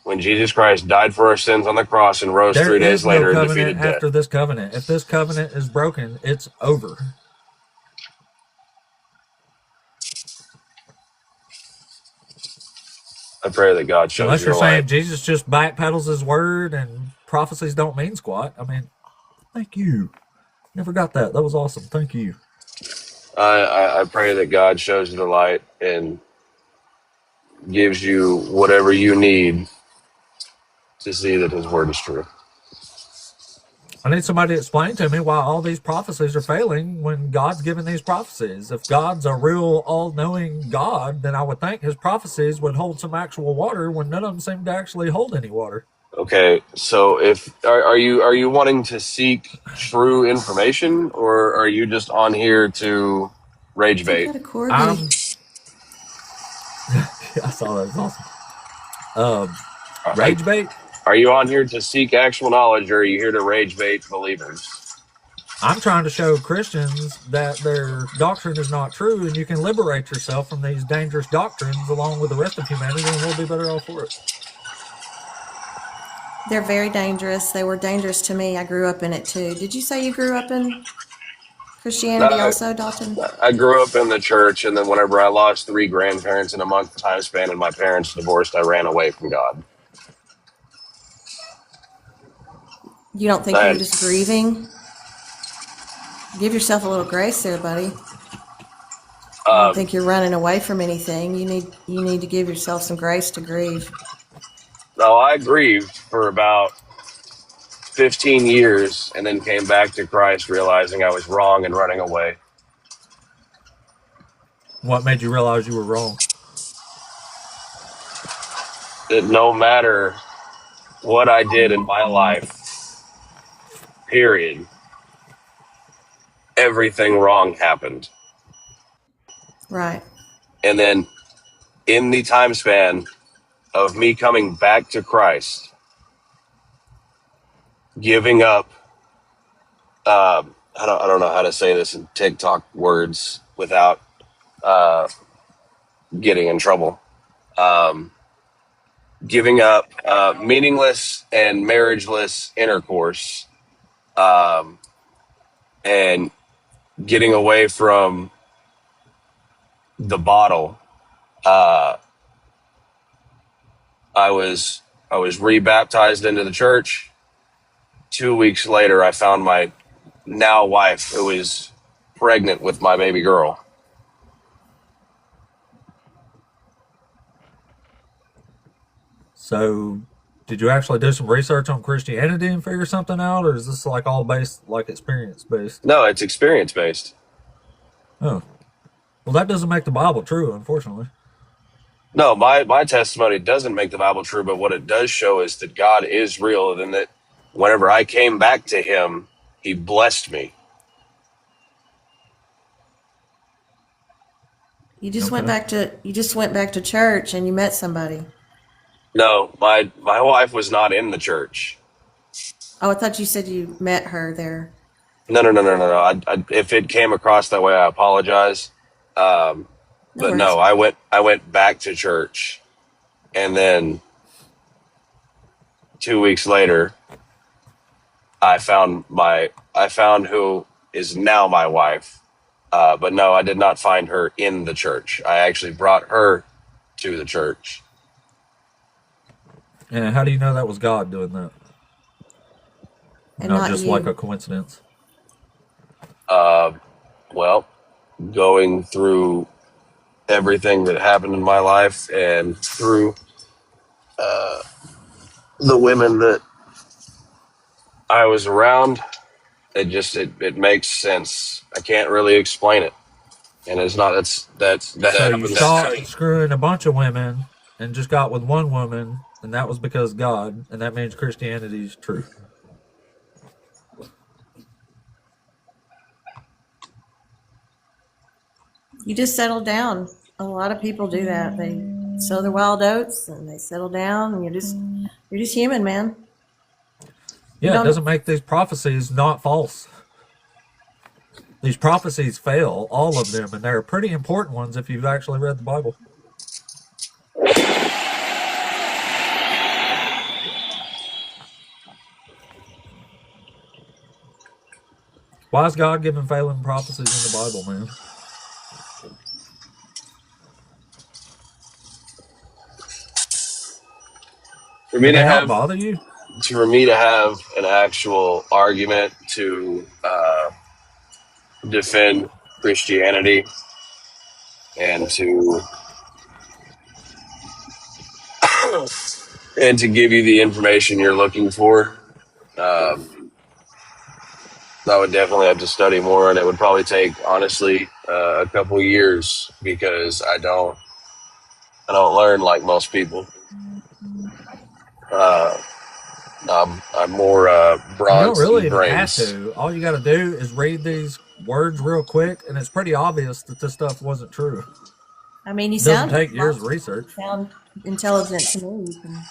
When Jesus Christ died for our sins on the cross and rose 3 days later and defeated death. After this covenant. If this covenant is broken, it's over. I pray that God shows Unless you you're the saying light. Jesus just backpedals his word and prophecies don't mean squat. I mean, thank you. Never got that. That was awesome. Thank you. I pray that God shows you the light and gives you whatever you need to see that his word is true. I need somebody to explain to me why all these prophecies are failing when God's giving these prophecies. If God's a real all-knowing God, then I would think his prophecies would hold some actual water when none of them seem to actually hold any water. Okay, so are you wanting to seek true information, or are you just on here to rage bait? I saw that. It was awesome. Rage bait? Are you on here to seek actual knowledge, or are you here to rage bait believers? I'm trying to show Christians that their doctrine is not true, and you can liberate yourself from these dangerous doctrines along with the rest of humanity, and we'll be better off for it. They're very dangerous. They were dangerous to me. I grew up in it too. Did you say you grew up in Christianity also, Dalton? I grew up in the church, and then whenever I lost 3 grandparents in a month time span and my parents divorced, I ran away from God. You don't think you're just grieving? Give yourself a little grace there, buddy. I don't think you're running away from anything. You need to give yourself some grace to grieve. No, I grieved for about 15 years and then came back to Christ realizing I was wrong and running away. What made you realize you were wrong? That no matter what I did in my life, period, everything wrong happened. Right. And then in the time span of me coming back to Christ, giving up, I don't know how to say this in TikTok words without getting in trouble. Giving up meaningless and marriageless intercourse, and getting away from the bottle. I was rebaptized into the church. 2 weeks later, I found my now wife, who was pregnant with my baby girl. So, did you actually do some research on Christianity and figure something out, or is this like all based, like experience based? No, it's experience based. Oh, well, that doesn't make the Bible true, unfortunately. No, my testimony doesn't make the Bible true, but what it does show is that God is real, and that whenever I came back to Him, He blessed me. You just went back to church and you met somebody. No, my wife was not in the church. Oh, I thought you said you met her there. No. If it came across that way, I apologize. But no, I went back to church, and then 2 weeks later, I found who is now my wife. But no, I did not find her in the church. I actually brought her to the church. And how do you know that was God doing that? And not not just you. like a coincidence. Well, going through everything that happened in my life and through the women that I was around, it makes sense. I can't really explain it, and it's not. That So you happens. stopped screwing a bunch of women and just got with one woman, and that was because God, and that means Christianity is true. You just settle down. A lot of people do that. They sow their wild oats and they settle down, and you're just human, man. Yeah, it doesn't make these prophecies not false. These prophecies fail, all of them, and they're pretty important ones if you've actually read the Bible. Why is God giving failing prophecies in the Bible, man? For me Do to they not have bother you? for me to have an actual argument to defend Christianity and to give you the information you're looking for, I would definitely have to study more, and it would probably take, honestly, a couple years, because I don't learn like most people. I'm more You don't bronze really and even have brains. to. All you got to do is read these words real quick, and it's pretty obvious that this stuff wasn't true. I mean, you It doesn't sound take years of research. intelligent to me. You can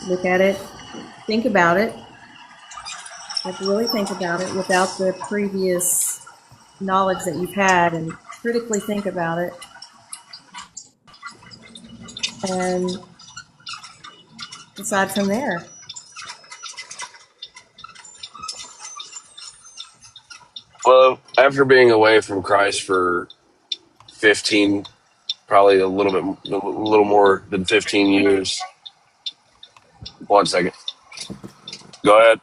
look at it, think about it, like really think about it without the previous knowledge that you've had, and critically think about it, and decide from there. Well, after being away from Christ for 15, probably a little more than 15 years. 1 second. Go ahead.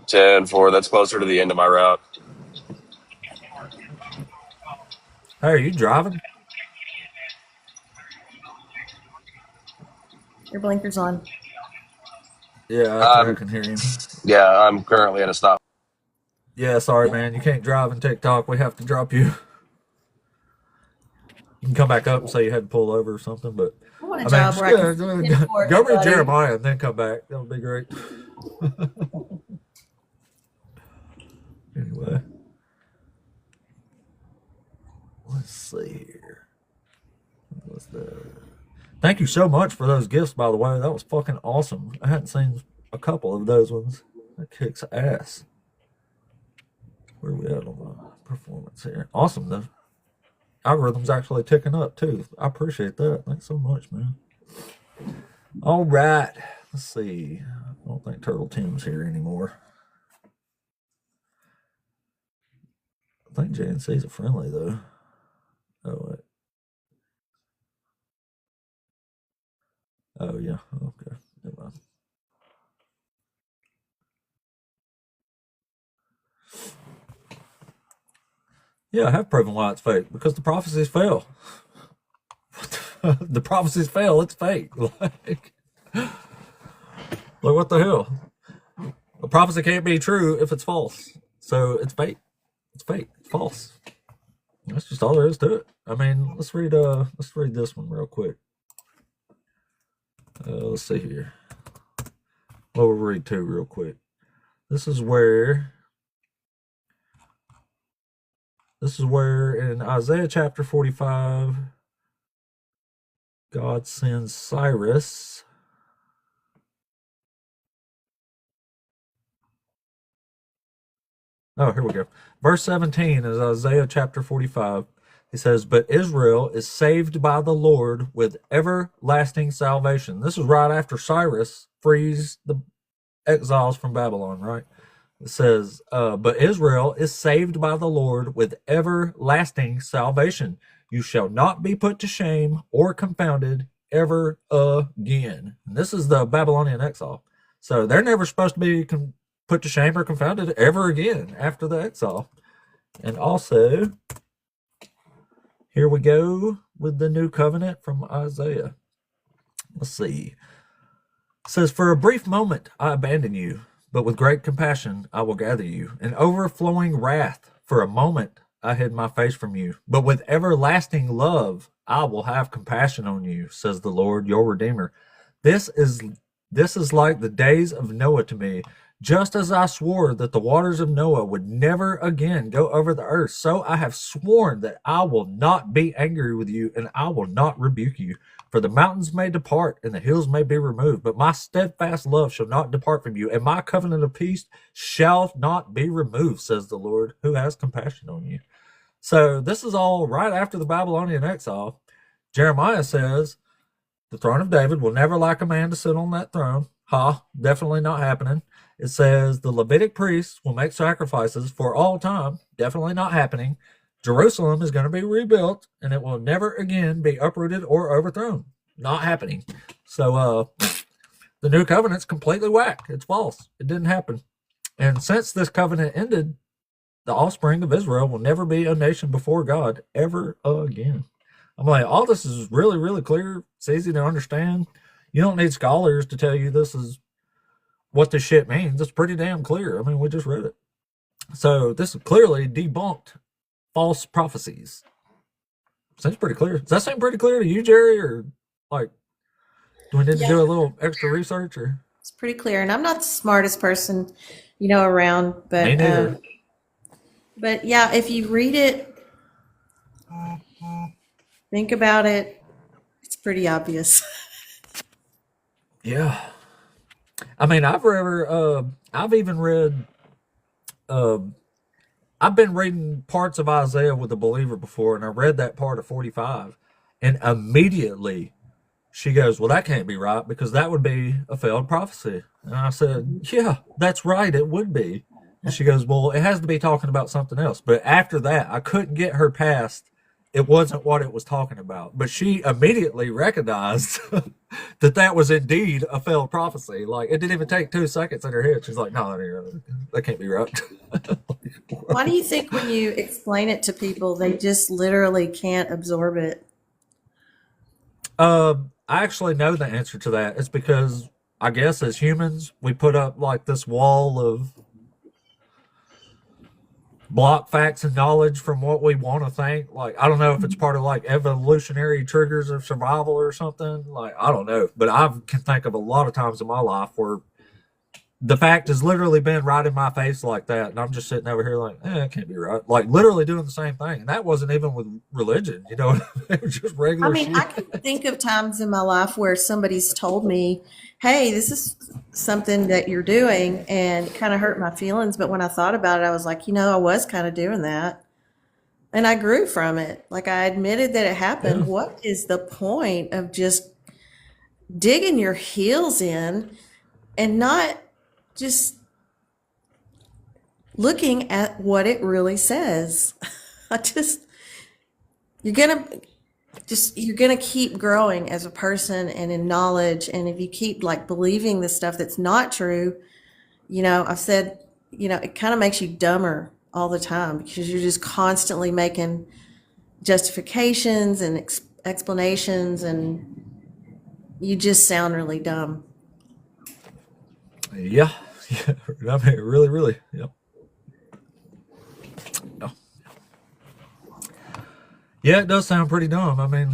10-4. That's closer to the end of my route. Hey, are you driving? Your blinkers on. Yeah, I can hear him. Yeah, I'm currently at a stop. Yeah, sorry, man. You can't drive and TikTok. We have to drop you. You can come back up and say you had to pull over or something, but I want a job where I can import go read everybody. Jeremiah and then come back. That would be great. Anyway, let's see here. What's that? Thank you so much for those gifts, by the way. That was fucking awesome. I hadn't seen a couple of those ones. That kicks ass. Where are we at on my performance here? Awesome. The algorithm's actually ticking up, too. I appreciate that. Thanks so much, man. All right. Let's see. I don't think Turtle Tim's here anymore. I think JNC's a friendly, though. Oh, wait. Oh, yeah. Okay. Never mind. Yeah, I have proven why it's fake. Because the prophecies fail. The prophecies fail. It's fake. Like, what the hell? A prophecy can't be true if it's false. So it's fake. It's fake. It's false. That's just all there is to it. I mean, let's read this one real quick. Let's see here. Well, we'll read two real quick. This is where in Isaiah chapter 45, God sends Cyrus. Oh, here we go. Verse 17 is Isaiah chapter 45. He says, but Israel is saved by the Lord with everlasting salvation. This is right after Cyrus frees the exiles from Babylon, right? It says, but Israel is saved by the Lord with everlasting salvation. You shall not be put to shame or confounded ever again. And this is the Babylonian exile. So they're never supposed to be put to shame or confounded ever again after the exile. And also, here we go with the new covenant from Isaiah. Let's see. It says, for a brief moment I abandon you, but with great compassion I will gather you. In overflowing wrath, for a moment I hid my face from you, but with everlasting love I will have compassion on you, says the Lord, your Redeemer. This is like the days of Noah to me. Just as I swore that the waters of Noah would never again go over the earth, so I have sworn that I will not be angry with you, and I will not rebuke you. For the mountains may depart, and the hills may be removed, but my steadfast love shall not depart from you, and my covenant of peace shall not be removed, says the Lord, who has compassion on you. So this is all right after the Babylonian exile. Jeremiah says, the throne of David will never lack a man to sit on that throne. Definitely not happening. It says the Levitic priests will make sacrifices for all time. Definitely not happening. Jerusalem is going to be rebuilt, and it will never again be uprooted or overthrown. Not happening. So the new covenant's completely whack. It's false. It didn't happen. And since this covenant ended, the offspring of Israel will never be a nation before God ever again. I'm like, all this is really, really clear. It's easy to understand. You don't need scholars to tell you this is what this shit means. It's pretty damn clear. I mean, we just read it. So this is clearly debunked false prophecies. Seems pretty clear. Does that seem pretty clear to you, Jerry? Or like, do we need to do a little extra research? Or it's pretty clear. And I'm not the smartest person, around, but me neither. But yeah, if you read it, think about it, it's pretty obvious. Yeah. I mean, I've even read, I've been reading parts of Isaiah with a believer before, and I read that part of 45, and immediately she goes, well, that can't be right because that would be a failed prophecy. And I said, yeah, that's right, it would be. And she goes, well, it has to be talking about something else. But after that, I couldn't get her past it wasn't what it was talking about. But she immediately recognized that was indeed a failed prophecy. Like, it didn't even take 2 seconds in her head. She's like, no, that can't be right. Why do you think when you explain it to people, they just literally can't absorb it? I actually know the answer to that. It's because I guess as humans, we put up like this wall of block facts and knowledge from what we want to think. Like, I don't know if it's part of like evolutionary triggers of survival or something. Like, I don't know, but I can think of a lot of times in my life where the fact has literally been right in my face like that, and I'm just sitting over here like, it can't be right. Like, literally doing the same thing, and that wasn't even with religion, you know. It was just regular. I mean, shit. I can think of times in my life where somebody's told me, hey, this is something that you're doing, and it kind of hurt my feelings. But when I thought about it, I was like, I was kind of doing that. And I grew from it. Like, I admitted that it happened. Yeah. What is the point of just digging your heels in and not just looking at what it really says? You're gonna keep growing as a person and in knowledge. And if you keep like believing the stuff that's not true, I've said, it kind of makes you dumber all the time because you're just constantly making justifications and explanations, and you just sound really dumb. Yeah. I mean, really, yep. Oh. Yeah, it does sound pretty dumb. I mean,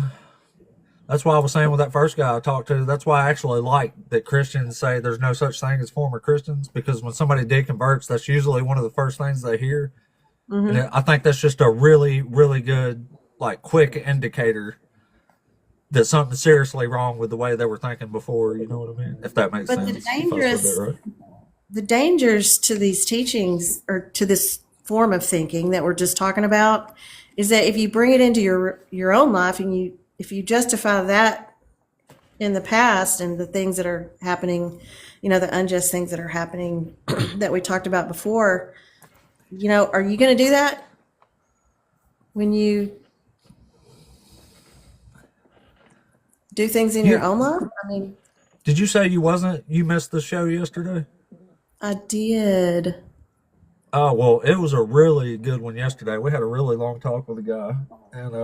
that's why I was saying with that first guy I talked to, that's why I actually like that Christians say there's no such thing as former Christians, because when somebody deconverts, that's usually one of the first things they hear. Mm-hmm. And I think that's just a really, really good, like, quick indicator that something's seriously wrong with the way they were thinking before, you know what I mean? If that makes sense. The dangers to these teachings, or to this form of thinking that we're just talking about, is that if you bring it into your own life, and if you justify that in the past and the things that are happening, the unjust things that are happening that we talked about before, are you going to do that when you do things in your own life? I mean, did you say you missed the show yesterday? I did. Oh, well, it was a really good one yesterday. We had a really long talk with a guy, and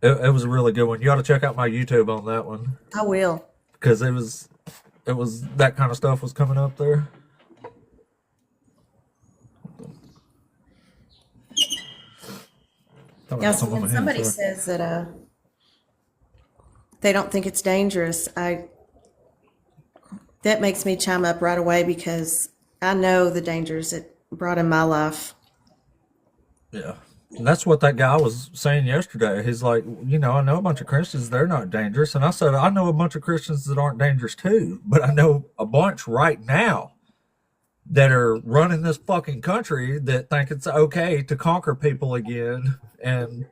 it was a really good one. You ought to check out my YouTube on that one. I will. Because it was that kind of stuff was coming up there. Yeah, so when somebody says that they don't think it's dangerous, that makes me chime up right away, because I know the dangers it brought in my life. Yeah. And that's what that guy was saying yesterday. He's like, I know a bunch of Christians, they're not dangerous. And I said, I know a bunch of Christians that aren't dangerous too, but I know a bunch right now that are running this fucking country that think it's okay to conquer people again and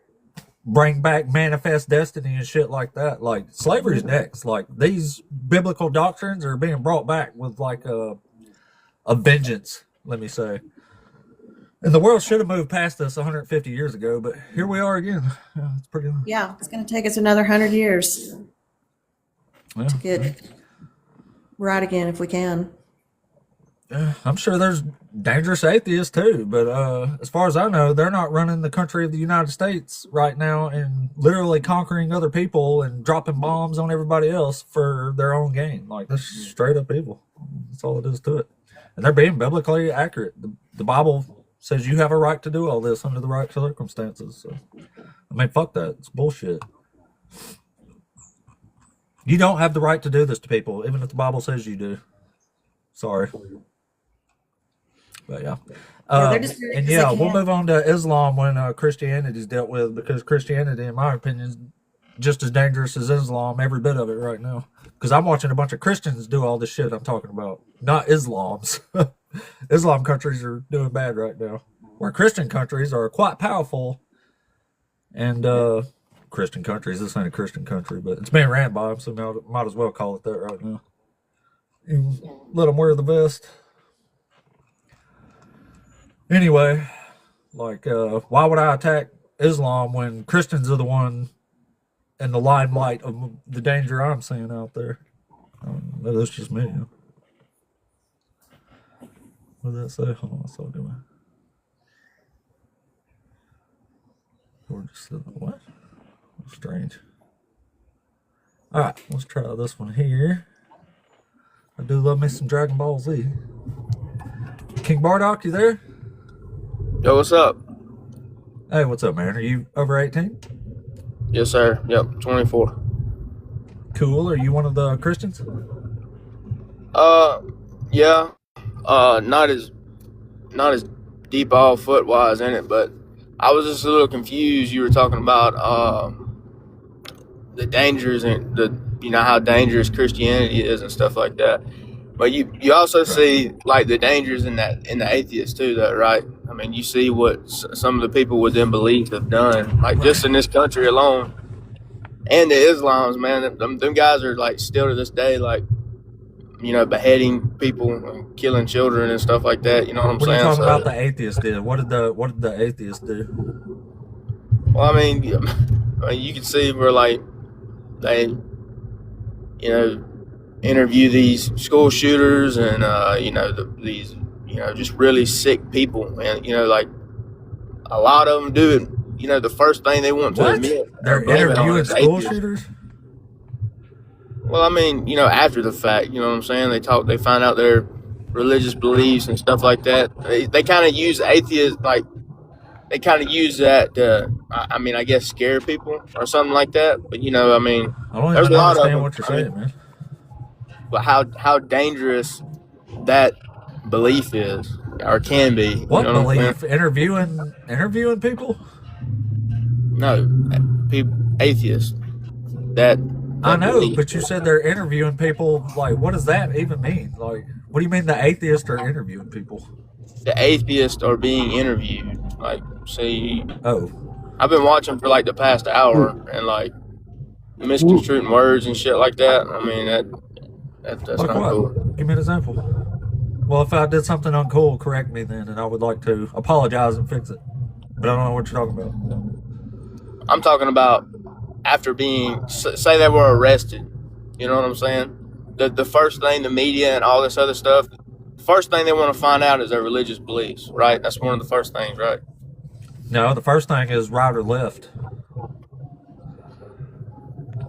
bring back manifest destiny and shit like that. Like, slavery's next. Like, these biblical doctrines are being brought back with like a vengeance, let me say. And the world should have moved past this 150 years ago, but here we are again. Yeah, it's pretty. Yeah, it's going to take us another 100 years to get right again, if we can. I'm sure there's dangerous atheists too, but as far as I know, they're not running the country of the United States right now and literally conquering other people and dropping bombs on everybody else for their own gain. Like, that's straight up evil. That's all it is to it. And they're being biblically accurate. The Bible says you have a right to do all this under the right circumstances. So, I mean, fuck that. It's bullshit. You don't have the right to do this to people, even if the Bible says you do. Sorry. But yeah. We'll move on to Islam when Christianity is dealt with, because Christianity, in my opinion, is just as dangerous as Islam, every bit of it right now. Because I'm watching a bunch of Christians do all this shit I'm talking about, not Islams. Islam countries are doing bad right now, where Christian countries are quite powerful. And Christian countries, this ain't a Christian country, but it's being ran by them, so now might as well call it that right now. And let them wear the vest. Anyway, like, why would I attack Islam when Christians are the one in the limelight of the danger I'm seeing out there? Maybe that's just me. You know? What did that say? Hold on, I saw it anyway. What? Strange. Alright, let's try this one here. I do love me some Dragon Ball Z. King Bardock, you there? Yo, what's up? Hey, what's up, man? Are you over 18? Yes, sir. Yep, 24. Cool. Are you one of the Christians? Yeah. Not as deep all foot wise in it, but I was just a little confused. You were talking about the dangers and how dangerous Christianity is and stuff like that. But you also see like the dangers in the atheists too, though, right? I mean, you see what some of the people within belief have done, like just in this country alone, and the Islams, man. Them guys are like still to this day, like, beheading people and killing children and stuff like that. You know what I'm What are you saying? talking about? The atheists did. What did the atheists do? Well, I mean, you can see where like they, interview these school shooters and these just really sick people, and like a lot of them do it. The first thing they want to admit, they're interviewing school shooters. Well, I mean, after the fact, you know what I'm saying? They find out their religious beliefs and stuff like that. They kind of use atheists, like, they kind of use that to, I guess, scare people or something like that. But, I mean, I don't there's even a lot of understand them. what you're saying, man. But how dangerous that belief is or can be. What you know belief? Interviewing people? No, atheists. That I know, belief. but you said they're interviewing people. Like, what does that even mean? Like, what do you mean the atheists are interviewing people? The atheists are being interviewed. Like, see, Oh, I've been watching for like the past hour and like misconstruing words and shit like that. I mean, that's like not what? cool. Give me an example. Well, if I did something uncool, correct me then, and I would like to apologize and fix it. But I don't know what you're talking about. I'm talking about after being, say they were arrested. You know what I'm saying? The first thing, the media and all this other stuff, first thing they want to find out is their religious beliefs, right? That's one of the first things, right? No, the first thing is right or left.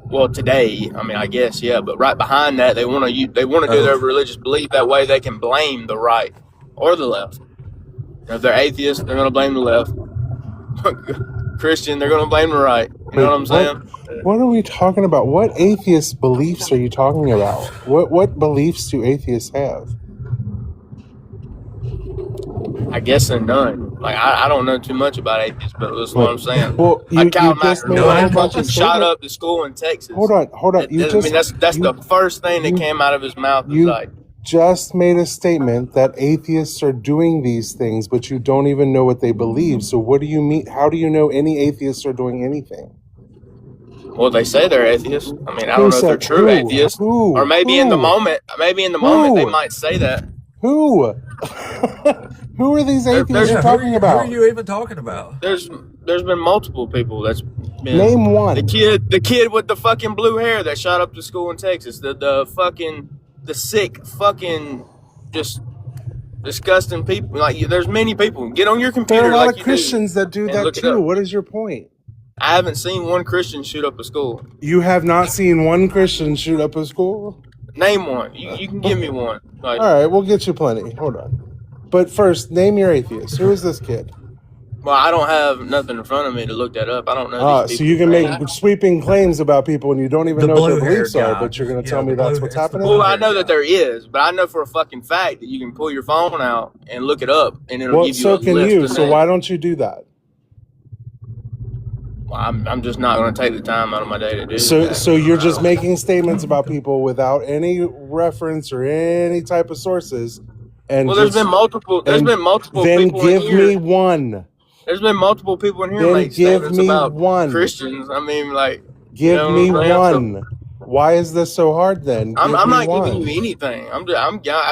Well, today, I mean, I guess, yeah, but right behind that, they want to do their religious belief. That way they can blame the right or the left. If they're atheists, they're going to blame the left. Christian, they're going to blame the right. You know what I'm saying? What are we talking about? What atheist beliefs are you talking about? What beliefs do atheists have? I guess they're none. Like, I don't know too much about atheists, but that's what I'm saying. Well, Like Kyle just made Mack, a whole bunch of shot statements. up the school in Texas. Hold on. That's the first thing that came out of his mouth. Was like, just made a statement that atheists are doing these things, but you don't even know what they believe. So what do you mean? How do you know any atheists are doing anything? well, they say they're atheists. I mean, I don't know if they're true atheists, or maybe in the moment, they might say that. Who? Who are these atheists you're talking about? Who are you even talking about? There's been multiple people that's been. Name one. The kid with the fucking blue hair that shot up the school in Texas. The sick fucking just disgusting people. Like, there's many people. Get on your computer. There are a lot like of Christians that do that too. What is your point? I haven't seen one Christian shoot up a school. You have not seen one Christian shoot up a school? Name one. You can give me one. Like, all right, we'll get you plenty. Hold on. But first, name your atheist. Who is this kid? well, I don't have nothing in front of me to look that up. I don't know. These So people. you can make sweeping claims about people and you don't even The know what their blue-haired beliefs are, guy. but you're going to Yeah, tell me the that's blue- what's it's the happening? Well, I know that there is, but I know for a fucking fact that you can pull your phone out and look it up, and it'll Well, give you so a can list you. of So names. why don't you do that? Well, I'm just not going to take the time out of my day to do So that. so you're just making statements about people without any reference or any type of sources. And Well, there's been multiple. There's been multiple Then people give in here. me one. There's been multiple people in here Then make give statements me about one. Christians. I mean, like, Give know me what I'm saying? one. Why is this so hard then? I'm Give not me one. giving you anything. I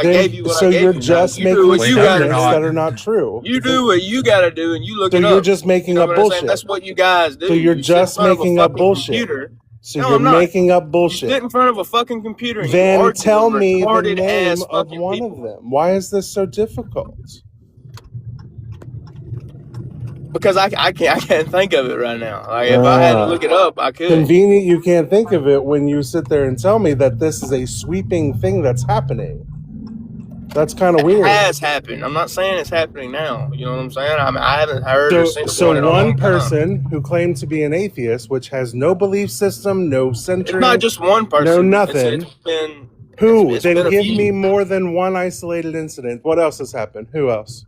Then- gave you what so I gave you're you. just You do making what you gotta statements do. that are not true. You do what you got to do, and you look So it up. you're just making You know up what I'm saying? bullshit. That's what you guys do. So you're You sit just in front of a making up fucking bullshit. computer. So No, you're I'm not. making up You bullshit. sit in front of a fucking computer and you Then argue tell with me the retarded name ass of fucking one people. of them. Why is this so difficult? Because I can't think of it right now. Like, if I had to look it up, I could. Convenient you can't think of it when you sit there and tell me that this is a sweeping thing that's happening. That's kind of It weird. has happened. I'm not saying it's happening now. You know what I'm saying? I mean, I haven't heard or seen one in a long one time. person who claimed to be an atheist, which has no belief system, no It's centering, not just one person. no nothing. It's been Who? it's Then been a give few. me more than one isolated incident. What else has happened? Who else?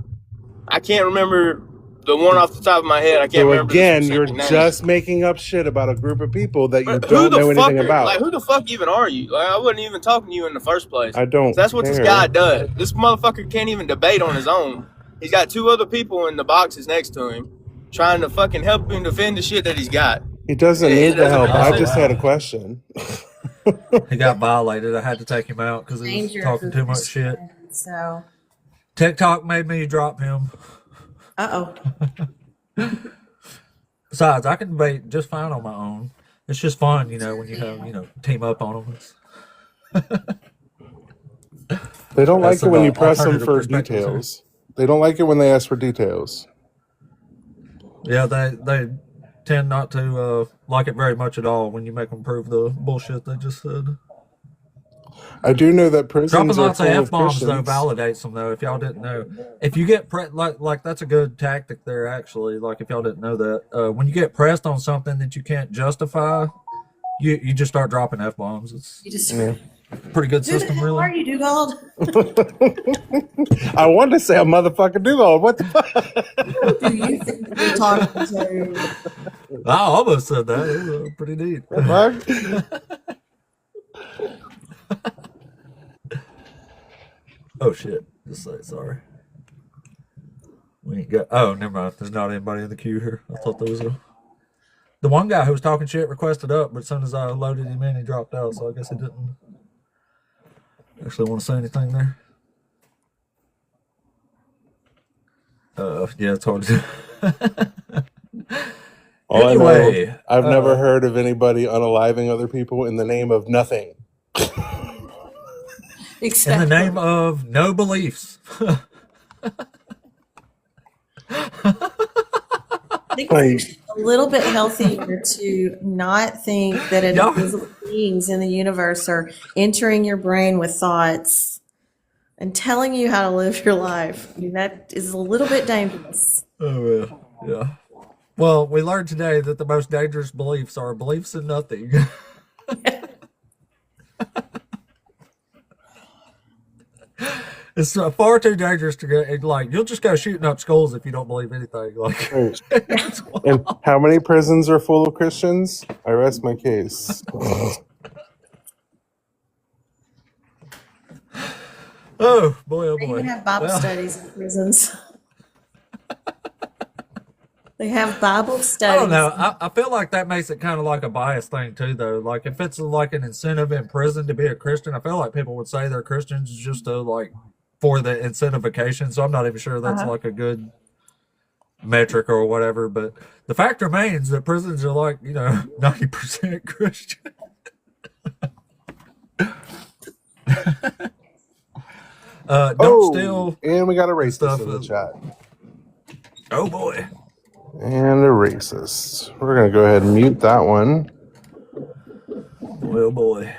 I can't remember the one off the top of my head. I can't So remember again, the you're specific names. just making up shit about a group of people that you But who don't the know fuck anything are, about. like, who the fuck even are you? Like, I wasn't even talking to you in the first place. I don't So that's what this care. guy does. This motherfucker can't even debate on his own. He's got two other people in the boxes next to him trying to fucking help him defend the shit that he's got. He doesn't He need the doesn't help. know I it. just had a question. He got violated. I had to take him out because he was Danger talking too much shit. So, TikTok made me drop him. Besides, I can debate just fine on my own. It's just fun, you know, when you have, you know, team up on them. They don't That's like it when you about press them alternative for perspectives here. details. They don't like it when they ask for details. Yeah, they tend not to like it very much at all when you make them prove the bullshit they just said. I do know that prisons Dropping are lots of full of F-bombs, though, Christians. validates them, though, if y'all didn't know. If you get, like that's a good tactic there, actually, like, if y'all didn't know that. When you get pressed on something that you can't justify, you just start dropping F-bombs. It's you just, Yeah. a pretty good who the system, hell are really. you, dugald? I wanted to say a motherfucking dugald. What the fuck? Who do you think you're talking to? I almost said that. It was pretty neat. The fuck? Oh, shit. Just say sorry. We ain't got. Oh, never mind. There's not anybody in the queue here. I thought there was a. The one guy who was talking shit requested up, but as soon as I loaded him in, he dropped out. So I guess he didn't actually want to say anything there. Yeah, it's hard to. All Anyway, I know, I've never heard of anybody unaliving other people in the name of nothing. In the Exactly. name of no beliefs. I think it's a little bit healthier to not think that Yeah. invisible beings in the universe are entering your brain with thoughts and telling you how to live your life. I mean, that is a little bit dangerous. Oh, yeah. Well, we learned today that the most dangerous beliefs are beliefs in nothing. It's far too dangerous to go. Like, you'll just go shooting up schools if you don't believe anything. Like, Right. it's And how many prisons are full of Christians? I rest my case. oh boy, oh They boy. even have Bible Well, studies in prisons. They have Bible I don't studies. know. I feel like that makes it kind of like a bias thing too, though. Like, if it's like an incentive in prison to be a Christian, I feel like people would say they're Christians just to like for the incentivification. So I'm not even sure that's like a good metric or whatever. But the fact remains that prisons are like 90% Christian. Don't steal and we got a racist stuff. in the chat. Oh boy. And a racist. We're going to go ahead and mute that one. Well, boy.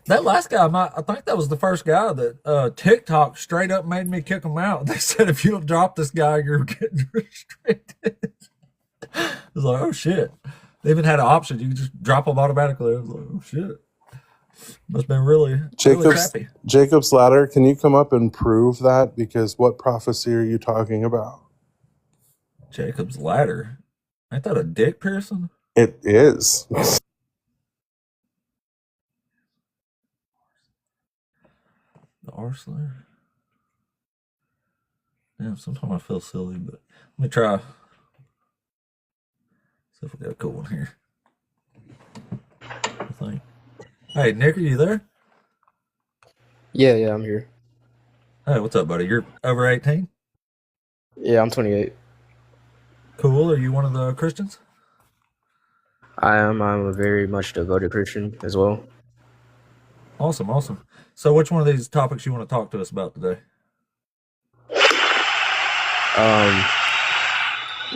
That last guy, I think that was the first guy that TikTok straight up made me kick him out. They said if you don't drop this guy, you're getting restricted. I was like, oh shit. They even had an option. You could just drop them automatically. I was like, oh shit. Must have been really crappy. Jacob's ladder, can you come up and prove that? Because what prophecy are you talking about? Jacob's ladder. Ain't that a dick piercing? It is. The Arsler. Damn, sometimes I feel silly, but let me try. See if we got a cool one here. I think. Hey, Nick, are you there? Yeah, I'm here. Hey, what's up, buddy? You're over 18? Yeah, I'm 28. Cool. Are you one of the Christians? I am. I'm a very much devoted Christian as well. Awesome, awesome. So which one of these topics you want to talk to us about today?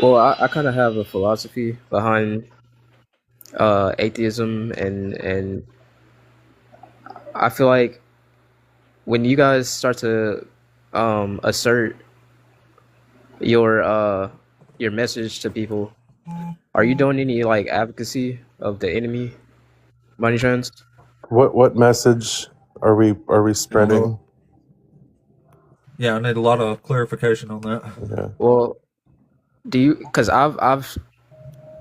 Well, I kind of have a philosophy behind atheism, and I feel like when you guys start to assert your message to people, are you doing any like advocacy of the enemy, Money Trends? What message are we spreading? Yeah, I need a lot of clarification on that. Yeah. Well, do you? Because I've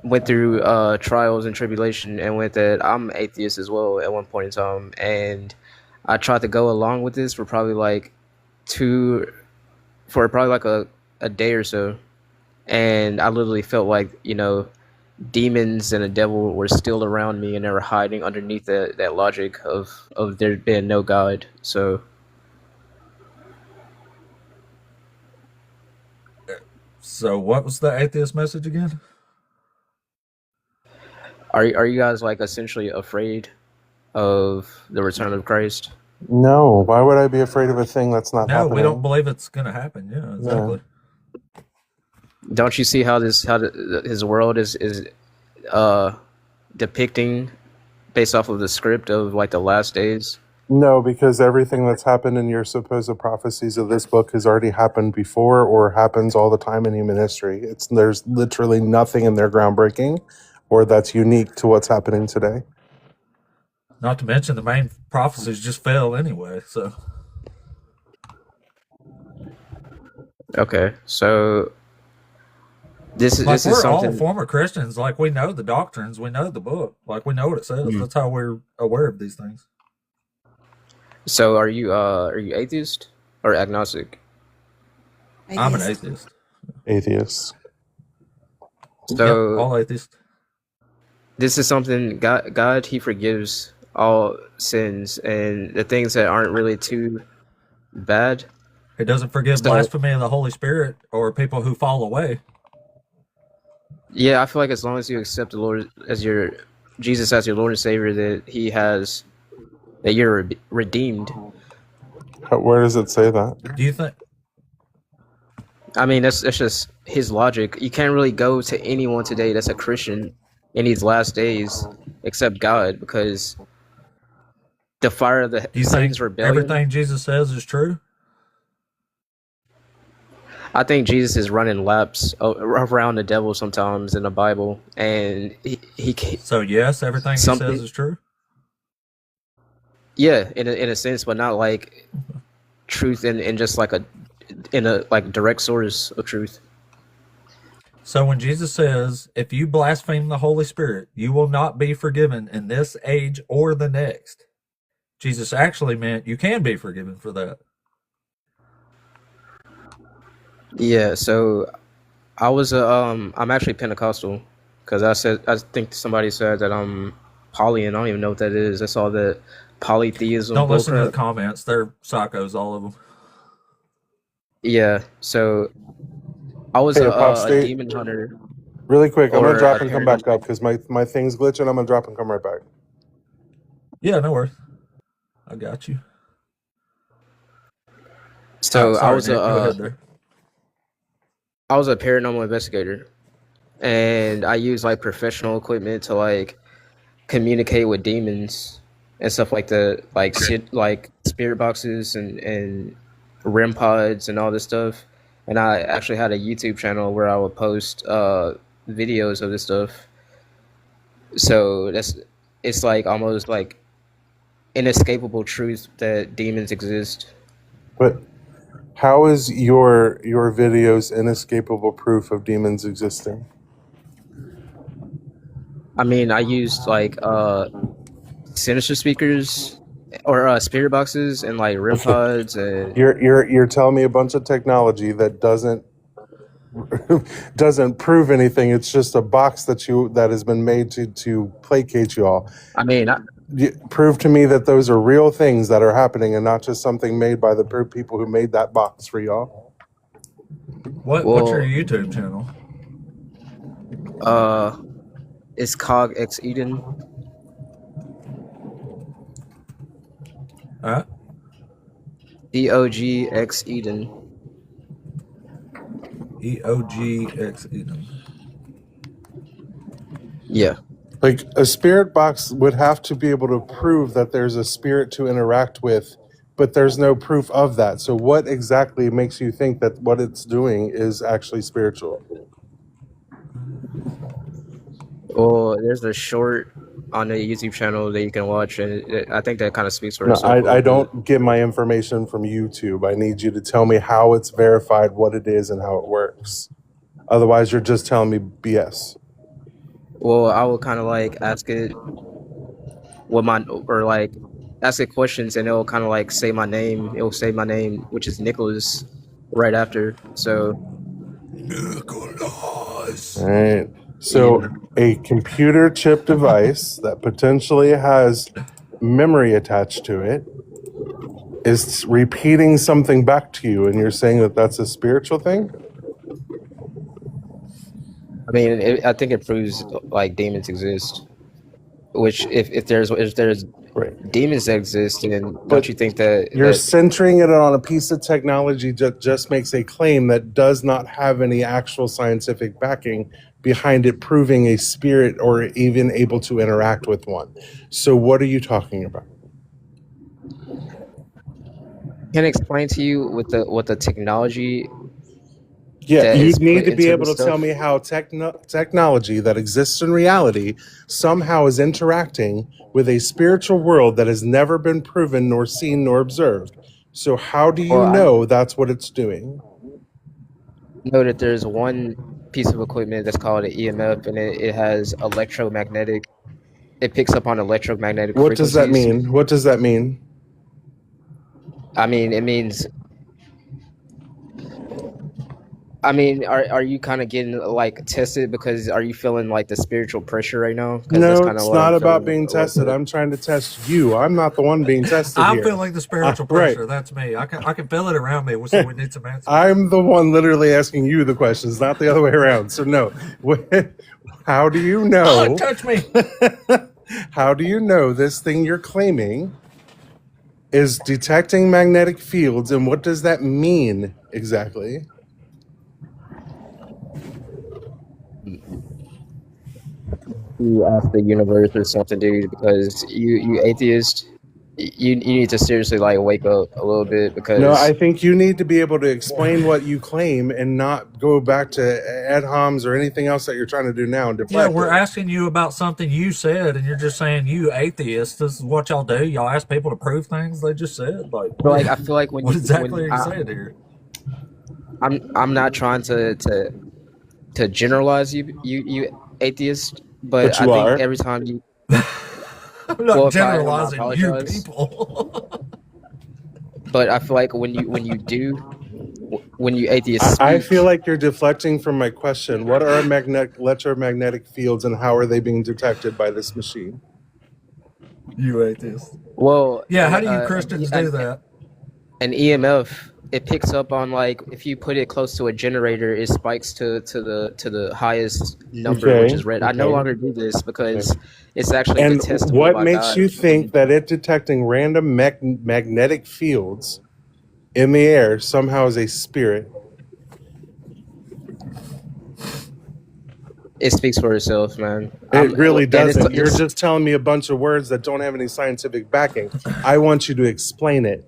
went through trials and tribulation, and with that, I'm atheist as well at one point in time, and I tried to go along with this for probably like a day or so, and I literally felt like, you know, demons and the devil were still around me, and they were hiding underneath that logic of there being no God. So what was the atheist message again? are you guys like essentially afraid of the return of Christ? No, why would I be afraid of a thing that's not happening? No, we don't believe it's going to happen. Yeah, exactly. Don't you see how his world is depicting based off of the script of like the last days? No, because everything that's happened in your supposed prophecies of this book has already happened before or happens all the time in human history. There's literally nothing in there groundbreaking or that's unique to what's happening today. Not to mention the main prophecies just fell anyway. So okay, so this we're is something. all former Christians. Like, we know the doctrines, we know the book, like we know what it says. That's how we're aware of these things. So are you atheist or agnostic? I'm an atheist. Atheist. So all atheists. This is something God he forgives all sins and the things that aren't really too bad. He doesn't forgive blasphemy of the Holy Spirit or people who fall away. Yeah, I feel like as long as you accept the Lord as Jesus as your Lord and Savior, that you're redeemed. Where does it say that? Do you think? I mean, that's just his logic. You can't really go to anyone today that's a Christian in these last days except God, because the fire of the Satan's rebellion. Everything Jesus says is true? I think Jesus is running laps around the devil sometimes in the Bible, and he So yes, everything he says is true? Yeah, in a sense, but not like truth in just like in a direct source of truth. So when Jesus says, if you blaspheme the Holy Spirit, you will not be forgiven in this age or the next, Jesus actually meant you can be forgiven for that. Yeah, so I was I'm actually Pentecostal, because I think somebody said that I'm poly, and I don't even know what that is. That's all that polytheism. Don't listen to the comments. They're psychos, all of them. Yeah, so I was a demon hunter. Really quick, I'm gonna drop and come back up because my thing's glitching. I'm gonna drop and come right back. Yeah, no worries. I got you. So sorry, I was a paranormal investigator, and I used like professional equipment to like communicate with demons and stuff like that, like spirit boxes and REM pods and all this stuff. And I actually had a YouTube channel where I would post videos of this stuff. So it's like almost like inescapable truth that demons exist. But how is your videos inescapable proof of demons existing? I mean, I used like sinister speakers or spirit boxes and like REM pods. And you're telling me a bunch of technology that doesn't prove anything. It's just a box that has been made to placate you all. I mean, prove to me that those are real things that are happening and not just something made by the people who made that box for y'all. What's your YouTube channel? It's Cog X Eden. EOGX Eden. EOGX Eden. Yeah. Like a spirit box would have to be able to prove that there's a spirit to interact with but there's no proof of that. So what exactly makes you think that what it's doing is actually spiritual? Well, there's a short on the YouTube channel that you can watch, and I think that kind of speaks for No, itself. I don't get my information from YouTube. I need you to tell me how it's verified, what it is, and how it works. Otherwise, you're just telling me BS. Well, I will kind of like ask it ask it questions, and it'll kind of like say my name. It'll say my name, which is Nicholas, right after. So, Nicholas. All right. So a computer chip device that potentially has memory attached to it is repeating something back to you, and you're saying that that's a spiritual thing? I mean, I think it proves like demons exist. Which, if there's Right. demons that exist, then don't you think that You're centering it on a piece of technology that just makes a claim that does not have any actual scientific backing behind it, proving a spirit or even able to interact with one? So what are you talking about? can I explain to you what the technology? Yeah, that you is need put to be into able to this tell stuff? me how technology that exists in reality somehow is interacting with a spiritual world that has never been proven nor seen nor observed. So how do you Well, I know that's what it's doing? know that there's one piece of equipment that's called an EMF, and it has electromagnetic. It picks up on electromagnetic What does that frequencies. mean? What does that mean? I mean, it means. I mean, are you kind of getting like tested because are you feeling like the spiritual pressure right now? Because that's No, kind of it's what I'm not about feeling being a little tested. bit. I'm trying to test you. I'm not the one being tested I'm here. feeling the spiritual Right. pressure. That's me. I can feel it around me. So we need some answers. I'm the one literally asking you the questions, not the other way around. So no. How do you Oh, know? touch me. How do you know this thing you're claiming is detecting magnetic fields, and what does that mean exactly? You ask the universe or something, dude, because you atheist, you need to seriously like wake up a little bit because No, I think you need to be able to explain what you claim and not go back to ad homs or anything else that you're trying to do now and Yeah, deflect we're it. asking you about something you said, and you're just saying, you atheists, this is what y'all do. Y'all ask people to prove things they just said. Like, but like I feel like when what you exactly when are you saying here? I'm not trying to generalize you atheist, but But I you think are. every time you I'm not well if I am, I generalizing you apologize. people. But I feel like when you atheists I feel speak, like you're deflecting from my question. What are electromagnetic fields, and how are they being detected by this machine? You atheists. well, Yeah, how do you Christians do that? an EMF, it picks up on like if you put it close to a generator, it spikes to the highest number, which Okay. is red. I no Okay. longer do this because it's actually And detestable what by makes God. you think that it detecting random magnetic fields in the air somehow is a spirit? It speaks for itself, man. It really doesn't. You're It's just telling me a bunch of words that don't have any scientific backing. I want you to explain it.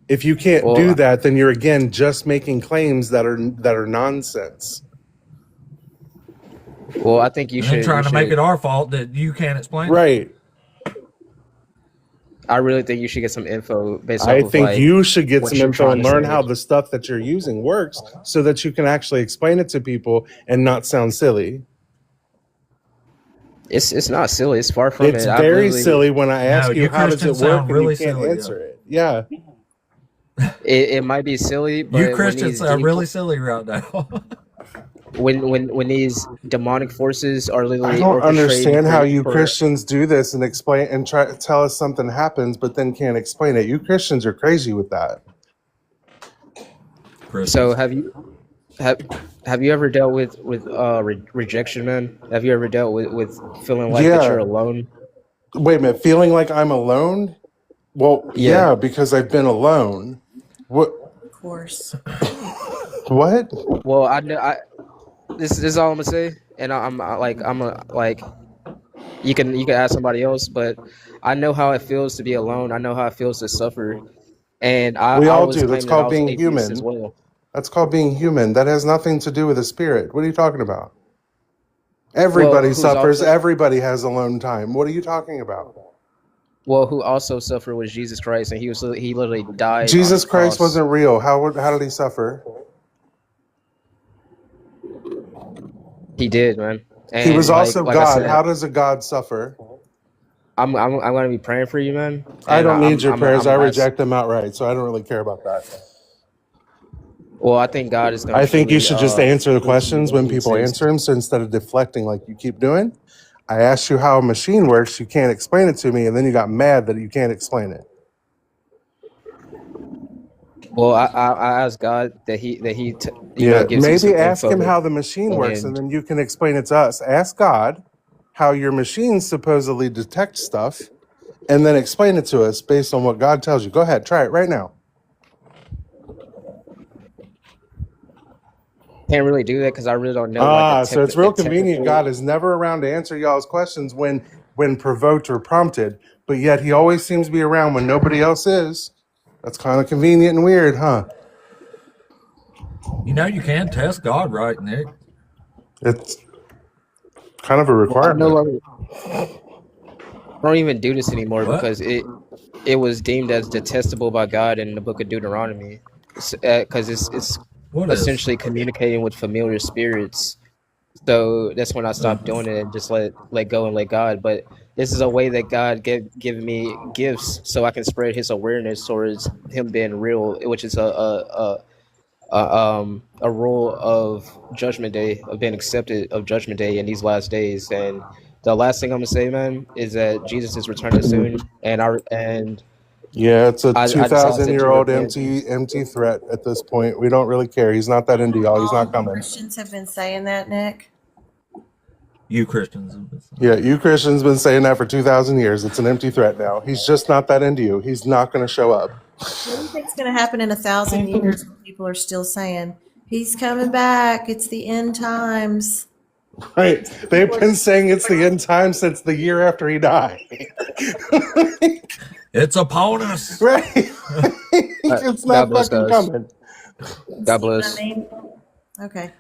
If you can't do well, that, then you're again just making claims that are nonsense. well. I think you And then should. trying to make it our fault that you can't explain it. Right. I really think you should get some info based I off of think like you should get what some you're info trying and to learn say. how the stuff that you're using works so that you can actually explain it to people and not sound silly. It's not silly. It's far from It's it. very silly when I ask No, you you how does it Christians work sound and you really can't silly, answer it. Yeah. It might be silly, but You when Christians these are really silly right now. when these demonic forces are I literally don't orchestrating understand how you for Christians do this and explain and try to tell us something happens but then can't explain it. You Christians are crazy with that. So have you ever dealt with rejection, man? Have you ever dealt with feeling like that you're Yeah. alone? Wait a minute, feeling like I'm alone? Well, Yeah. yeah, because I've been alone. What? Of course. What? Well, I know. This is all I'm gonna say, and you can ask somebody else, but I know how it feels to be alone. I know how it feels to suffer, And We I all was do. That's claiming that I called was being atheist as human. well. That's called being human. That has nothing to do with the spirit. What are you talking about? Well, Everybody who's suffers. also Everybody has alone time. What are you talking about? who also suffered was Jesus Christ, and he literally died on the Jesus Christ cross. wasn't real. How did he suffer? He did, man. He was And also like I God. How said, does a God suffer? I'm gonna be praying for you, man. I And don't need your prayers. I'm I gonna ask. reject them outright, so I don't really care about that. Well, I think God is gonna I think you truly should just answer the prove to you questions that when He people exists. answer them. So instead of deflecting like you keep doing, I asked you how a machine works. You can't explain it to me, and then you got mad that you can't explain it. Well, I asked God that Yeah, gives you maybe some ask him info, how the machine works, and and then you can explain it to us. Ask God how your machine supposedly detects stuff, and then explain it to us based on what God tells you. Go ahead, try it right now. can't really do that because I really don't know like So it's real the convenient. God technical. is never around to answer y'all's questions when provoked or prompted, but yet he always seems to be around when nobody else is. That's kind of convenient and weird, huh? You know, you can test God, right, Nick? It's kind of a Well, I no requirement. longer don't even do this anymore What? because it was deemed as detestable by God in the book of Deuteronomy, because it's What is? essentially communicating with familiar spirits. So that's when I Uh, stopped doing it and just let go and let God. But this is a way that God given me gifts so I can spread His awareness towards Him being real, which is a rule of Judgment Day, of being accepted of Judgment Day in these last days. And the last thing I'm gonna say, man, is that Jesus is returning soon, and Yeah, it's a I just ask that you 2,000-year-old repent. empty threat at this point. We don't really care. He's not that into y'all. He's not All coming. Christians have been saying that, Nick. you Christians. Yeah, you Christians been saying that for 2,000 years. It's an empty threat now. He's just not that into you. He's not going to show up. What do you think's going to happen in 1,000 years when people are still saying, he's coming back, it's the end times? Right? They've been saying it's the end time since the year after he died. It's upon us. Right? It's not God bless, fucking guys. coming. God See what bless. I mean? Okay.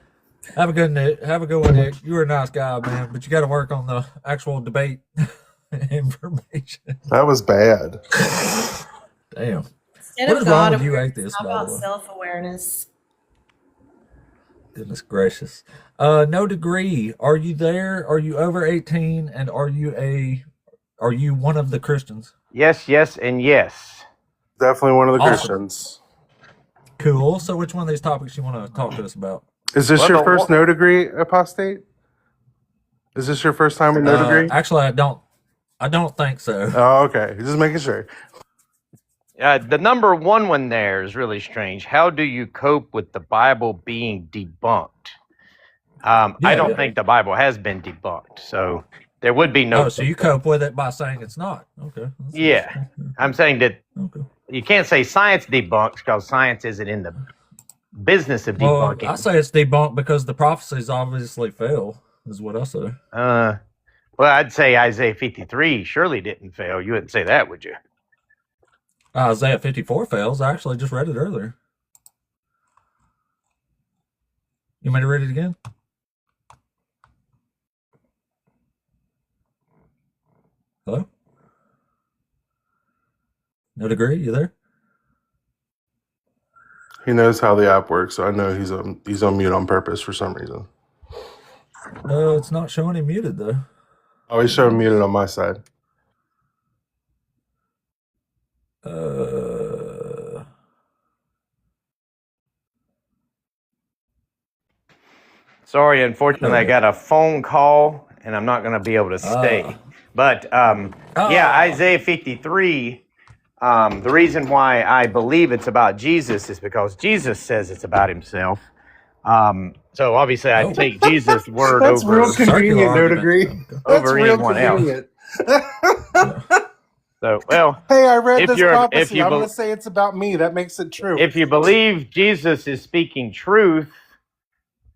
Have a good Nick. Have a good one, Nick. You were a nice guy, man, but you got to work on the actual debate information. That was bad. Damn. Instead What of is wrong God with you, awareness, atheists, how by the about way? self-awareness? Goodness gracious. No degree. Are you there? Are you over 18? And are you one of the Christians? Yes, yes, and yes. Definitely one of the Awesome. Christians. Cool. So which one of these topics you want to talk to us about? Is this Well, your the first one- no degree, apostate? Is this your first time with no degree? Actually, I don't think so. Oh, okay. Just making sure. the number one there is really strange. How do you cope with the Bible being debunked? I don't think the Bible has been debunked, so there would be no. Oh, so you cope with it by saying it's not. Okay. That's Yeah, I'm saying that okay. you can't say science debunks because science isn't in the business of Well, debunking. I say it's debunked because the prophecies obviously fail, is what I say. Well, I'd say Isaiah 53 surely didn't fail. You wouldn't say that, would you? Isaiah 54 fails. I actually just read it earlier. You want me to read it again? Hello? No degree? You there? He knows how the app works, so I know he's on mute on purpose for some reason. It's not showing him muted though. Oh, he's showing muted on my side. Sorry, unfortunately, I got a phone call, and I'm not going to be able to stay. But yeah, Isaiah 53. The reason why I believe it's about Jesus is because Jesus says it's about himself. So obviously, I take Jesus' word That's over. real convenient, no degree. That's Over real anyone else. convenient. So, well, Hey, I read this if prophecy. you I'm going to say it's about me. That makes it true. if you believe Jesus is speaking truth,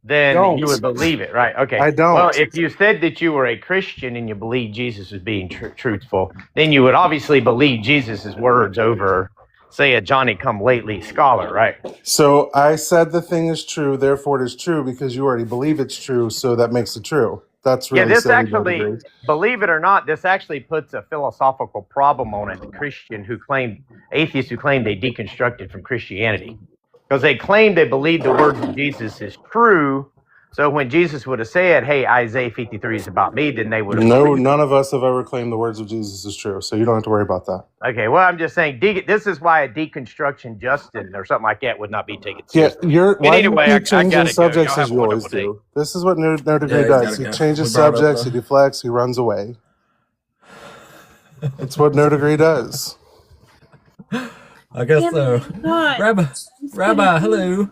then Don't. you would believe it, right? Okay. I don't. Well, if you said that you were a Christian and you believe Jesus is being truthful, then you would obviously believe Jesus' words over say a Johnny-come-lately scholar, right? So I said the thing is true, therefore it is true because you already believe it's true, so that makes it true. That's Yeah, really this silly, actually, David. believe it or not, this actually puts a philosophical problem on it. Atheists who claim they deconstructed from Christianity, because they claim they believe the words of Jesus is true. So when Jesus would have said, "Hey, Isaiah 53 is about me," then they would have No, believed. none of us have ever claimed the words of Jesus is true, so you don't have to worry about that. Okay, well, I'm just saying this is why a deconstruction Justin or something like that would not be taken Yeah, seriously. why do Anyway, you keep I changing gotta go. subjects Y'all as have a you always wonderful day. do? This is what No Degree Yeah, he's does. gotta He go. changes We brought up subjects, he deflects, he runs away. That's what No Degree does. I guess Yeah, so. God. Rabbi, hello.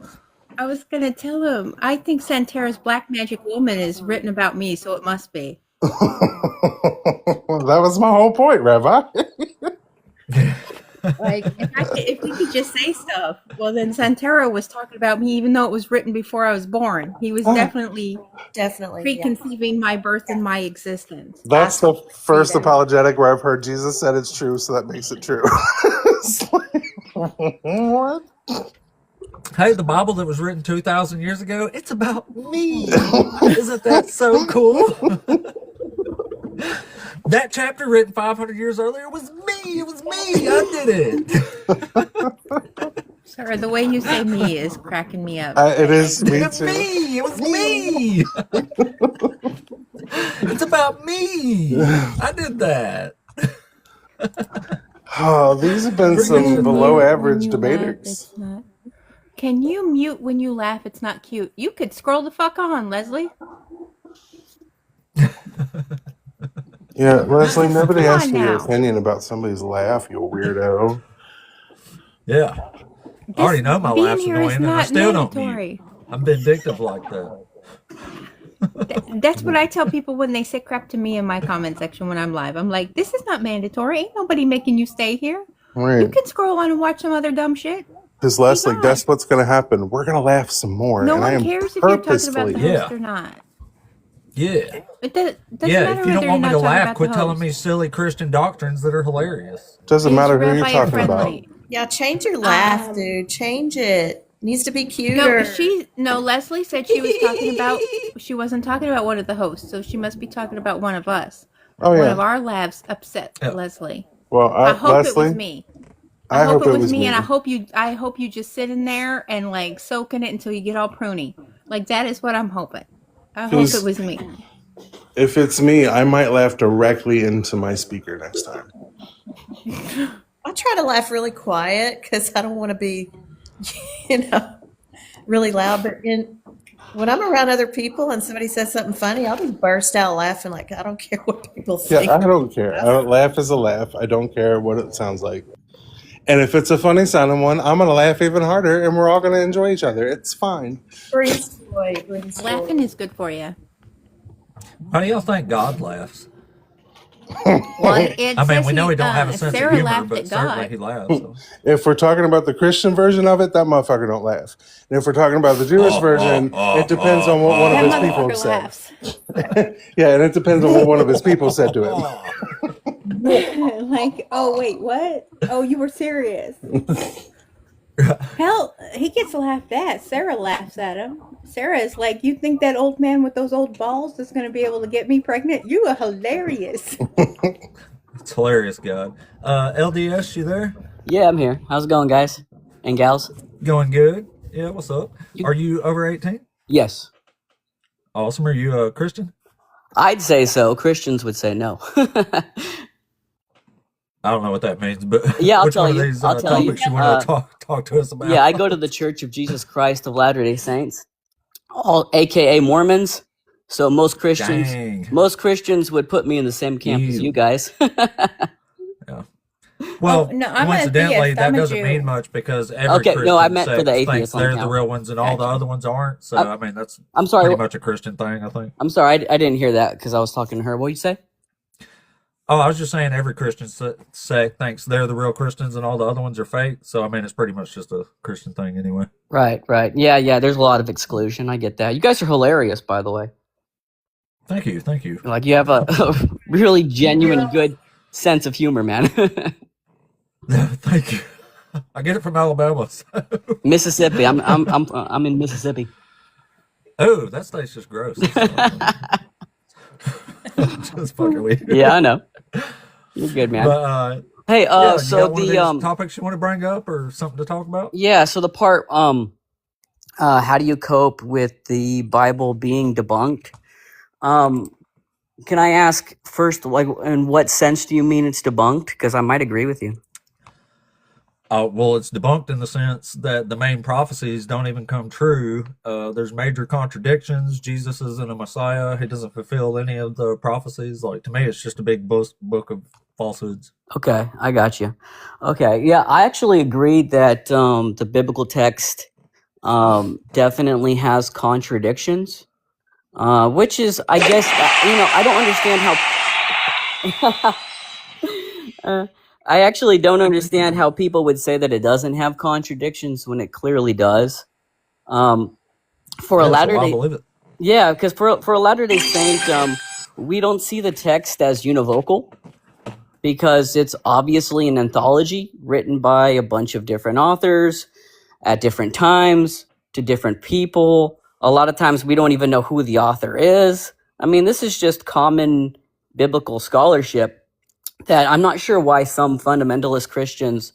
I was gonna tell him. I think Santara's Black Magic Woman is written about me, so it must be. That was my whole point, Rabbi. Like, if we could just say stuff, well, then Santara was talking about me, even though it was written before I was born. He was definitely preconceiving my birth and my existence. That's the first apologetic where I've heard Jesus said it's true, so that makes it true. It's like, what? Hey, the Bible that was written 2,000 years ago, it's about me. Isn't that so cool? That chapter written 500 years earlier was me. It was me. I did it. Sorry, the way you say me is cracking me up. It is me It's too. me. It was me. It's about me. I did that. Oh, these have been some below average debaters. Can you mute when you laugh? It's not cute. You could scroll the fuck on, Leslie. Yeah, Leslie, nobody Come asked on for your now. opinion about somebody's laugh, you weirdo. Yeah. I already know my being laugh's here is annoying, and I not still don't mandatory. mute. I'm vindictive like that. That's what I tell people when they say crap to me in my comment section when I'm live. I'm like, this is not mandatory. Ain't nobody making you stay here. You Right. can scroll on and watch some other dumb shit. Because Leslie, guess what's going to happen? We're going to laugh some more. No and I one am cares if you're talking about purposefully. the host or not. Yeah. It doesn't Yeah, matter if you whether don't want me you're to not talking laugh, about quit the telling host. me silly Christian doctrines that are hilarious. Doesn't Is matter who you're Rabbi talking about. friendly? Yeah, change your laugh, dude. Change it. Needs to be cuter. No, Leslie said she was talking about, she wasn't talking about one of the hosts, so she must be talking about one of us. Oh, One yeah. of our laughs upset Leslie. Well, I hope Leslie, it was me. I hope it was me, and I hope you just sit in there and like soak in it until you get all pruny. Like that is what I'm hoping. I hope it was me. If it's me, I might laugh directly into my speaker next time. I try to laugh really quiet because I don't want to be, really loud. But when I'm around other people and somebody says something funny, I'll just burst out laughing like I don't care what people think. Yeah, I don't care. I don't laugh as a laugh. I don't care what it sounds like. And if it's a funny sounding one, I'm going to laugh even harder and we're all going to enjoy each other. It's fine. Brings joy. Laughing is good for you. How do y'all think God laughs? Well, I mean, we know he don't have a sense Sarah of humor, laughed but at certainly God. he laughs. So. If we're talking about the Christian version of it, that motherfucker don't laugh. And if we're talking about the Jewish version, it depends on what one of his people said. Yeah, and it depends on what one of his people said to him. Like, oh wait, what? Oh, you were serious. Hell, he gets laughed at. Sarah laughs at him. Sarah is like, you think that old man with those old balls is going to be able to get me pregnant? You are hilarious. It's hilarious, God. LDS, you there? Yeah, I'm here. How's it going, guys and gals? Going good. Yeah, what's up? Are you over 18? Yes. Awesome. Are you a Christian? I'd say so. Christians would say no. I don't know what that means, but yeah, I'll which tell one you. of these I'll tell you. topics you want to talk to us about? Yeah, I go to the Church of Jesus Christ of Latter-day Saints, all AKA Mormons. So most Christians would put me in the same camp as you guys. Yeah. Well, no, I'm coincidentally, atheist. that I'm a doesn't Jew. mean much because every Christian no, I meant for the thinks atheists on they're the count. real ones and all the other ones aren't. So I mean, that's I'm sorry, pretty much a Christian thing, I think. I'm sorry, I didn't hear that because I was talking to her. What did you say? Oh, I was just saying every Christian sect thinks they're the real Christians and all the other ones are fake. So I mean, it's pretty much just a Christian thing anyway. Right. Yeah, there's a lot of exclusion. I get that. You guys are hilarious, by the way. Thank you. Like, you have a really genuine, good sense of humor, man. Thank you. I get it from Alabama. So. Mississippi. I'm in Mississippi. Oh, that state's just gross. Just fucking weird. Yeah, I know. You're good, man. But hey, yeah, so you got one of the these topics you want to bring up or something to talk about? yeah, so the part how do you cope with the Bible being debunked? Can I ask first, like, in what sense do you mean it's debunked? Because I might agree with you. Well, it's debunked in the sense that the main prophecies don't even come true. There's major contradictions. Jesus isn't a Messiah. He doesn't fulfill any of the prophecies. Like, to me, it's just a big book of falsehoods. Okay, I got you. Okay, yeah, I actually agree that the biblical text definitely has contradictions, which is, I guess, I don't understand how. I actually don't understand how people would say that it doesn't have contradictions when it clearly does. For a Latter-day, yeah, because for a Latter-day Saint, we don't see the text as univocal because it's obviously an anthology written by a bunch of different authors at different times to different people. A lot of times we don't even know who the author is. I mean, this is just common biblical scholarship that I'm not sure why some fundamentalist Christians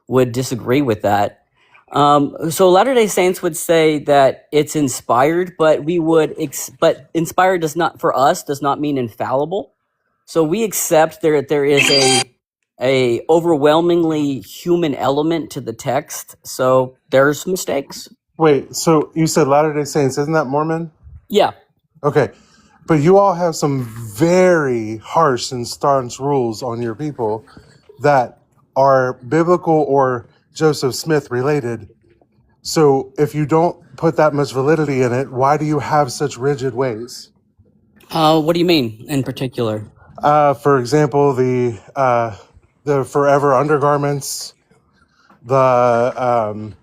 would disagree with that. So Latter-day Saints would say that it's inspired, but but inspired does not mean infallible. So we accept there is a overwhelmingly human element to the text. So there's mistakes. Wait, so you said Latter-day Saints, isn't that Mormon? Yeah. Okay. But you all have some very harsh and staunch rules on your people that are biblical or Joseph Smith related. So if you don't put that much validity in it, why do you have such rigid ways? What do you mean in particular? For example, the forever undergarments, the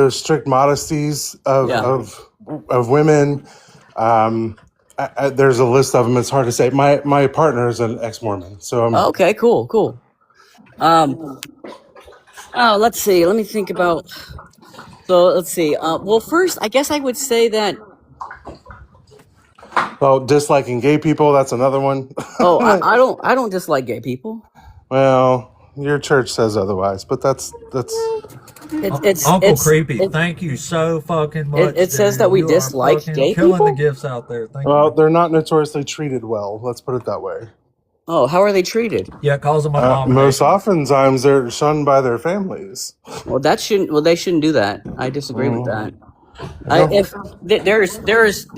strict modesties of women. There's a list of them. It's hard to say. My partner is an ex-Mormon, so okay, cool. Let's see. Let me think about. So let's see. Well, first, I guess I would say that. Well, disliking gay people, that's another one. Oh, I don't dislike gay people. Well, your church says otherwise, but that's. Uncle Creepy, thank you so fucking much. It says that we dislike gay people. Killing the gifts out there. Thank you. They're not notoriously treated well. Let's put it that way. Oh, how are they treated? Yeah, calls them most oftentimes they're shunned by their families. Well, they shouldn't do that. I disagree with that.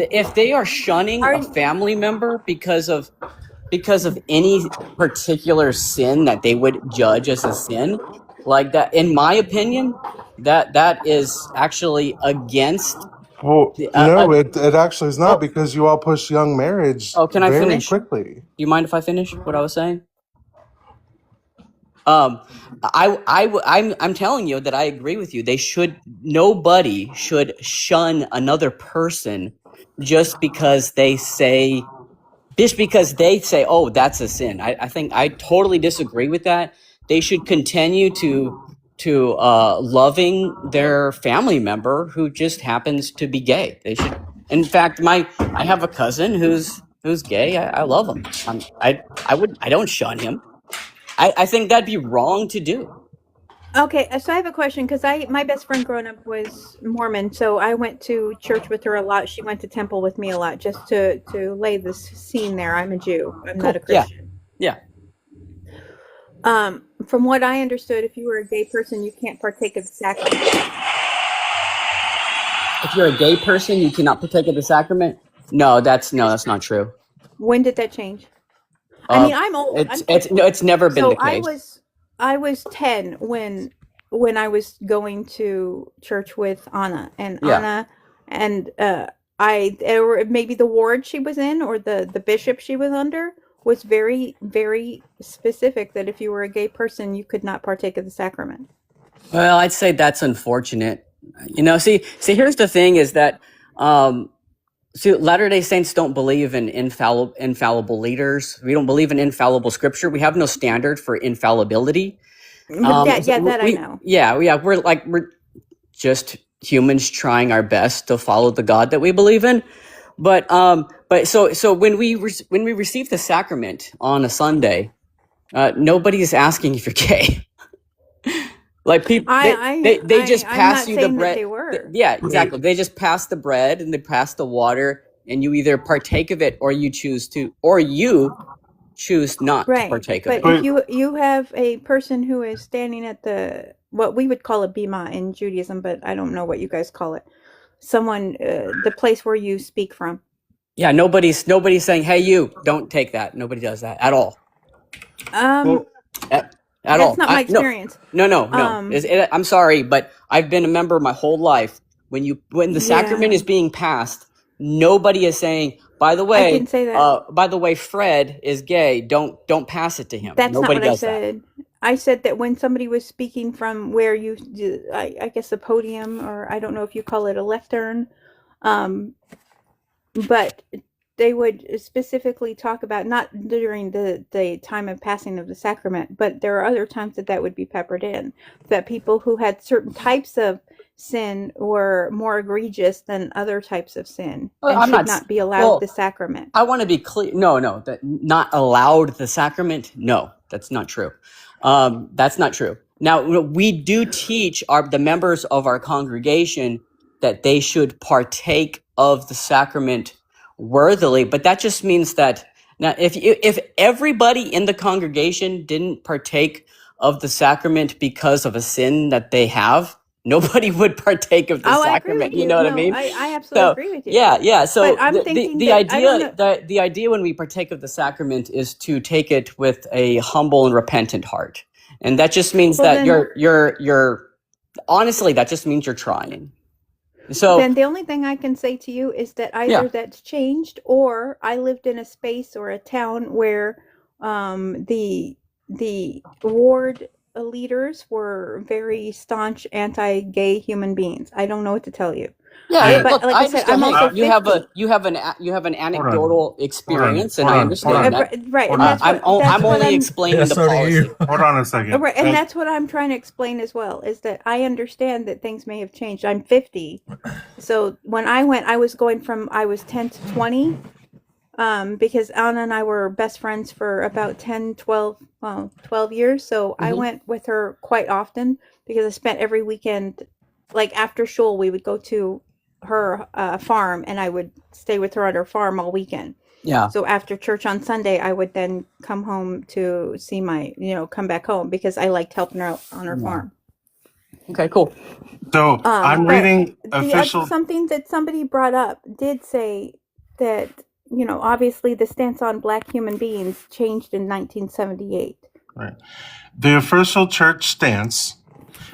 If they are shunning a family member because of any particular sin that they would judge as a sin, like that, in my opinion, that is actually against. Well, no, it actually is not, because you all push young marriage. Oh, can I very finish quickly? Do you mind if I finish what I was saying? I'm telling you that I agree with you. Nobody should shun another person just because they say, oh, that's a sin. I think I totally disagree with that. They should continue to loving their family member who just happens to be gay. They should. In fact, I have a cousin who's gay. I love him. I don't shun him. I think that'd be wrong to do. Okay, so I have a question, because my best friend growing up was Mormon, so I went to church with her a lot. She went to temple with me a lot, just to lay this scene there. I'm a Jew. I'm not a Christian. Yeah. From what I understood, if you were a gay person, you can't partake of the sacrament. If you're a gay person, you cannot partake of the sacrament? No, that's not true. When did that change? I mean, I'm old. It's never been the case. I was 10 when I was going to church with Anna, and Anna and maybe the ward she was in, or the bishop she was under, was very, very specific that if you were a gay person, you could not partake of the sacrament. Well, I'd say that's unfortunate. See, here's the thing is that, Latter-day Saints don't believe in infallible leaders. We don't believe in infallible scripture. We have no standard for infallibility. But that, So yeah, that I know. we're just humans trying our best to follow the God that we believe in. But so when we receive the sacrament on a Sunday, nobody's asking if you're gay. Like people, they just I'm pass not you the saying that bread. they were. Yeah, exactly. They just pass the bread and they pass the water, and you either partake of it or you choose not to Right. partake of But it. if you have a person who is standing at what we would call a bima in Judaism, but I don't know what you guys call it. Someone, the place where you speak from. Yeah, nobody's saying, "Hey, you don't take that." Nobody does that at all. At That's all. not my experience. No. I'm sorry, but I've been a member my whole life. When the sacrament is being passed, nobody is saying, "By the I way, didn't say that. Fred is gay. Don't pass it to him." That's not Nobody what I does that. said. I said that when somebody was speaking from where I guess the podium, or I don't know if you call it a lectern, but they would specifically talk about, not during the time of passing of the sacrament, but there are other times that would be peppered in, that people who had certain types of sin were more egregious than other types of sin and I'm should not. not be allowed Well, the sacrament. I want to be clear. No, that not allowed the sacrament. No, that's not true. That's not true. Now, we do teach the members of our congregation that they should partake of the sacrament worthily, but that just means that now, if everybody in the congregation didn't partake of the sacrament because of a sin that they have, nobody would partake of the I agree sacrament. with You you. know what I No, mean? I absolutely So agree with you. yeah. So But I'm thinking the that I don't know. idea the idea when we partake of the sacrament is to take it with a humble and repentant heart, and that just means Well, that then, you're honestly, that just means you're trying. So then the only thing I can say to you is that either that's changed, or I lived in a space or a town where the ward leaders were very staunch anti-gay human beings. I don't know what to tell you. yeah, But look, like I I said, I'm understand. also Hey, 50. you have an anecdotal experience, and I understand that. Right, and that's I'm what only I'm. explaining the policy. Hold on a second. Right, and that's what I'm trying to explain as well, is that I understand that things may have changed. I'm 50. So when I went, I was 10 to 20, because Anna and I were best friends for about 10, 12 years. So I went with her quite often because I spent every weekend, like after shul, we would go to her farm, and I would stay with her on her farm all weekend. Yeah. So after church on Sunday, I would then come home to see come back home because I liked helping her out on her farm. Okay, cool. So I'm reading official. Something that somebody brought up did say that, obviously the stance on black human beings changed in 1978. Right. The official church stance: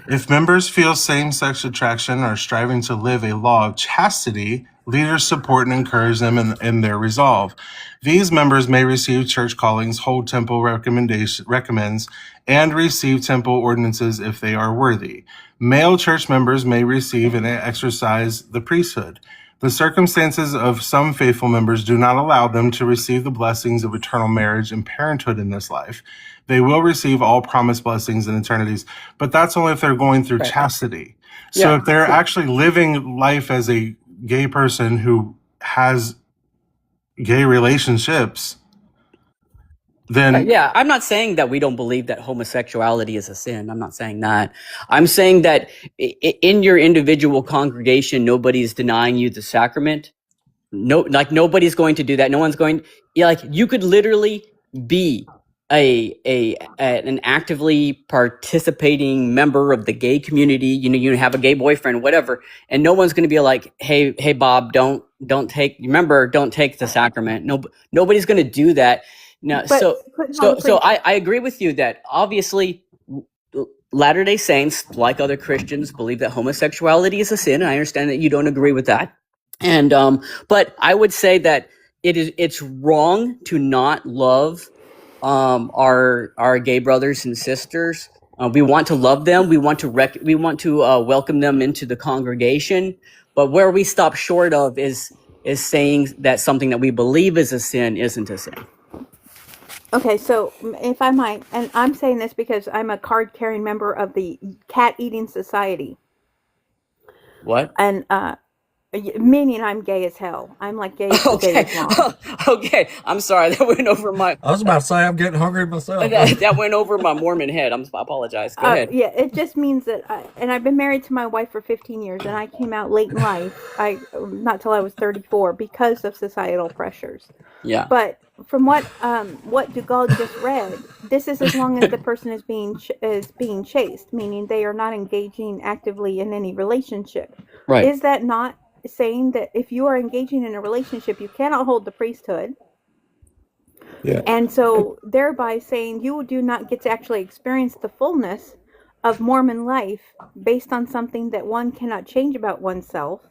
if members feel same-sex attraction or are striving to live a law of chastity, leaders support and encourage them in their resolve. These members may receive church callings, hold temple recommends, and receive temple ordinances if they are worthy. Male church members may receive and exercise the priesthood. The circumstances of some faithful members do not allow them to receive the blessings of eternal marriage and parenthood in this life. They will receive all promised blessings in eternities, but that's only if they're going through chastity. So if they're actually living life as a gay person who has gay relationships, then I'm not saying that we don't believe that homosexuality is a sin. I'm not saying that. I'm saying that in your individual congregation, nobody's denying you the sacrament. No, like nobody's going to do that. No one's going. You could literally be an actively participating member of the gay community. You have a gay boyfriend, whatever, and no one's going to be like, hey, Bob, don't take the sacrament. No, nobody's going to do that. No, so I agree with you that obviously Latter-day Saints, like other Christians, believe that homosexuality is a sin, and I understand that you don't agree with that. And but I would say that it's wrong to not love our gay brothers and sisters. We want to love them. We want to welcome them into the congregation. But where we stop short of is saying that something that we believe is a sin isn't a sin. Okay, so if I might, and I'm saying this because I'm a card-carrying member of the Cat Eating Society, What? and meaning I'm gay as hell. I'm like gay as the day Okay. is long. Okay. I'm sorry. That went over my. I was about to say I'm getting hungry myself. That went over my Mormon head. I apologize. Go ahead. Yeah, it just means that, and I've been married to my wife for 15 years, and I came out late in life. Not till I was 34 because of societal pressures. Yeah. But from what dugald just read, this is as long as the person is being chaste, meaning they are not engaging actively in any relationship. Right. Is that not saying that if you are engaging in a relationship, you cannot hold the priesthood? Yeah. And so thereby saying you do not get to actually experience the fullness of Mormon life based on something that one cannot change about oneself.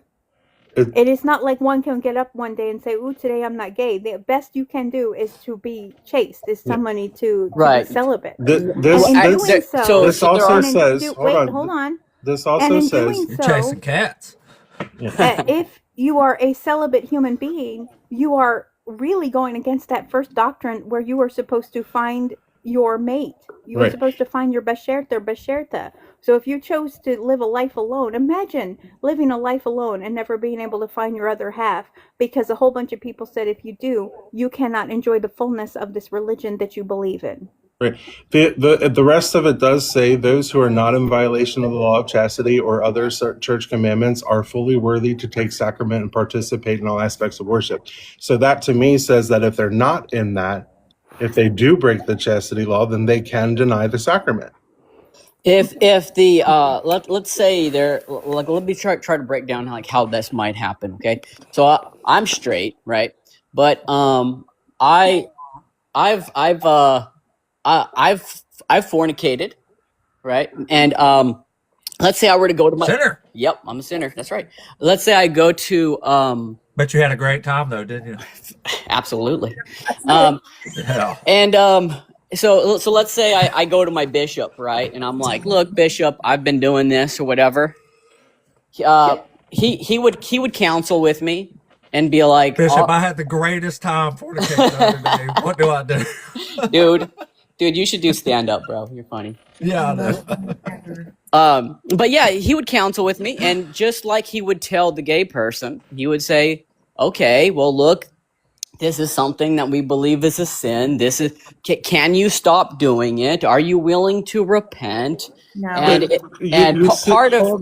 It is not like one can get up one day and say, "Ooh, today I'm not gay." The best you can do is to be chaste, is somebody to Right. be celibate. This And in doing so, this also and in says, hold on. This And also in says, doing You're so, chasing cats. if you are a celibate human being, you are really going against that first doctrine where you are supposed to find your mate. You are Right. supposed to find your besherta or besherta. So if you chose to live a life alone, imagine living a life alone and never being able to find your other half because a whole bunch of people said if you do, you cannot enjoy the fullness of this religion that you believe in. right. The rest of it does say those who are not in violation of the law of chastity or other church commandments are fully worthy to take sacrament and participate in all aspects of worship. So that to me says that if they're not in that, if they do break the chastity law, then they can deny the sacrament. If the let's say they're like, let me try to break down like how this might happen. Okay, so I'm straight, right? But I've fornicated, right? And let's say I were to go to my Sinner. Yep, I'm a sinner. That's right. Let's say I go to But you had a great time though, didn't you? absolutely. Yeah. And so let's say I go to my bishop, right? And I'm like, look, bishop, I've been doing this or whatever. He would counsel with me and be like, Bishop, I had the greatest time fornicating the other day. What do I do? dude, you should do stand up, bro. You're funny. Yeah, I know. But yeah, he would counsel with me, and just like he would tell the gay person, he would say, okay, well, look, this is something that we believe is a sin. This is, can you stop doing it? Are you willing to repent? No. And part of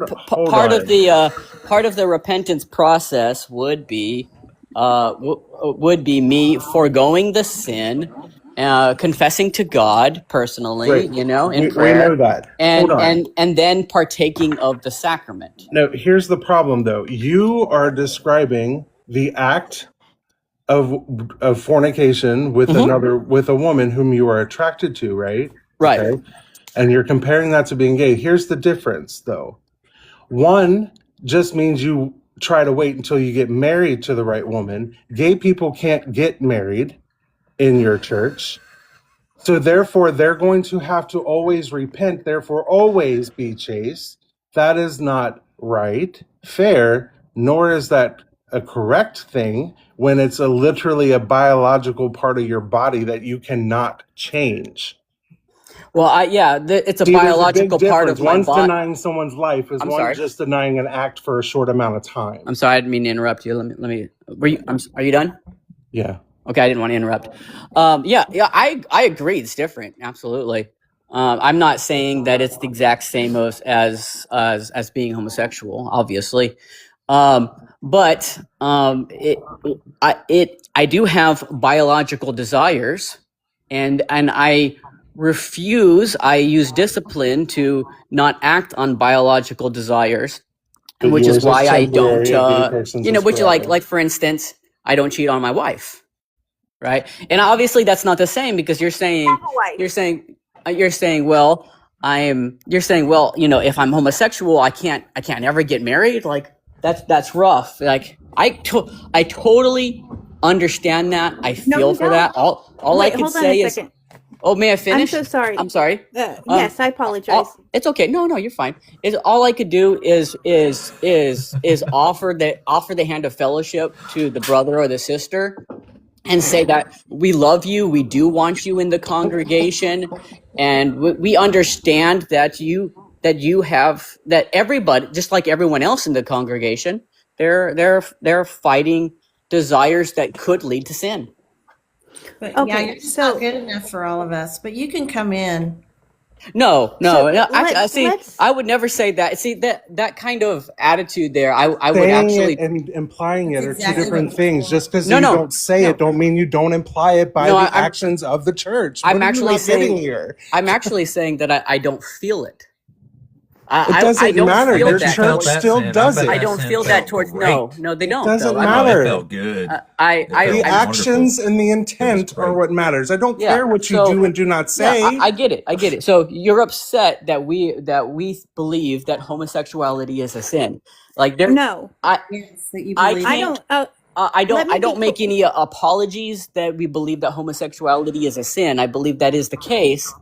the repentance process would be me foregoing the sin, confessing to God personally, Right. in prayer. We know that. Hold on. and then partaking of the sacrament. No, here's the problem though. You are describing the act of fornication with with a woman whom you are attracted to, right? Right. Okay. And you're comparing that to being gay. Here's the difference though. One just means you try to wait until you get married to the right woman. Gay people can't get married in your church. So therefore they're going to have to always repent, therefore always be chaste. That is not right, fair, nor is that a correct thing when it's literally a biological part of your body that you cannot change. Well, it's a biological part of my One's body. denying someone's life is one just denying an act for a short amount of time. I'm sorry, I didn't mean to interrupt you. Let me. Are you done? Yeah. Okay, I didn't want to interrupt. I agree. It's different. Absolutely. I'm not saying that it's the exact same as being homosexual, obviously. But I do have biological desires, and I use discipline to not act on biological desires, which is why I don't, like for instance, I don't cheat on my wife, right? And obviously that's not the same because you're saying, well, if I'm homosexual, I can't ever get married. Like that's rough. Like I totally understand that. I feel for that. All I can say is, oh, may I finish? I'm so sorry. I'm sorry. Yes, I apologize. It's okay. No, you're fine. All I could do is offer the hand of fellowship to the brother or the sister, and say that we love you, we do want you in the congregation, and we understand that you have that everybody, just like everyone else in the congregation, they're fighting desires that could lead to sin. But Okay, you're just not good enough for all of us. But you can come in. No. let's I would never say that. See, that kind of attitude there, I would Saying actually. it and implying it are two exactly different what things. Just because No, you no, don't say no. it, don't mean you don't imply it by No, the actions of the church. What I'm are you actually not getting saying here? I'm actually saying that I don't feel it. It doesn't I don't matter. feel Your that church towards. still does bet I it. that don't sin feel that felt towards. great. No, they It don't doesn't though. Oh no, it matter. felt good. I It felt The wonderful. actions and the It was intent are great. what matters. I don't Yeah. care what you So do and do not yeah, say. I get it. I get it. So you're upset that we believe that homosexuality is a sin. Like there, no. I Yes, that you I believe. I can't. don't. I Let me don't be make clear. any apologies that we believe that homosexuality is a sin. I believe that is the case.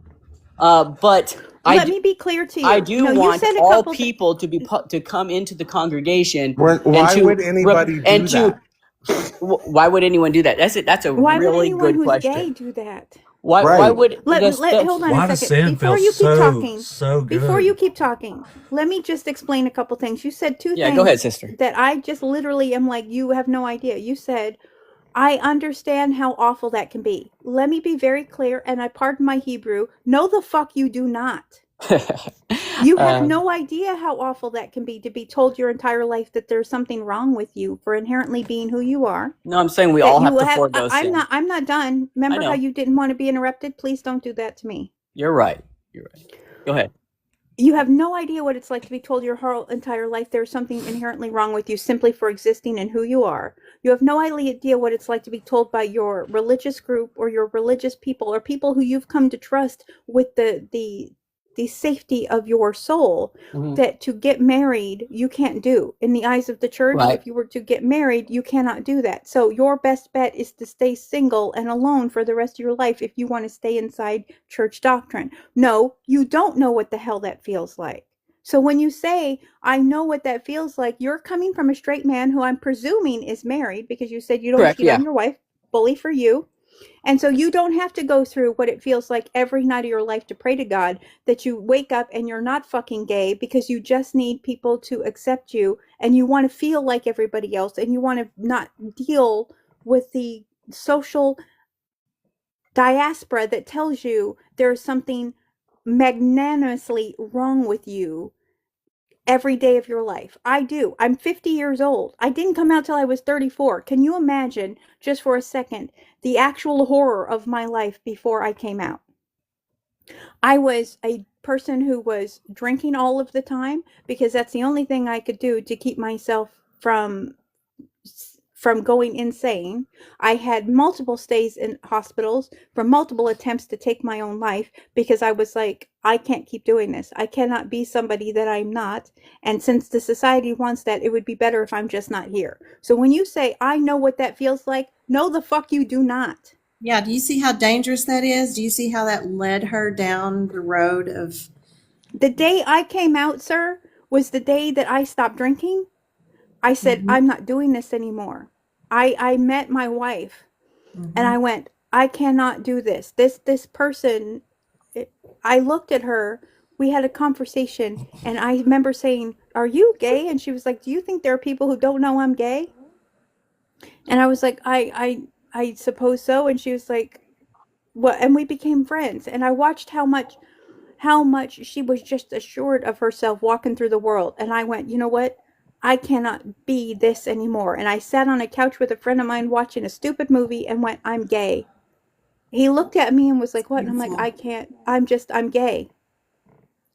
But Let me be clear to I you. do No, you want said a all couple. people to come into the congregation and Why would anybody do that? why would anyone do that? That's it. That's a Why would really anyone good who's question. gay do that? Why Right. would Let hold on a Why does second. sin Before feel you keep talking, so before you good? keep talking, let me just explain a couple things. You said two Yeah, go ahead, things sister. that I just literally am like, you have no idea. You said, I understand how awful that can be. Let me be very clear, and I pardon my Hebrew. No, the fuck you do not. You have no idea how awful that can be to be told your entire life that there's something wrong with you for inherently being who you are. No, I'm saying we That all you have to have. forego I'm sin. not. I'm not done. Remember how know. you didn't want to be interrupted? Please don't do that to me. You're right. You're right. Go ahead. You have no idea what it's like to be told your whole entire life there's something inherently wrong with you simply for existing and who you are. You have no idea what it's like to be told by your religious group or your religious people or people who you've come to trust with the safety of your soul, that to get married you can't do. In the eyes of the church, Right. if you were to get married, you cannot do that. So your best bet is to stay single and alone for the rest of your life if you want to stay inside church doctrine. No, you don't know what the hell that feels like. So when you say, I know what that feels like, you're coming from a straight man who I'm presuming is married, because you said you don't Correct, cheat yeah. on your wife. Bully for you. And so you don't have to go through what it feels like every night of your life to pray to God that you wake up and you're not fucking gay, because you just need people to accept you and you want to feel like everybody else and you want to not deal with the social diaspora that tells you there's something magnanimously wrong with you every day of your life. I do. I'm 50 years old. I didn't come out till I was 34. Can you imagine, just for a second, the actual horror of my life before I came out? I was a person who was drinking all of the time because that's the only thing I could do to keep myself from going insane. I had multiple stays in hospitals for multiple attempts to take my own life because I was like, I can't keep doing this. I cannot be somebody that I'm not. And since the society wants that, it would be better if I'm just not here. So when you say, I know what that feels like, no, the fuck you do not. Yeah, do you see how dangerous that is? Do you see how that led her down the road of... The day I came out, sir, was the day that I stopped drinking. I said, I'm not doing this anymore. I met my wife and I went, I cannot do this. This person, I looked at her, we had a conversation, and I remember saying, are you gay? And she was like, do you think there are people who don't know I'm gay? And I was like, I suppose so. And she was like, well, and we became friends. And I watched how much she was just assured of herself walking through the world. And I went, you know what? I cannot be this anymore. And I sat on a couch with a friend of mine watching a stupid movie and went, I'm gay. He looked at me and was like, what? And I'm like, I can't, I'm gay.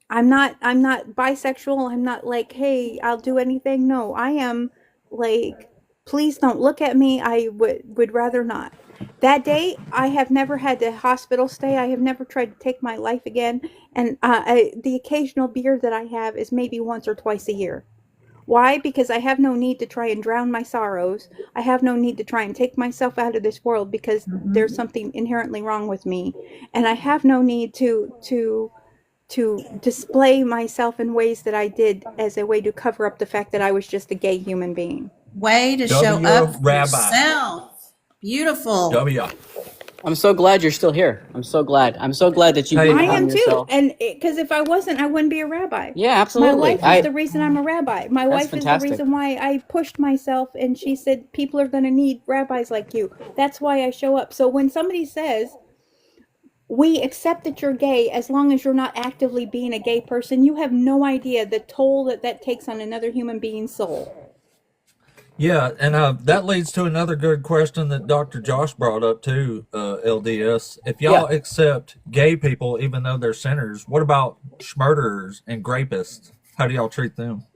I'm not bisexual. I'm not like, hey, I'll do anything. No, I am like, please don't look at me. I would rather not. That day, I have never had a hospital stay. I have never tried to take my life again. And the occasional beer that I have is maybe once or twice a year. Why? Because I have no need to try and drown my sorrows. I have no need to try and take myself out of this world because there's something inherently wrong with me. And I have no need to display myself in ways that I did as a way to cover up the fact that I was just a gay human being. Way to Go to show your up for rabbi. yourself. Beautiful. W. I'm so glad you're still here. I'm so glad. I'm so glad that you Hey. did I am harm too, yourself. and because if I wasn't, I wouldn't be a rabbi. Yeah, My absolutely. wife is the reason I'm a rabbi. My That's wife is the fantastic. reason why I pushed myself, and she said people are going to need rabbis like you. That's why I show up. So when somebody says we accept that you're gay as long as you're not actively being a gay person, you have no idea the toll that takes on another human being's soul. Yeah, and that leads to another good question that Dr. Josh brought up too, LDS. If y'all accept gay people even though they're sinners, what about murderers and rapists? How do y'all treat them?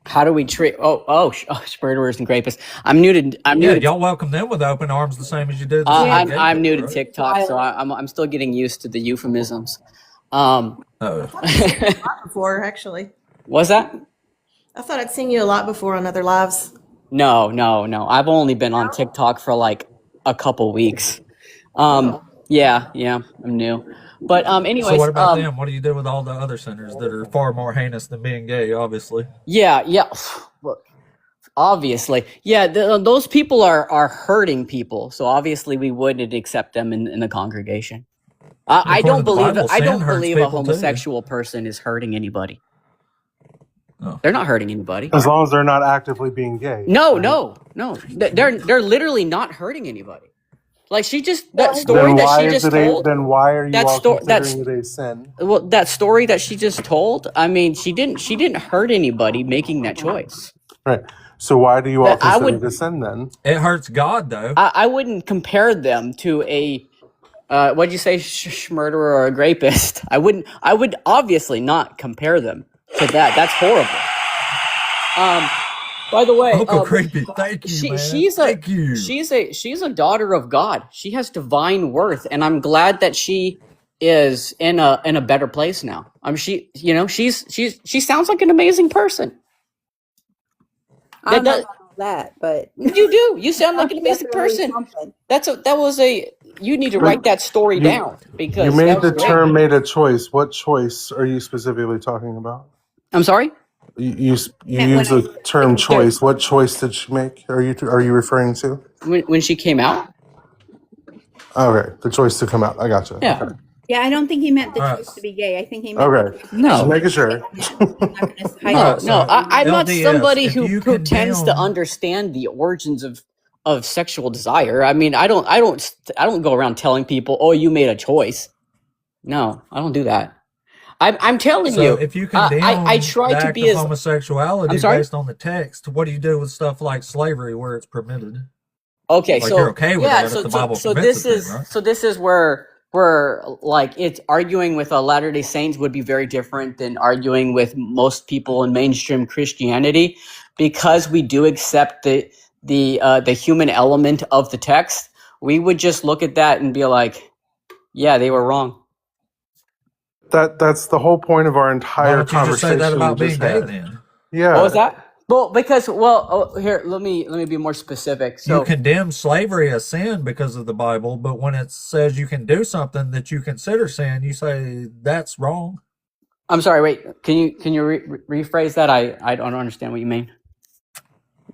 How do we treat murderers and rapists? I'm new to y'all welcome them with open arms the same as you did. I'm new to right? TikTok, so I'm still getting used to the euphemisms. Before, actually. What's that? I thought I'd seen you a lot before on other lives. No. I've only been on TikTok for like a couple weeks. Yeah, I'm new. But anyways, so what about them? What do you do with all the other sinners that are far more heinous than being gay? Obviously. Yeah. Look, obviously, those people are hurting people. So obviously, we wouldn't accept them in the congregation. I don't believe a homosexual person is hurting anybody. Oh. They're not hurting anybody. As long as they're not actively being gay. No. They're literally not hurting anybody. Like that story that she just told. Then why are you all considering it a sin? Well, that story that she just told. I mean, she didn't hurt anybody making that choice. Right. So why do you all consider it a sin then? It hurts God though. I wouldn't compare them to a what'd you say, murderer or a rapist. I would obviously not compare them to that. That's horrible. By the way, Uncle Creepy, thank you, man. Thank you. She's a daughter of God. She has divine worth, and I'm glad that she is in a better place now. She sounds like an amazing person. I'm not that, but you do. You sound like an amazing person. You need to write that story down because you made the term made a choice. What choice are you specifically talking about? I'm sorry? You use the term choice. What choice did she make? Are you referring to? When she came out? Okay, the choice to come out. I gotcha. Yeah. Okay. Yeah, I don't think he meant the choice to be gay. I think he meant Just making sure. I'm not somebody who pretends to understand the origins of sexual desire. I mean, I don't go around telling people, "Oh, you made a choice." No, I don't do that. I'm telling you, if you condemn I try to be as homosexuality based on the text, what do you do with stuff like slavery where it's permitted? Okay, like so you're okay with that if the Bible permits it, right? So this is where like it's arguing with a Latter-day Saints would be very different than arguing with most people in mainstream Christianity, because we do accept the human element of the text. We would just look at that and be like, yeah, they were wrong. That's the whole point of our entire conversation. Just say that about being gay then? Yeah. What was that? Well, because here, let me be more specific. So you condemn slavery as sin because of the Bible, but when it says you can do something that you consider sin, you say that's wrong. I'm sorry. Wait, can you rephrase that? I don't understand what you mean.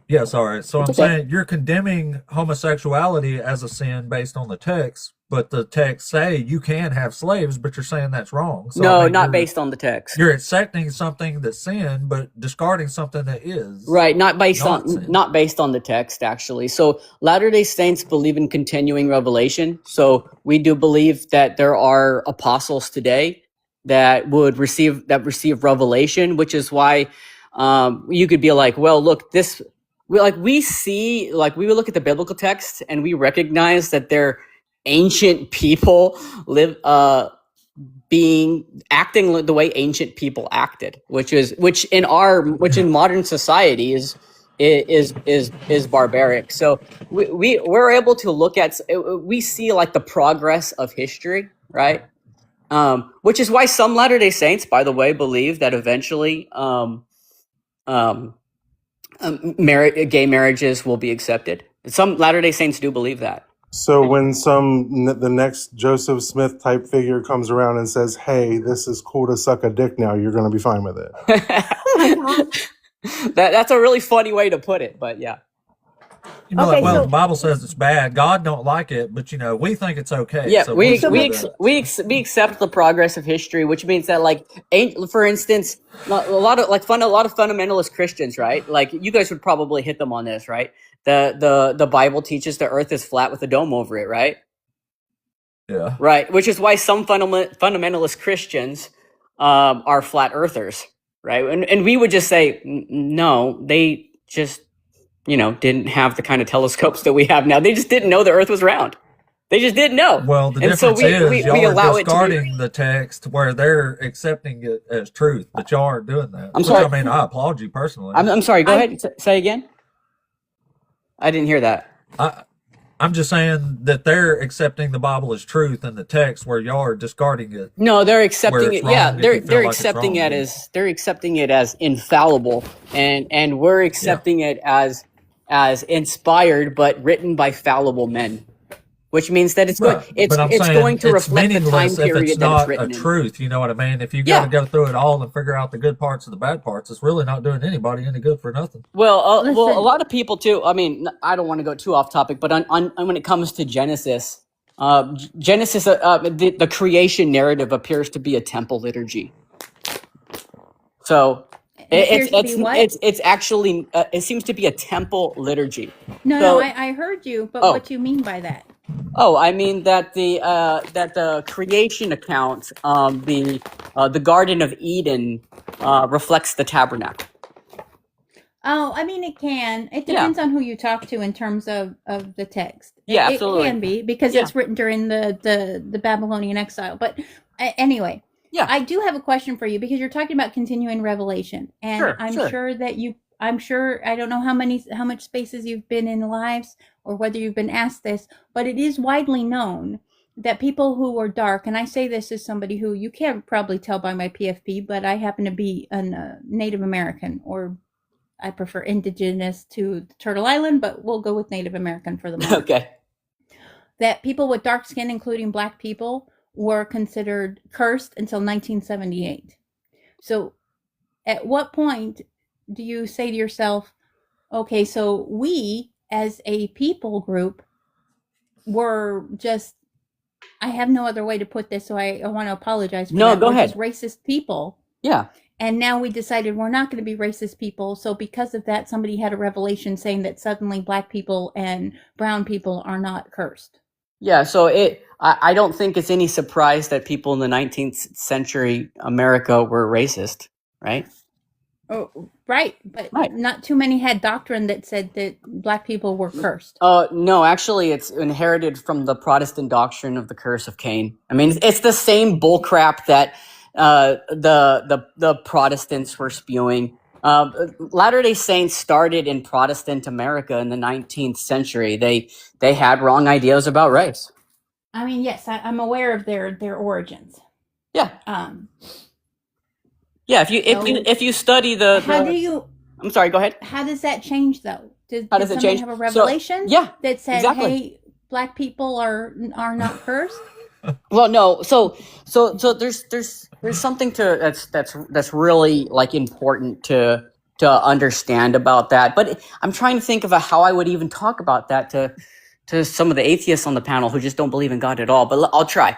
Yeah, sorry. So I'm saying you're condemning homosexuality as a sin based on the text, but the text say you can have slaves, but you're saying that's wrong. So no, not based on the text. You're accepting something that's sin, but discarding something that is right. Not based on the text, actually. So Latter-day Saints believe in continuing revelation. So we do believe that there are apostles today that would receive revelation, which is why you could be like, well, look, this. We would look at the biblical text and we recognize that they're ancient people acting the way ancient people acted, which in modern society is barbaric. So we're able to look at, we see like the progress of history, right? Which is why some Latter-day Saints, by the way, believe that eventually gay marriages will be accepted. Some Latter-day Saints do believe that. So when the next Joseph Smith type figure comes around and says, "Hey, this is cool to suck a dick now," you're going to be fine with it. That's a really funny way to put it, but yeah. You know, Okay, well, so the Bible says it's bad. God don't like it, but we think it's okay. Yeah, So we we'll we do ex- that. we accept the progress of history, which means that, like, for instance, a lot of fundamentalist Christians, right? Like, you guys would probably hit them on this, right? The Bible teaches the Earth is flat with a dome over it, right? Yeah. Right, which is why some fundamentalist Christians are flat earthers, right? And we would just say, no, they just didn't have the kind of telescopes that we have now. They just didn't know the Earth was round. They just didn't know. Well, the And so difference is we y'all allow are it to be. discarding the text where they're accepting it as truth, but y'all aren't doing that. I'm sorry. I mean, I applaud you personally. I'm sorry. Go ahead. Say again. I didn't hear that. I'm just saying that they're accepting the Bible as truth in the text where y'all are discarding it. No, they're accepting it. Yeah, they're like accepting it as infallible, and we're accepting it as inspired but written by fallible men, which means that it's going to reflect the time period that it's written in. If it's not a truth, you know what I mean? If you got to go through it all and figure out the good parts and the bad parts, it's really not doing anybody any good for nothing. Well, a lot of people too. I mean, I don't want to go too off topic, but on when it comes to Genesis, the creation narrative appears to be a temple liturgy. So it's actually it seems to be a temple liturgy. No, I heard you, but what do you mean by that? Oh, I mean that the creation account, the Garden of Eden, reflects the tabernacle. Oh, I mean, it can. It depends on who you talk to in terms of the text. Yeah, absolutely. It can be because it's written during the Babylonian exile. But anyway, I do have a question for you because you're talking about continuing revelation, and I'm sure that I don't know how much spaces you've been in lives or whether you've been asked this, but it is widely known that people who are dark, and I say this as somebody who you can't probably tell by my PFP, but I happen to be a Native American, or I prefer indigenous to Turtle Island, but we'll go with Native American for the moment. Okay. That people with dark skin, including Black people, were considered cursed until 1978. So at what point do you say to yourself, okay, so we as a people group were just, I have no other way to put this, so I want to apologize for that. No, go ahead. Just racist people. Yeah. And now we decided we're not going to be racist people. So because of that, somebody had a revelation saying that suddenly Black people and brown people are not cursed. Yeah, so I don't think it's any surprise that people in the 19th century America were racist, right? Oh, right. But not too many had doctrine that said that Black people were cursed. No, actually, it's inherited from the Protestant doctrine of the curse of Cain. I mean, it's the same bullcrap that the Protestants were spewing. Latter-day Saints started in Protestant America in the 19th century. They had wrong ideas about race. I mean, yes, I'm aware of their origins. Yeah. Yeah. If you study I'm sorry. Go ahead. How does that change though? How does it change? Have a revelation? That said, exactly. Hey, Black people are not cursed. Well, no. So there's something that's really like important to understand about that. But I'm trying to think of how I would even talk about that to some of the atheists on the panel who just don't believe in God at all. But I'll try,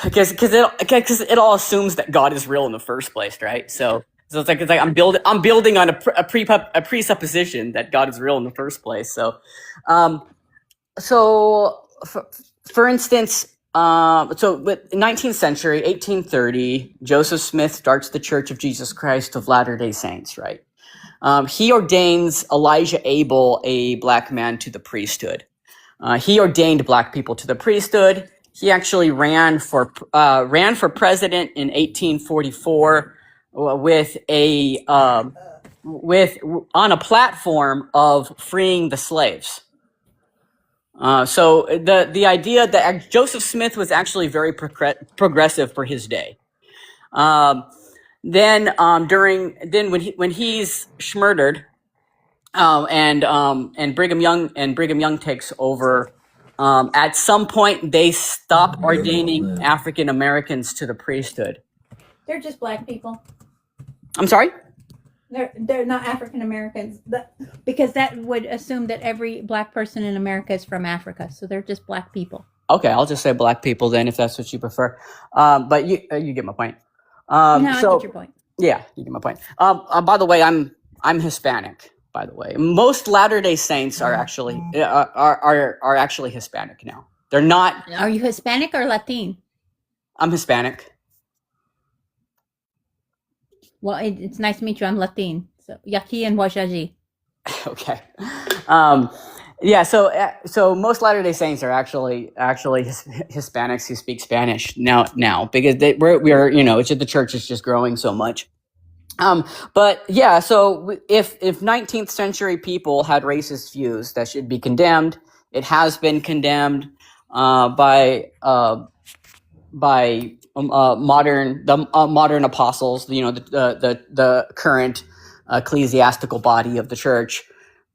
because it all assumes that God is real in the first place, right? So it's like I'm building on a presupposition that God is real in the first place. So for instance, with 19th century, 1830, Joseph Smith starts the Church of Jesus Christ of Latter-day Saints, right? He ordains Elijah Abel, a Black man, to the priesthood. He ordained Black people to the priesthood. He actually ran for president in 1844 on a platform of freeing the slaves. So the idea that Joseph Smith was actually very progressive for his day. Then when he's murdered, and Brigham Young takes over. At some point, they stop ordaining African Americans to the priesthood. They're just Black people. I'm sorry? They're not African Americans, because that would assume that every black person in America is from Africa. So they're just black people. Okay, I'll just say black people then, if that's what you prefer. But you get my point. No, I get your point. Yeah, you get my point. By the way, I'm Hispanic. By the way, most Latter-day Saints are actually are actually Hispanic now. They're not. Are you Hispanic or Latin? I'm Hispanic. Well, it's nice to meet you. I'm Latin. So Yaqui and Wajaji. Okay. Yeah. So most Latter-day Saints are actually Hispanics who speak Spanish now because we're it's just, the church is just growing so much. But yeah, so if 19th century people had racist views, that should be condemned. It has been condemned by modern apostles, the current ecclesiastical body of the church.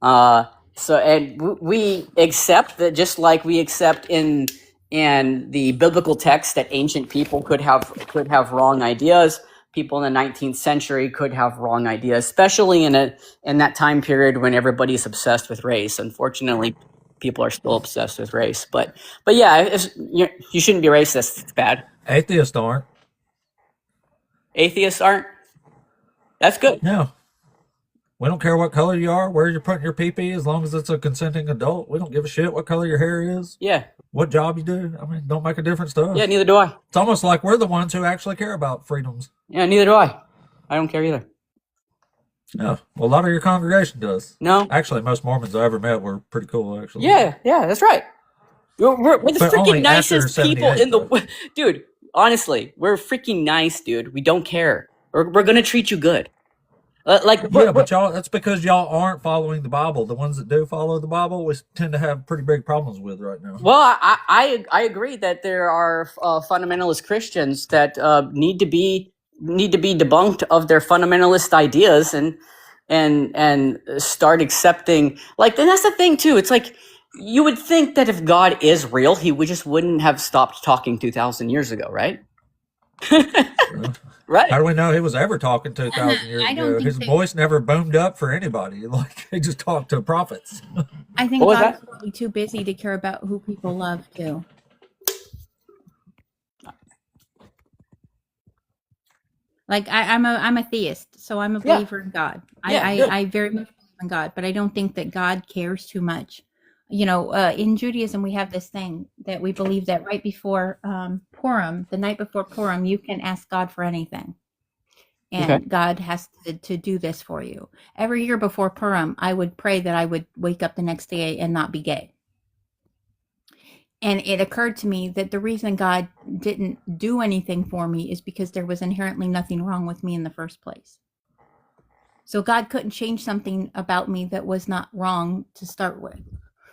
And we accept that, just like we accept in the biblical text that ancient people could have wrong ideas. People in the 19th century could have wrong ideas, especially in that time period when everybody's obsessed with race. Unfortunately, people are still obsessed with race. But yeah, you shouldn't be racist. It's bad. Atheists aren't. Atheists aren't? That's good. No. We don't care what color you are, where you're putting your pee-pee, as long as it's a consenting adult. We don't give a shit what color your hair is. Yeah. What job you do. I mean, don't make a difference to us. Yeah, neither do I. It's almost like we're the ones who actually care about freedoms. Yeah, neither do I. I don't care either. No. Well, a lot of your congregation does. No. Actually, most Mormons I ever met were pretty cool, actually. Yeah, that's right. We're the freaking nicest people in the... Dude, honestly, we're freaking nice, dude. We don't care. We're going to treat you good. But y'all, that's because y'all aren't following the Bible. The ones that do follow the Bible, we tend to have pretty big problems with right now. Well, I agree that there are fundamentalist Christians that need to be debunked of their fundamentalist ideas and start accepting. Like, and that's the thing too. It's like, you would think that if God is real, he wouldn't have stopped talking 2,000 years ago, right? Right. How do we know he was ever talking 2,000 years ago? His voice never boomed up for anybody. Like, he just talked to prophets. I think God's probably too busy to care about who people love too. Like, I'm a theist, so I'm a believer in God. I very much believe in God, but I don't think that God cares too much. In Judaism, we have this thing that we believe that right before Purim, the night before Purim, you can ask God for anything. And God has to do this for you. Every year before Purim, I would pray that I would wake up the next day and not be gay. And it occurred to me that the reason God didn't do anything for me is because there was inherently nothing wrong with me in the first place. So God couldn't change something about me that was not wrong to start with.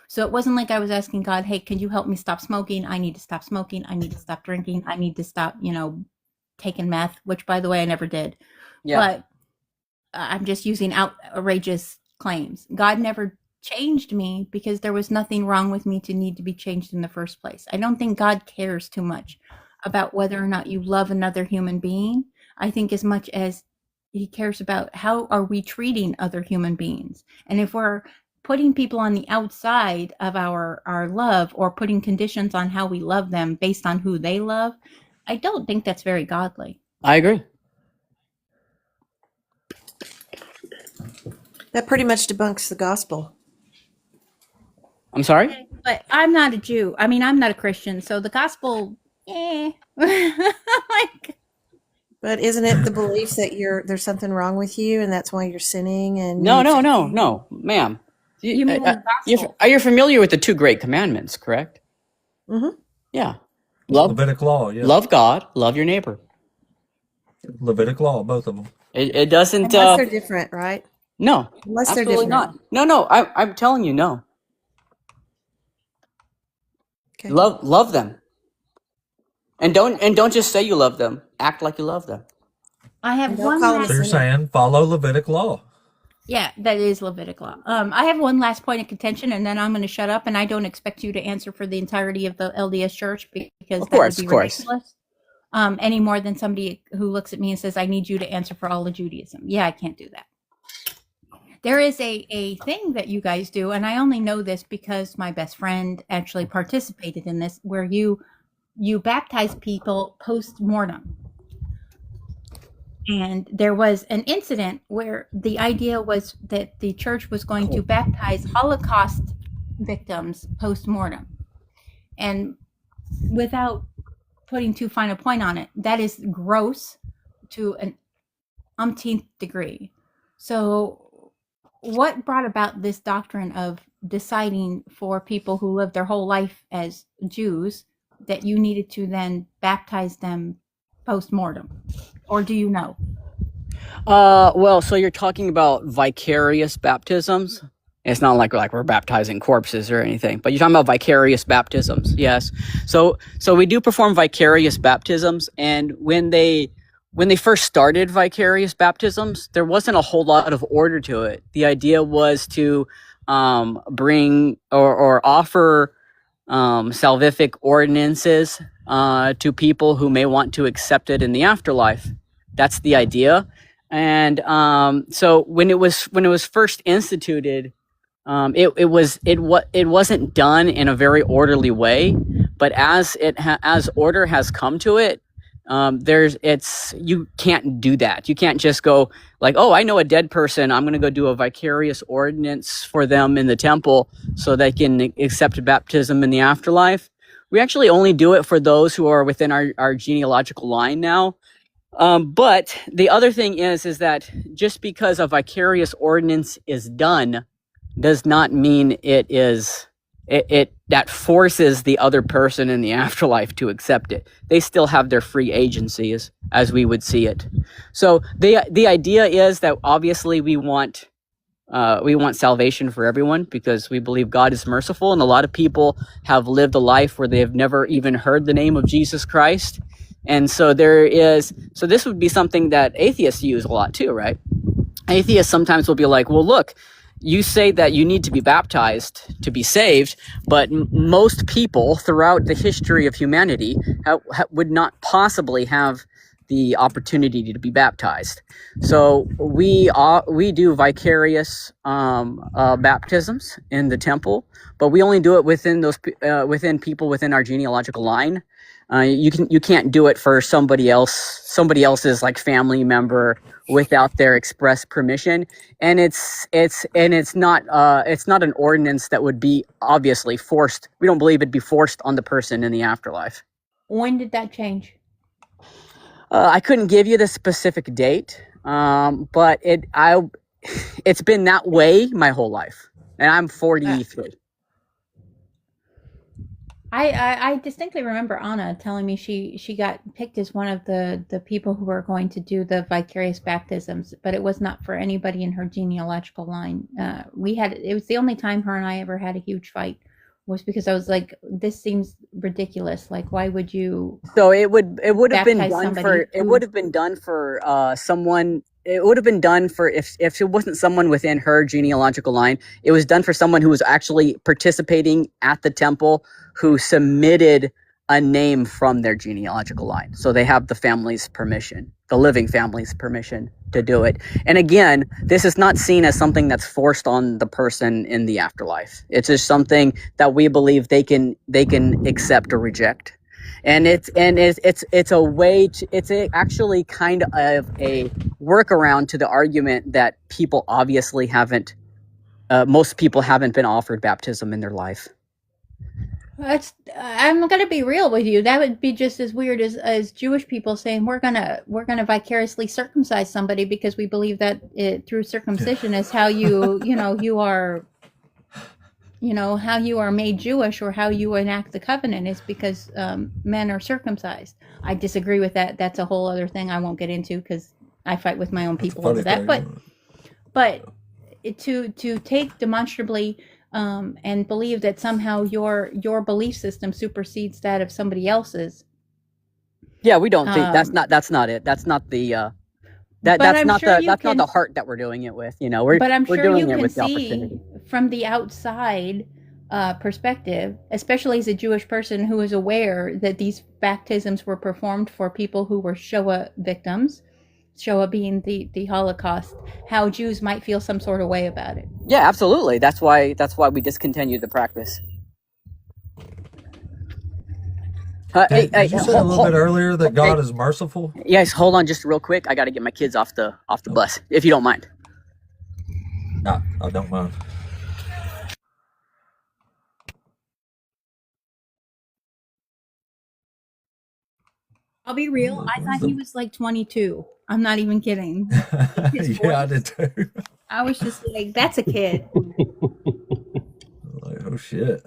So it wasn't like I was asking God, hey, can you help me stop smoking? I need to stop smoking. I need to stop drinking. I need to stop, taking meth, which, by the way, I never did. Yeah. But I'm just using outrageous claims. God never changed me because there was nothing wrong with me to need to be changed in the first place. I don't think God cares too much about whether or not you love another human being. I think as much as he cares about how are we treating other human beings. And if we're putting people on the outside of our love, or putting conditions on how we love them based on who they love, I don't think that's very godly. I agree. That pretty much debunks the gospel. I'm sorry? But I'm not a Jew. I mean, I'm not a Christian, so the gospel, But isn't it the belief that there's something wrong with you and that's why you're sinning? And No, ma'am. You mean the gospel? Are you familiar with the 2 great commandments, correct? Mm-hmm. Yeah. Levitic law, yeah. Love God, love your neighbor. Levitic law, both of them. It doesn't... Unless they're different, right? No. Unless they're different. Not. No, I'm telling you, no. Okay. Love them. And don't just say you love them. Act like you love them. I have one last... So you're saying follow Levitic law. Yeah, that is Levitic law. I have one last point of contention, and then I'm going to shut up, and I don't expect you to answer for the entirety of the LDS Church, because that would be ridiculous. Any more than somebody who looks at me and says, I need you to answer for all of Judaism. Yeah, I can't do that. There is a thing that you guys do, and I only know this because my best friend actually participated in this, where you baptize people post-mortem. And there was an incident where the idea was that the church was going to baptize Holocaust victims post-mortem. And without putting too fine a point on it, that is gross to an umpteenth degree. So what brought about this doctrine of deciding for people who lived their whole life as Jews that you needed to then baptize them post-mortem? Or do you know? Well, so you're talking about vicarious baptisms. It's not like we're baptizing corpses or anything, but you're talking about vicarious baptisms. Yes. So we do perform vicarious baptisms, and when they first started vicarious baptisms, there wasn't a whole lot of order to it. The idea was to bring or offer salvific ordinances to people who may want to accept it in the afterlife. That's the idea. And so when it was first instituted, it wasn't done in a very orderly way. But as order has come to it, you can't do that. You can't just go like, oh, I know a dead person, I'm going to go do a vicarious ordinance for them in the temple so they can accept baptism in the afterlife. We actually only do it for those who are within our genealogical line now. But the other thing is that just because a vicarious ordinance is done does not mean that forces the other person in the afterlife to accept it. They still have their free agency as we would see it. So the idea is that obviously we want salvation for everyone because we believe God is merciful, and a lot of people have lived a life where they have never even heard the name of Jesus Christ. And so so this would be something that atheists use a lot too, right? Atheists sometimes will be like, well, look, you say that you need to be baptized to be saved, but most people throughout the history of humanity would not possibly have the opportunity to be baptized. So we do vicarious baptisms in the temple, but we only do it within people within our genealogical line. You can't do it for somebody else's like family member without their express permission, and it's not an ordinance that would be obviously forced. We don't believe it'd be forced on the person in the afterlife. When did that change? I couldn't give you the specific date, but it's been that way my whole life, and I'm 43. I distinctly remember Anna telling me she got picked as one of the people who were going to do the vicarious baptisms, but it was not for anybody in her genealogical line. It was the only time her and I ever had a huge fight, was because I was like, this seems ridiculous. Like, why would you? So it would have been done for someone. It would have been done for if it wasn't someone within her genealogical line. It was done for someone who was actually participating at the temple, who submitted a name from their genealogical line. So they have the family's permission, the living family's permission to do it. And again, this is not seen as something that's forced on the person in the afterlife. It's just something that we believe they can accept or reject. And it's a way to, actually kind of a workaround to the argument that people obviously haven't, most people haven't been offered baptism in their life. I'm gonna be real with you. That would be just as weird as Jewish people saying we're gonna vicariously circumcise somebody because we believe that through circumcision is how how you are made Jewish, or how you enact the covenant is because men are circumcised. I disagree with that. That's a whole other thing I won't get into because I fight with my own people over that. But to take demonstrably and believe that somehow your belief system supersedes that of somebody else's. Yeah, we don't think that's not it. That's not the that's not the heart that we're doing it with. But I'm we're sure doing you it can with the see opportunity. from the outside perspective, especially as a Jewish person who is aware that these baptisms were performed for people who were Shoah victims, Shoah being the Holocaust, how Jews might feel some sort of way about it. Yeah, absolutely. That's why we discontinued the practice. Did you say a little bit earlier that God is merciful? Yes, hold on just real quick. I got to get my kids off the bus, if you don't mind. No, I don't mind. I'll be real. I thought he was like 22. I'm not even kidding. Yeah, I did too. I was just like, that's a kid. Like, oh shit.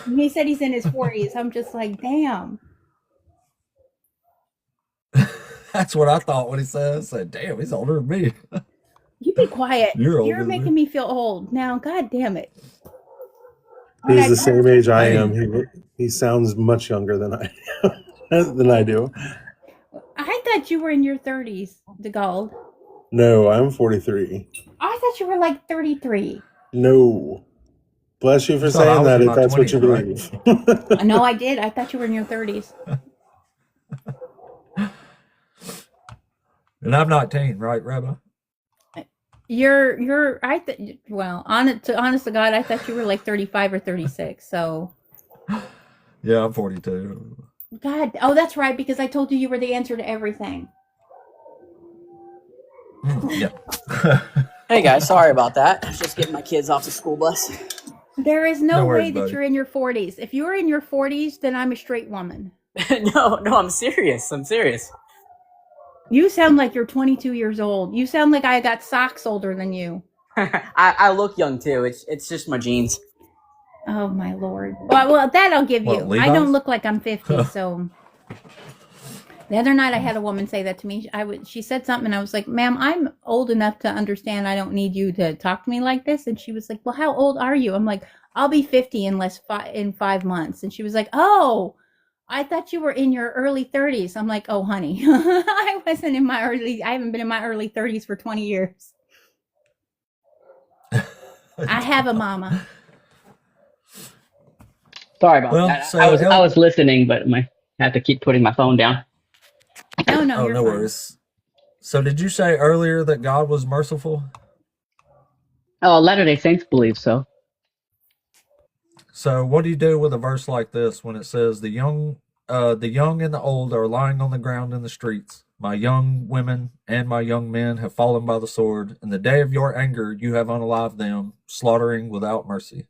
He said he's in his 40s. I'm just like, damn. That's what I thought when he said. I said, damn, he's older than me. You be quiet. You're making me feel old now. God damn it. He's the same age I am. He sounds much younger than I do. I thought you were in your 30s, dugald. No, I'm 43. I thought you were like 33. No. Bless you for saying that if that's 20s, what you believe. Right? No, I did. I thought you were in your 30s. And I'm 19, right, Rabbi? Honest to God, I thought you were like 35 or 36. So. Yeah, I'm 42. God, oh, that's right, because I told you were the answer to everything. Yeah. Hey guys, sorry about that. Just getting my kids off the school bus. There is no way that you're in your 40s. If you're in your 40s, then I'm a straight woman. No, I'm serious. You sound like you're 22 years old. You sound like I got socks older than you. I look young too. It's just my genes. Oh my Lord. Well, that I'll give you. I don't look like I'm 50, so. The other night I had a woman say that to me. She said something and I was like, ma'am, I'm old enough to understand I don't need you to talk to me like this. And she was like, well, how old are you? I'm like, I'll be 50 in 5 months. And she was like, oh, I thought you were in your early 30s. I'm like, oh, honey, I haven't been in my early 30s for 20 years. I have a mama. Sorry about that. So I was listening, but I had to keep putting my phone down. No, you're no fine. Worries. So did you say earlier that God was merciful? Oh, Latter-day Saints believe so. So what do you do with a verse like this when it says the young and the old are lying on the ground in the streets? My young women and my young men have fallen by the sword. In the day of your anger, you have unalived them, slaughtering without mercy.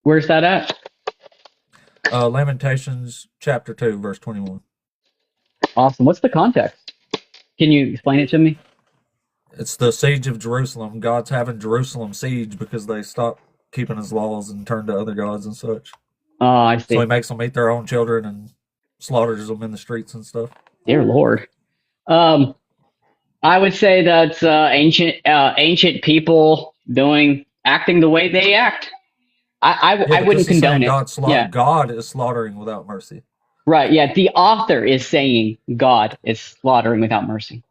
Where's that at? Lamentations chapter 2, verse 21. Awesome. What's the context? Can you explain it to me? It's the siege of Jerusalem. God's having Jerusalem siege because they stopped keeping his laws and turned to other gods and such. Oh, I see. So he makes them eat their own children and slaughters them in the streets and stuff. Dear Lord. I would say that's ancient people acting the way they act. I wouldn't condone it. God is slaughtering without mercy. Right, yeah. The author is saying God is slaughtering without mercy.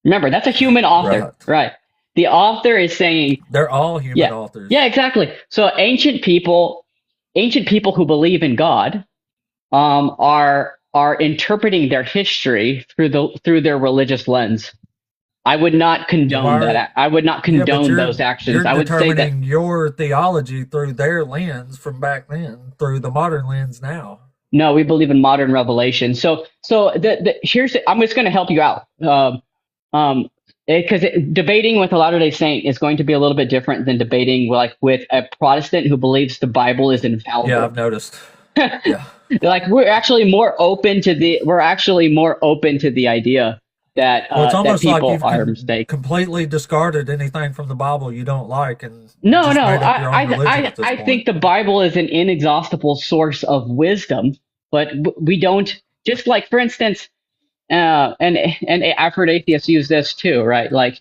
Remember, that's a human author. Right. The author is saying they're all human authors. Yeah, exactly. So ancient people who believe in God are interpreting their history through their religious lens. I would not condone that. I would not condone those actions. I would say that your theology through their lens from back then, through the modern lens now. No, we believe in modern revelation. So I'm just going to help you out. Because debating with a Latter-day Saint is going to be a little bit different than debating with a Protestant who believes the Bible is infallible. Yeah, I've noticed. Yeah. We're actually more open to the idea that it's almost that people like are mistaken. Completely discarded anything from the Bible you don't like, and no. I think the Bible is an inexhaustible source of wisdom, but we don't. Just like, for instance, and I've heard atheists use this too, right? Like,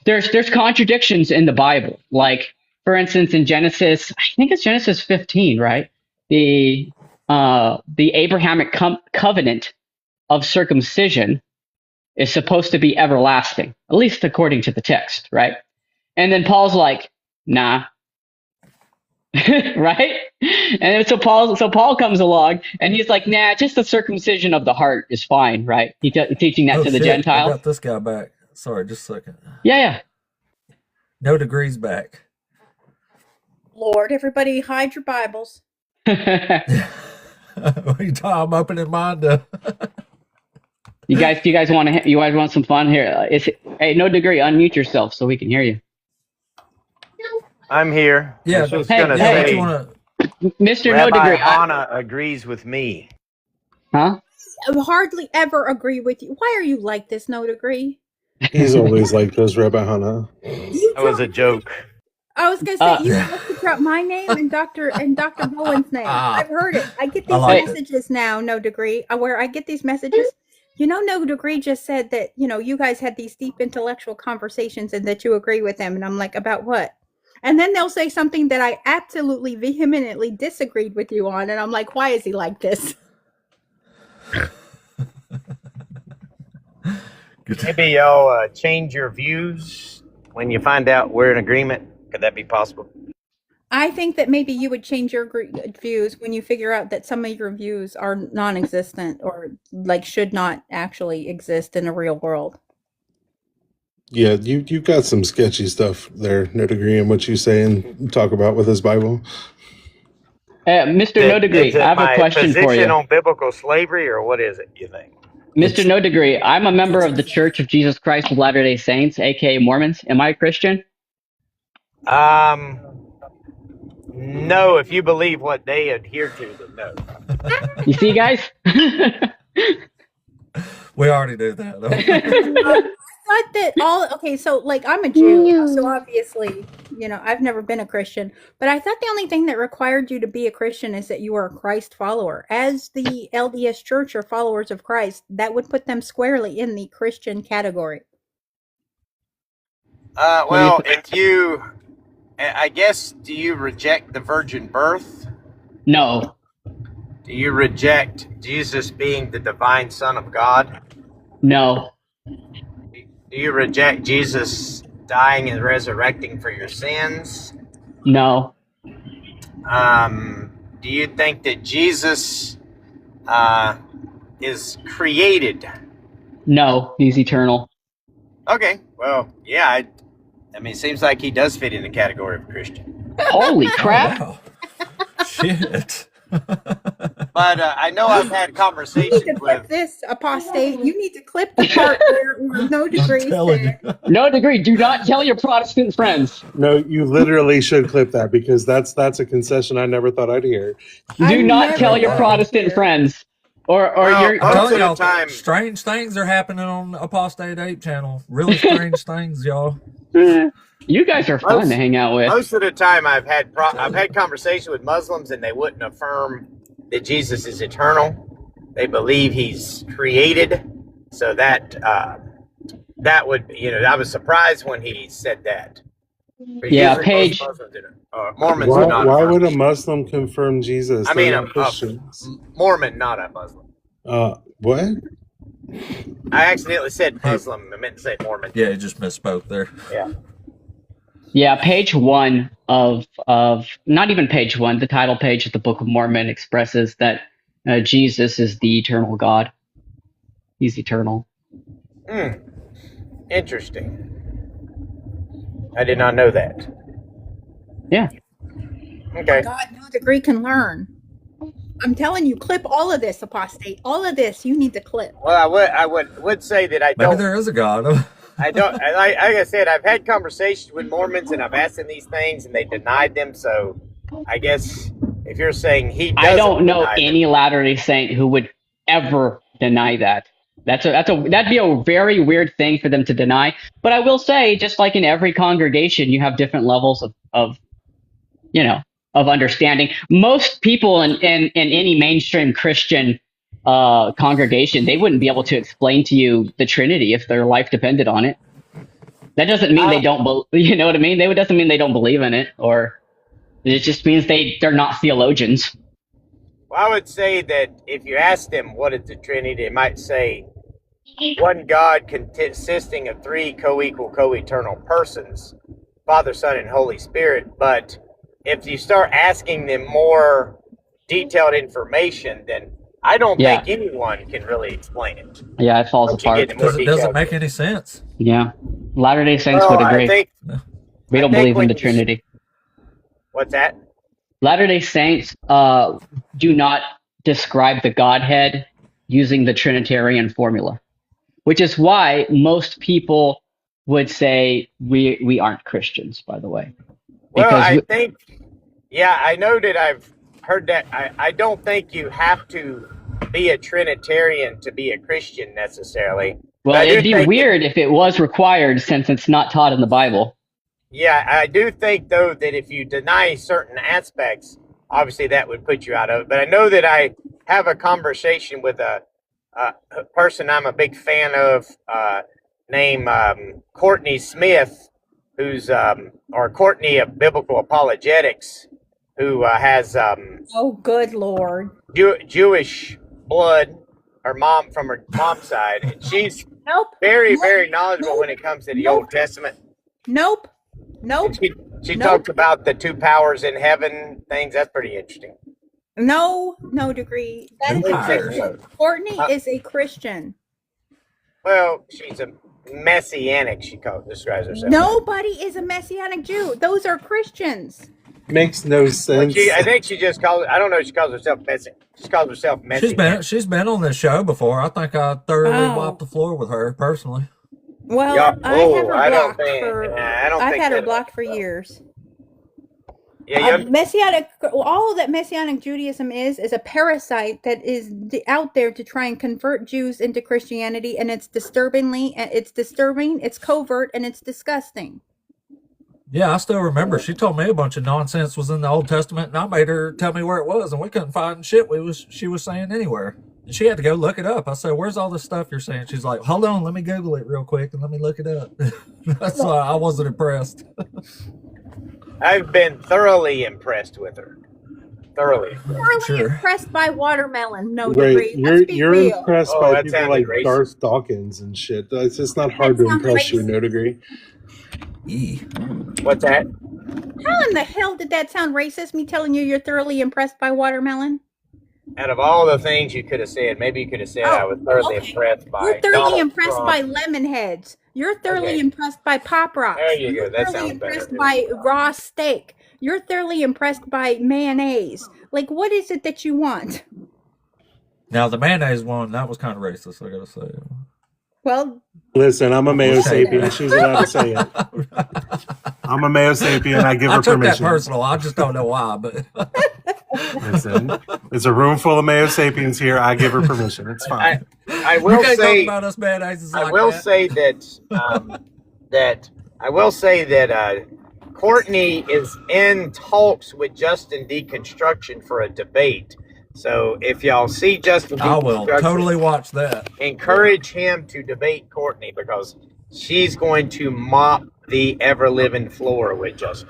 there's contradictions in the Bible. Like, for instance, in Genesis, I think it's Genesis 15, right? The Abrahamic covenant of circumcision is supposed to be everlasting, at least according to the text, right? And then Paul's like, nah, right? And so Paul comes along and he's like, nah, just the circumcision of the heart is fine, right? He's teaching that to the shit, Gentiles. I got this guy back. Sorry, just a second. Yeah. No degrees back. Lord, everybody hide your Bibles. What are you talking? I'm opening mine to... You guys want some fun here? Hey, No Degree, unmute yourself so we can hear you. I'm here. Yeah, I was just gonna say, Mr. Rabbi No Degree, Hannah agrees with me. Huh? I hardly ever agree with you. Why are you like this, No Degree? He's always like this, Rabbi Hannah. That was a joke. I was gonna say you have to drop my name and Dr. Bowen's name. I've heard it. I get these messages now, No Degree, where I get these messages. No Degree just said that, you guys had these deep intellectual conversations and that you agree with them. And I'm like, about what? And then they'll say something that I absolutely vehemently disagreed with you on. And I'm like, why is he like this? Maybe y'all change your views when you find out we're in agreement. Could that be possible? I think that maybe you would change your views when you figure out that some of your views are non-existent or should not actually exist in a real world. Yeah, you've got some sketchy stuff there, No Degree, in what you say and talk about with his Bible. Mr. No Degree, I have a question for you. Position on biblical slavery, or what is it, you think? Mr. No Degree, I'm a member of the Church of Jesus Christ of Latter-day Saints, aka Mormons. Am I a Christian? No, if you believe what they adhere to, then no. You see, guys? We already knew that. I thought that so I'm a Jew, so obviously, I've never been a Christian, but I thought the only thing that required you to be a Christian is that you were a Christ follower. As the LDS Church are followers of Christ, that would put them squarely in the Christian category. Well, I guess, do you reject the virgin birth? No. Do you reject Jesus being the divine Son of God? No. Do you reject Jesus dying and resurrecting for your sins? No. Do you think that Jesus is created? No, he's eternal. Okay, well, yeah, I mean, it seems like he does fit in the category of Christian. Holy crap! Oh, wow. Shit. But I know I've had conversations you need to clip this, apostate. You need to clip the part where No Degree said. No Degree, do not tell your Protestant friends. No, you literally should clip that because that's a concession I never thought I'd hear. Do not tell your Protestant friends. Or you're telling y'all, strange things are happening on Apostate Ape channel. Really strange things, y'all. You guys are fun to hang out with. Most of the time, I've had conversations with Muslims, and they wouldn't affirm that Jesus is eternal. They believe he's created. So that would, I was surprised when he said that. Yeah, Paige. Mormons why would a Muslim confirm Jesus? I mean, a Mormon, not a Muslim. What? I accidentally said Muslim. I meant to say Mormon. Yeah, you just misspoke there. Yeah. Yeah, page 1 of not even page 1, the title page of the Book of Mormon expresses that Jesus is the eternal God. He's eternal. Interesting. I did not know that. Yeah. Okay. God, No Degree can learn. I'm telling you, clip all of this, apostate. All of this you need to clip. Well, I would say that I don't. Maybe there is a God. I don't. Like I said, I've had conversations with Mormons, and I've asked them these things, and they denied them. So, I guess if you're saying he doesn't, I don't know any Latter-day Saint who would ever deny that. That'd be a very weird thing for them to deny. But I will say, just like in every congregation, you have different levels of understanding. Most people in any mainstream Christian congregation, they wouldn't be able to explain to you the Trinity if their life depended on it. That doesn't mean they don't. You know what I mean? It doesn't mean they don't believe in it, or it just means they're not theologians. Well, I would say that if you ask them what is the Trinity, they might say one God consisting of three co-equal, co-eternal persons, Father, Son, and Holy Spirit. But if you start asking them more detailed information, then I don't Yeah. think anyone can really explain it. Yeah, it falls Once you apart. get into more Because it doesn't detail. make any sense. Yeah. Latter-day Saints Well, would I agree. think We I don't think believe in when the you- Trinity. What's that? Latter-day Saints do not describe the Godhead using the Trinitarian formula, which is why most people would say we aren't Christians, by the way. Well, Because I think, yeah, I know that I've heard that. I don't think you have to be a Trinitarian to be a Christian necessarily. But well, I do it'd be think weird if it was required since it's not taught in the Bible. Yeah, I do think, though, that if you deny certain aspects, obviously that would put you out of it. But I know that I have a conversation with a person I'm a big fan of named Courtney Smith, who's, or Courtney of Biblical Apologetics, who has Oh, good Lord. Jewish blood, from her mom's side. And she's Nope. very, Nope. very knowledgeable Nope. when it comes to the Nope. Old Testament. Nope. Nope. She Nope. talks about the two powers in heaven things. That's pretty interesting. No degree. That is a Empires. Christian. Courtney is a Christian. Well, she's a messianic. Describes herself. Nobody is a Messianic Jew. Those are Christians. Makes no Well, sense. I think she just calls. I don't know. If she calls herself messianic. She calls herself messianic. She's been on this show before. I think I thoroughly wiped the floor with her personally. Well, Yeah. I have her I don't blocked think. for. I don't I've think had her that- blocked for years. Yeah, Messianic, all that Messianic Judaism is a parasite that is out there to try and convert Jews into Christianity, and it's disturbing, it's covert, and it's disgusting. Yeah, I still remember. She told me a bunch of nonsense was in the Old Testament, and I made her tell me where it was, and we couldn't find shit she was saying anywhere. And she had to go look it up. I said, "Where's all this stuff you're saying?" She's like, "Hold on, let me Google it real quick and let me look it up." That's why I wasn't impressed. I've been thoroughly impressed with her. Thoroughly. Thoroughly impressed by watermelon. No Wait, degree. Let's be you're real. impressed Oh, by that people sounded like racist. Darth Dawkins and shit. It's just not hard to sounds impress you, racist. no degree. What's that? How in the hell did that sound racist? Me telling you you're thoroughly impressed by watermelon? Out of all the things you could have said, maybe you could have said I was thoroughly impressed by. You're thoroughly Donald impressed Trump. by lemon heads. You're thoroughly Okay. impressed by Pop Rocks. There you go. You're That thoroughly sounds better. impressed by raw steak. You're thoroughly impressed by mayonnaise. Like, what is it that you want? Now the mayonnaise one, that was kind of racist, I gotta say. Well, Listen, I'm a Mayo We'll say sapien. that. She's allowed to say it. I'm a Mayo sapien. I give I her took that permission. personal. I just don't know why, but Listen, it's a room full of Mayo sapiens here. I give her permission. It's fine. I you will can't say. talk about us mayonnaises I like will that. say that Courtney is in talks with Justin Deconstruction for a debate. So if y'all see Justin I will Deconstruction, totally watch that. encourage him to debate Courtney because she's going to mop the ever living floor with Justin.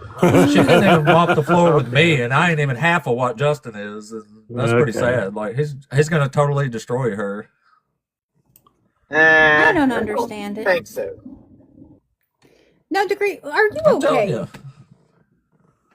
She couldn't even mop the floor with me, and I ain't even half of what Justin is. And that's pretty Okay. sad. Like he's gonna totally destroy her. I don't understand I it. think so. No degree. Are you I'm telling okay? you.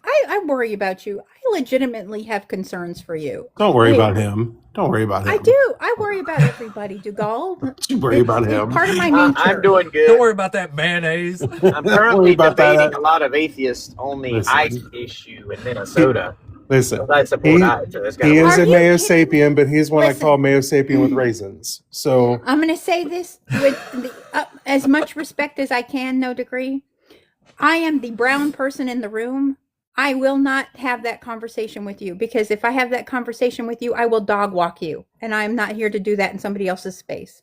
I worry about you. I legitimately have concerns for you. Don't worry Wait. about him. Don't worry about him. I do. I worry about everybody, dugald. Don't worry about It's him. part of my nature. I'm doing Don't good. worry about that mayonnaise. I'm Don't worry currently about debating that. a lot of atheists on the Listen. ICE issue in Minnesota. Listen, I support he, ICE, so that's he kind is Are a you Mayo kidding me? sapien, but he's one I Listen. call Mayo sapien with raisins. So I'm going to say this with as much respect as I can, no degree. I am the brown person in the room. I will not have that conversation with you because if I have that conversation with you, I will dog walk you. And I'm not here to do that in somebody else's space.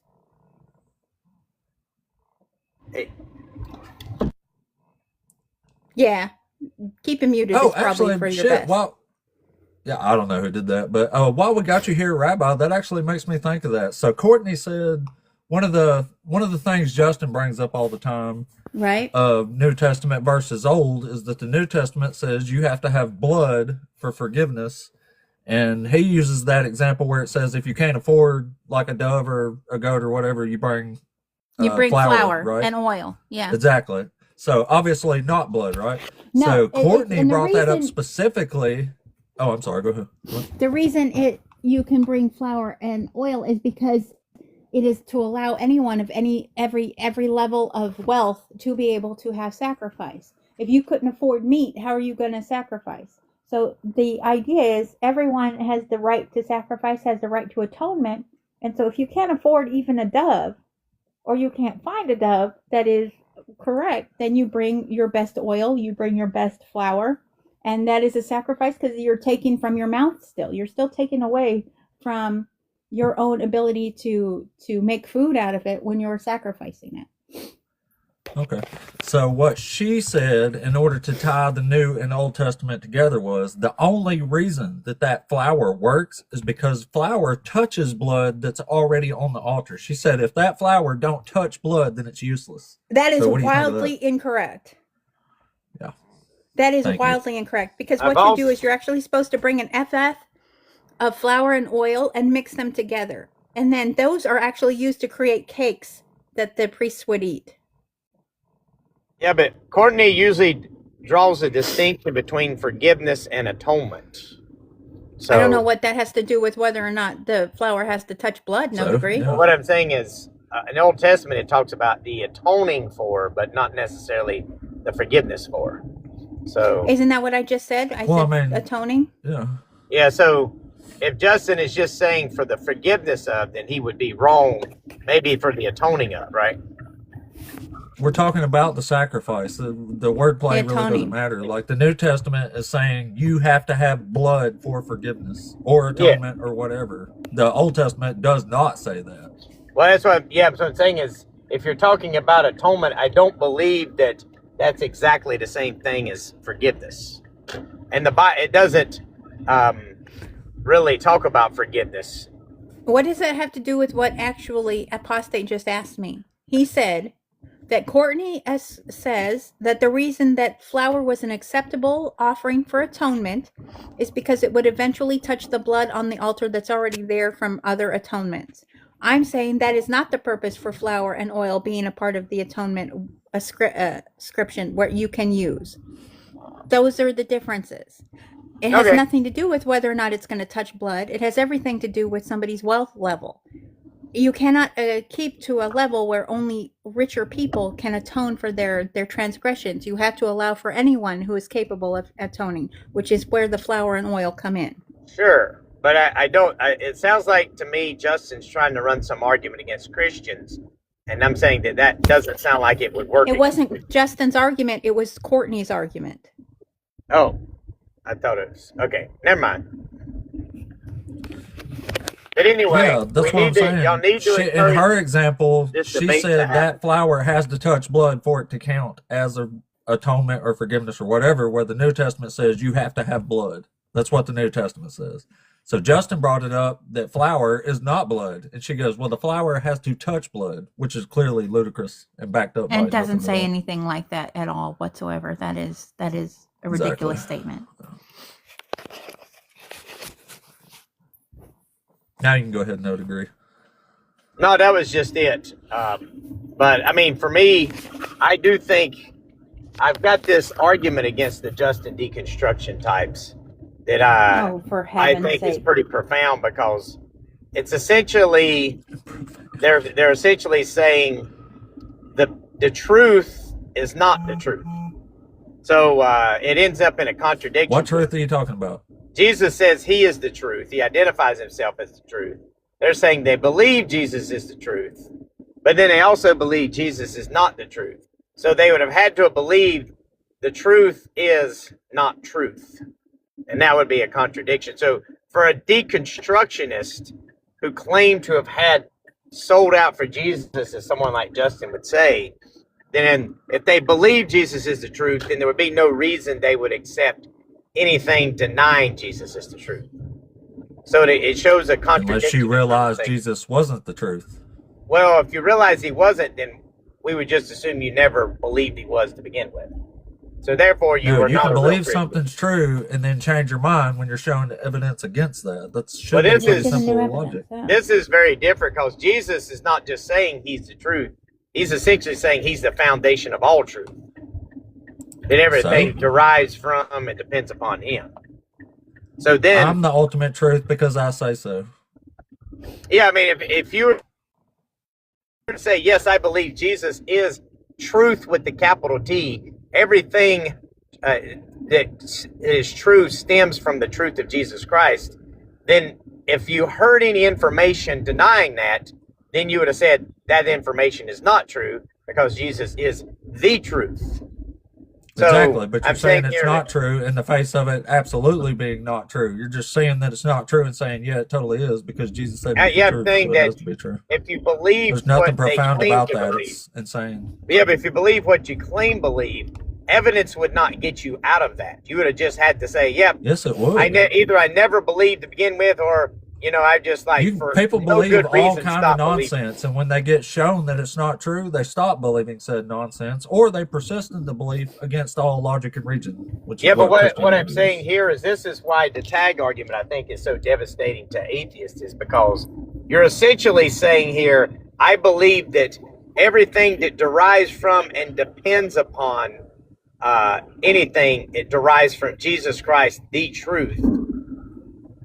Hey. Yeah. Keep him muted Oh, is probably actually, for your shit. best. Well, yeah, I don't know who did that, but while we got you here, Rabbi, that actually makes me think of that. So Courtney said one of the things Justin brings up all the time Right? of New Testament versus Old is that the New Testament says you have to have blood for forgiveness. And he uses that example where it says if you can't afford like a dove or a goat or whatever, you bring You bring flour right? and oil. Yeah. Exactly. So obviously not blood, right? No, so Courtney and the brought that up reason- specifically. Oh, I'm sorry. Go ahead. What? The reason you can bring flour and oil is because it is to allow anyone of every level of wealth to be able to have sacrifice. If you couldn't afford meat, how are you going to sacrifice? So the idea is everyone has the right to sacrifice, has the right to atonement. And so if you can't afford even a dove, or you can't find a dove that is correct, then you bring your best oil, you bring your best flour, and that is a sacrifice because you're taking from your mouth still. You're still taking away from your own ability to make food out of it when you're sacrificing it. Okay. So what she said in order to tie the New and Old Testament together was the only reason that flour works is because flour touches blood that's already on the altar. She said if that flour don't touch blood, then it's useless. That is So what do you think of wildly that? incorrect. Yeah. That is Thank you. wildly incorrect because what you do is you're actually supposed to bring an FF of flour and oil and mix them together. And then those are actually used to create cakes that the priests would eat. Yeah, but Courtney usually draws a distinction between forgiveness and atonement. So I don't know what that has to do with whether or not the flour has to touch blood. No degree. Yeah. what I'm saying is, in the Old Testament, it talks about the atoning for, but not necessarily the forgiveness for. So Isn't that what I just said? I said atoning. Yeah. yeah, so if Justin is just saying for the forgiveness of, then he would be wrong, maybe for the atoning of, right? We're talking about the sacrifice. The wordplay The really atoning. doesn't matter. Like the New Testament is saying you have to have blood for forgiveness or atonement or whatever. The Old Testament does not say that. Well, that's what I'm saying is, if you're talking about atonement, I don't believe that that's exactly the same thing as forgiveness. And it doesn't really talk about forgiveness. What does that have to do with what actually Apostate just asked me? He said that Courtney says that the reason that flour was an acceptable offering for atonement is because it would eventually touch the blood on the altar that's already there from other atonements. I'm saying that is not the purpose for flour and oil being a part of the atonement ascription where you can use. Those are the differences. It has nothing to do with whether or not it's going to touch blood. It has everything to do with somebody's wealth level. You cannot keep to a level where only richer people can atone for their transgressions. You have to allow for anyone who is capable of atoning, which is where the flour and oil come in. Sure, but I don't. It sounds like to me Justin's trying to run some argument against Christians, and I'm saying that doesn't sound like it would work. It wasn't Justin's argument. It was Courtney's argument. Oh, I thought it was. Okay, never mind. But anyway, Yeah, that's what I'm saying. Y'all need to in her example, this she debate to said happen. that flour has to touch blood for it to count as a atonement or forgiveness or whatever, where the New Testament says you have to have blood. That's what the New Testament says. So Justin brought it up that flour is not blood. And she goes, well, the flour has to touch blood, which is clearly ludicrous and backed up by And it doesn't nothing say at all. anything like that at all whatsoever. That is a ridiculous statement. Now you can go ahead and no degree. No, that was just it. But I mean, for me, I do think I've got this argument against the Justin deconstruction types that I think is pretty profound, because it's essentially they're essentially saying the truth is not the truth. So it ends up in a contradiction. What truth are you talking about? Jesus says he is the truth. He identifies himself as the truth. They're saying they believe Jesus is the truth, but then they also believe Jesus is not the truth. So they would have had to have believed the truth is not truth. And that would be a contradiction. So for a deconstructionist who claimed to have had sold out for Jesus, as someone like Justin would say, then if they believe Jesus is the truth, then there would be no reason they would accept anything denying Jesus is the truth. So it shows a contradiction. Unless you realize Jesus wasn't the truth. Well, if you realize he wasn't, then we would just assume you never believed he was to begin with. So therefore, you are you not can a real believe Christian. something's true and then change your mind when you're shown evidence against that. That's Well, this is simple logic. This is very different, because Jesus is not just saying he's the truth. He's essentially saying he's the foundation of all truth. that everything So? derives from and depends upon him. So then, I'm the ultimate truth because I say so. yeah, I mean, if you were to say, yes, I believe Jesus is truth with the capital T, everything that is true stems from the truth of Jesus Christ, then if you heard any information denying that, then you would have said that information is not true because Jesus is the truth. So Exactly, but you're I'm saying it's here not true in the face of it absolutely being not true. You're just saying that it's not true and saying, yeah, it totally is because Jesus said it's the I'm truth, saying so it has that to be true. if you believe There's nothing what they profound claim about to that. believe, It's insane. yeah, but if you believe what you claim believe, evidence would not get you out of that. You would have just had to say, "Yep, Yes, it would. either I never believed to begin with, or I just for People no believe good all reason kind of stop believing." nonsense, and when they get shown that it's not true, they stop believing said nonsense, or they persist in the belief against all logic and reason. Which Yeah, is but what I'm Christianity saying is. here is this is why the tag argument I think is so devastating to atheists is because you're essentially saying here, I believe that everything that derives from and depends upon anything, it derives from Jesus Christ, the truth.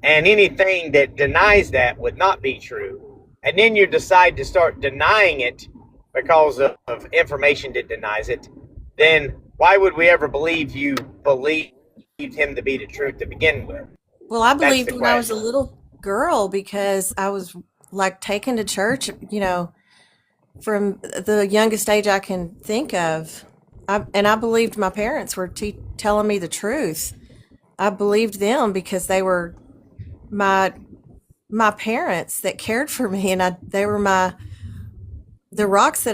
And anything that denies that would not be true. And then you decide to start denying it because of information that denies it. Then why would we ever believe you believed him to be the truth to begin with? Well, I That's believed the when I was a question. little girl because I was like taken to church, from the youngest age I can think of. And I believed my parents were telling me the truth. I believed them because they were my parents that cared for me, and they were the rocks that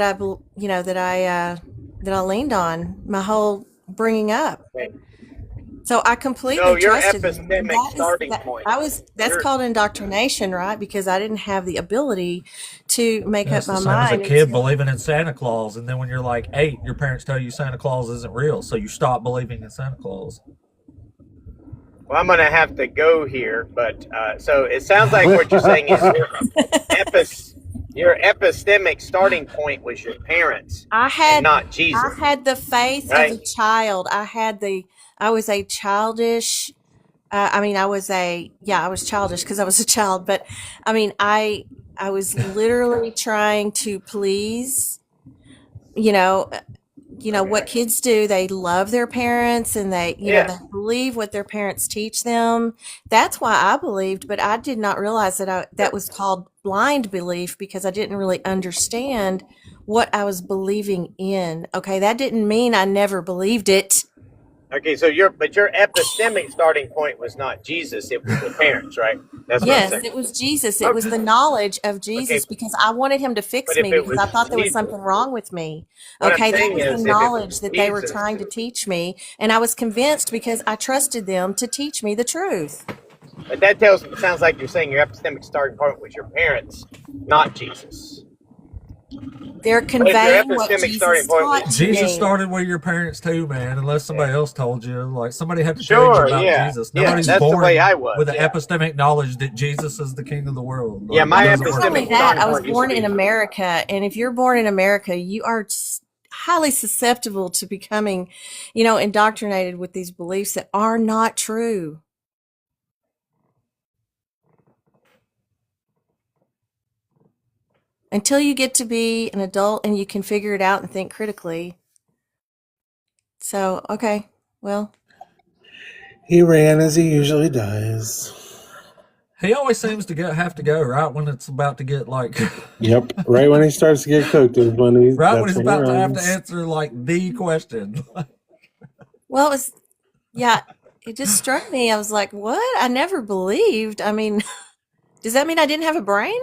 that I leaned on my whole bringing up. Okay. So I No, completely your trusted them. And epistemic starting point. That's Your called indoctrination, right? Because I didn't have the ability to make Yeah, up it's the my same as a mind kid until believing in Santa Claus, and then when you're like 8, your parents tell you Santa Claus isn't real, so you stop believing in Santa Claus. Well, I'm going to have to go here, but so it sounds like what you're saying is your epistemic starting point was your parents and not Jesus, I had the faith of right? a child. I was a childish. I was childish because I was a child, but I mean, I was literally trying to please. You know, what kids do. They love their parents, and they Yeah. believe what their parents teach them. That's why I believed, but I did not realize that was called blind belief because I didn't really understand what I was believing in. Okay, that didn't mean I never believed it. Okay, so your epistemic starting point was not Jesus; it was your parents, right? That's what I'm Yes, saying. it was Jesus. It was Okay, the knowledge of okay, Jesus because I wanted him to but fix if me it because was I thought there was Jesus, something wrong with me. what I'm Okay, that saying was the is, if it was knowledge that they were Jesus, trying to teach me, and I was convinced because I trusted them to teach me the truth. but that sounds like you're saying your epistemic starting point was your parents, not Jesus. They're But if your conveying what epistemic starting Jesus point taught was to Jesus me. started with your parents too, man, unless somebody else told you. Like, somebody had to tell you sure, about yeah, Jesus. yeah, Nobody's that's the way I born was, with the yeah, epistemic knowledge that Jesus is the king of the world. yeah. Like, it My Well, doesn't not work that only epistemic way. that, starting I was point used to born in be America, and if you're born in America, you are highly susceptible to becoming, indoctrinated with these beliefs that are not true. Until you get to be an adult and you can figure it out and think critically. So, okay, well, He ran as he usually does. He always seems to have to go right when it's about to get like Yep. Right when he starts to get cooked is right when that's he's when he about to have to runs. answer like the question. well, yeah, it just struck me. I was like, what? I never believed. I mean, does that mean I didn't have a brain?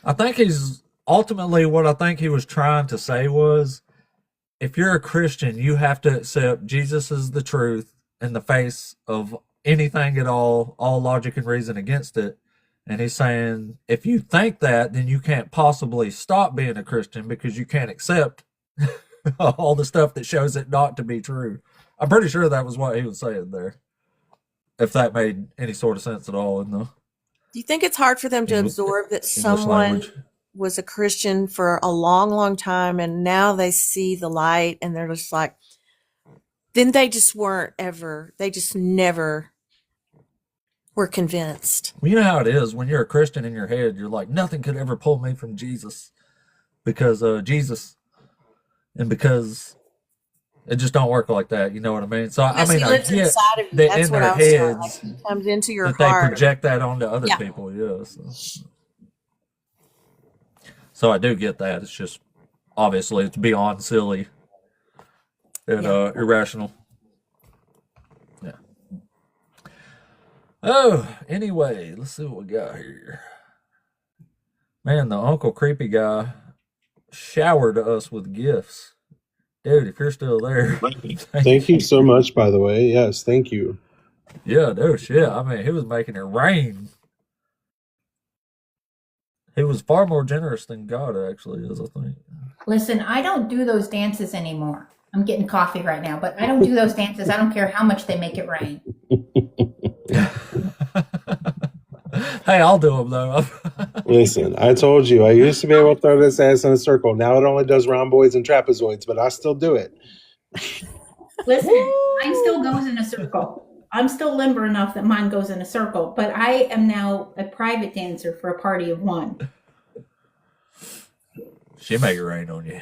I think he's ultimately what I think he was trying to say was, if you're a Christian, you have to accept Jesus is the truth in the face of anything at all logic and reason against it. And he's saying, if you think that, then you can't possibly stop being a Christian because you can't accept all the stuff that shows it not to be true. I'm pretty sure that was what he was saying there. If that made any sort of sense at all in the Do you think it's hard for them to absorb that English language. was a Christian for a long, long time, and now they see the light, and they're just like, then they just never were convinced. Well, you know how it is when you're a Christian in your head. You're like, nothing could ever pull me from Jesus, because Jesus, and because it just don't work like that. You know what I mean? So I mean, I get that in their heads, like, comes into your that heart. They project that onto other people. Yeah. So I do get that. It's just obviously it's beyond silly and irrational. Yeah. Oh, anyway, let's see what we got here. Man, the Uncle Creepy guy showered us with gifts. Dude, if you're still there, thank you so much, by the way. Yes, thank you. Yeah, no shit. I mean, he was making it rain. He was far more generous than God actually is, I think. Listen, I don't do those dances anymore. I'm getting coffee right now, but I don't do those dances. I don't care how much they make it rain. Hey, I'll do them though. Listen, I told you I used to be able to throw this ass in a circle. Now it only does rhomboids and trapezoids, but I still do it. Listen, mine still goes in a circle. I'm still limber enough that mine goes in a circle, but I am now a private dancer for a party of one. She make it rain on you.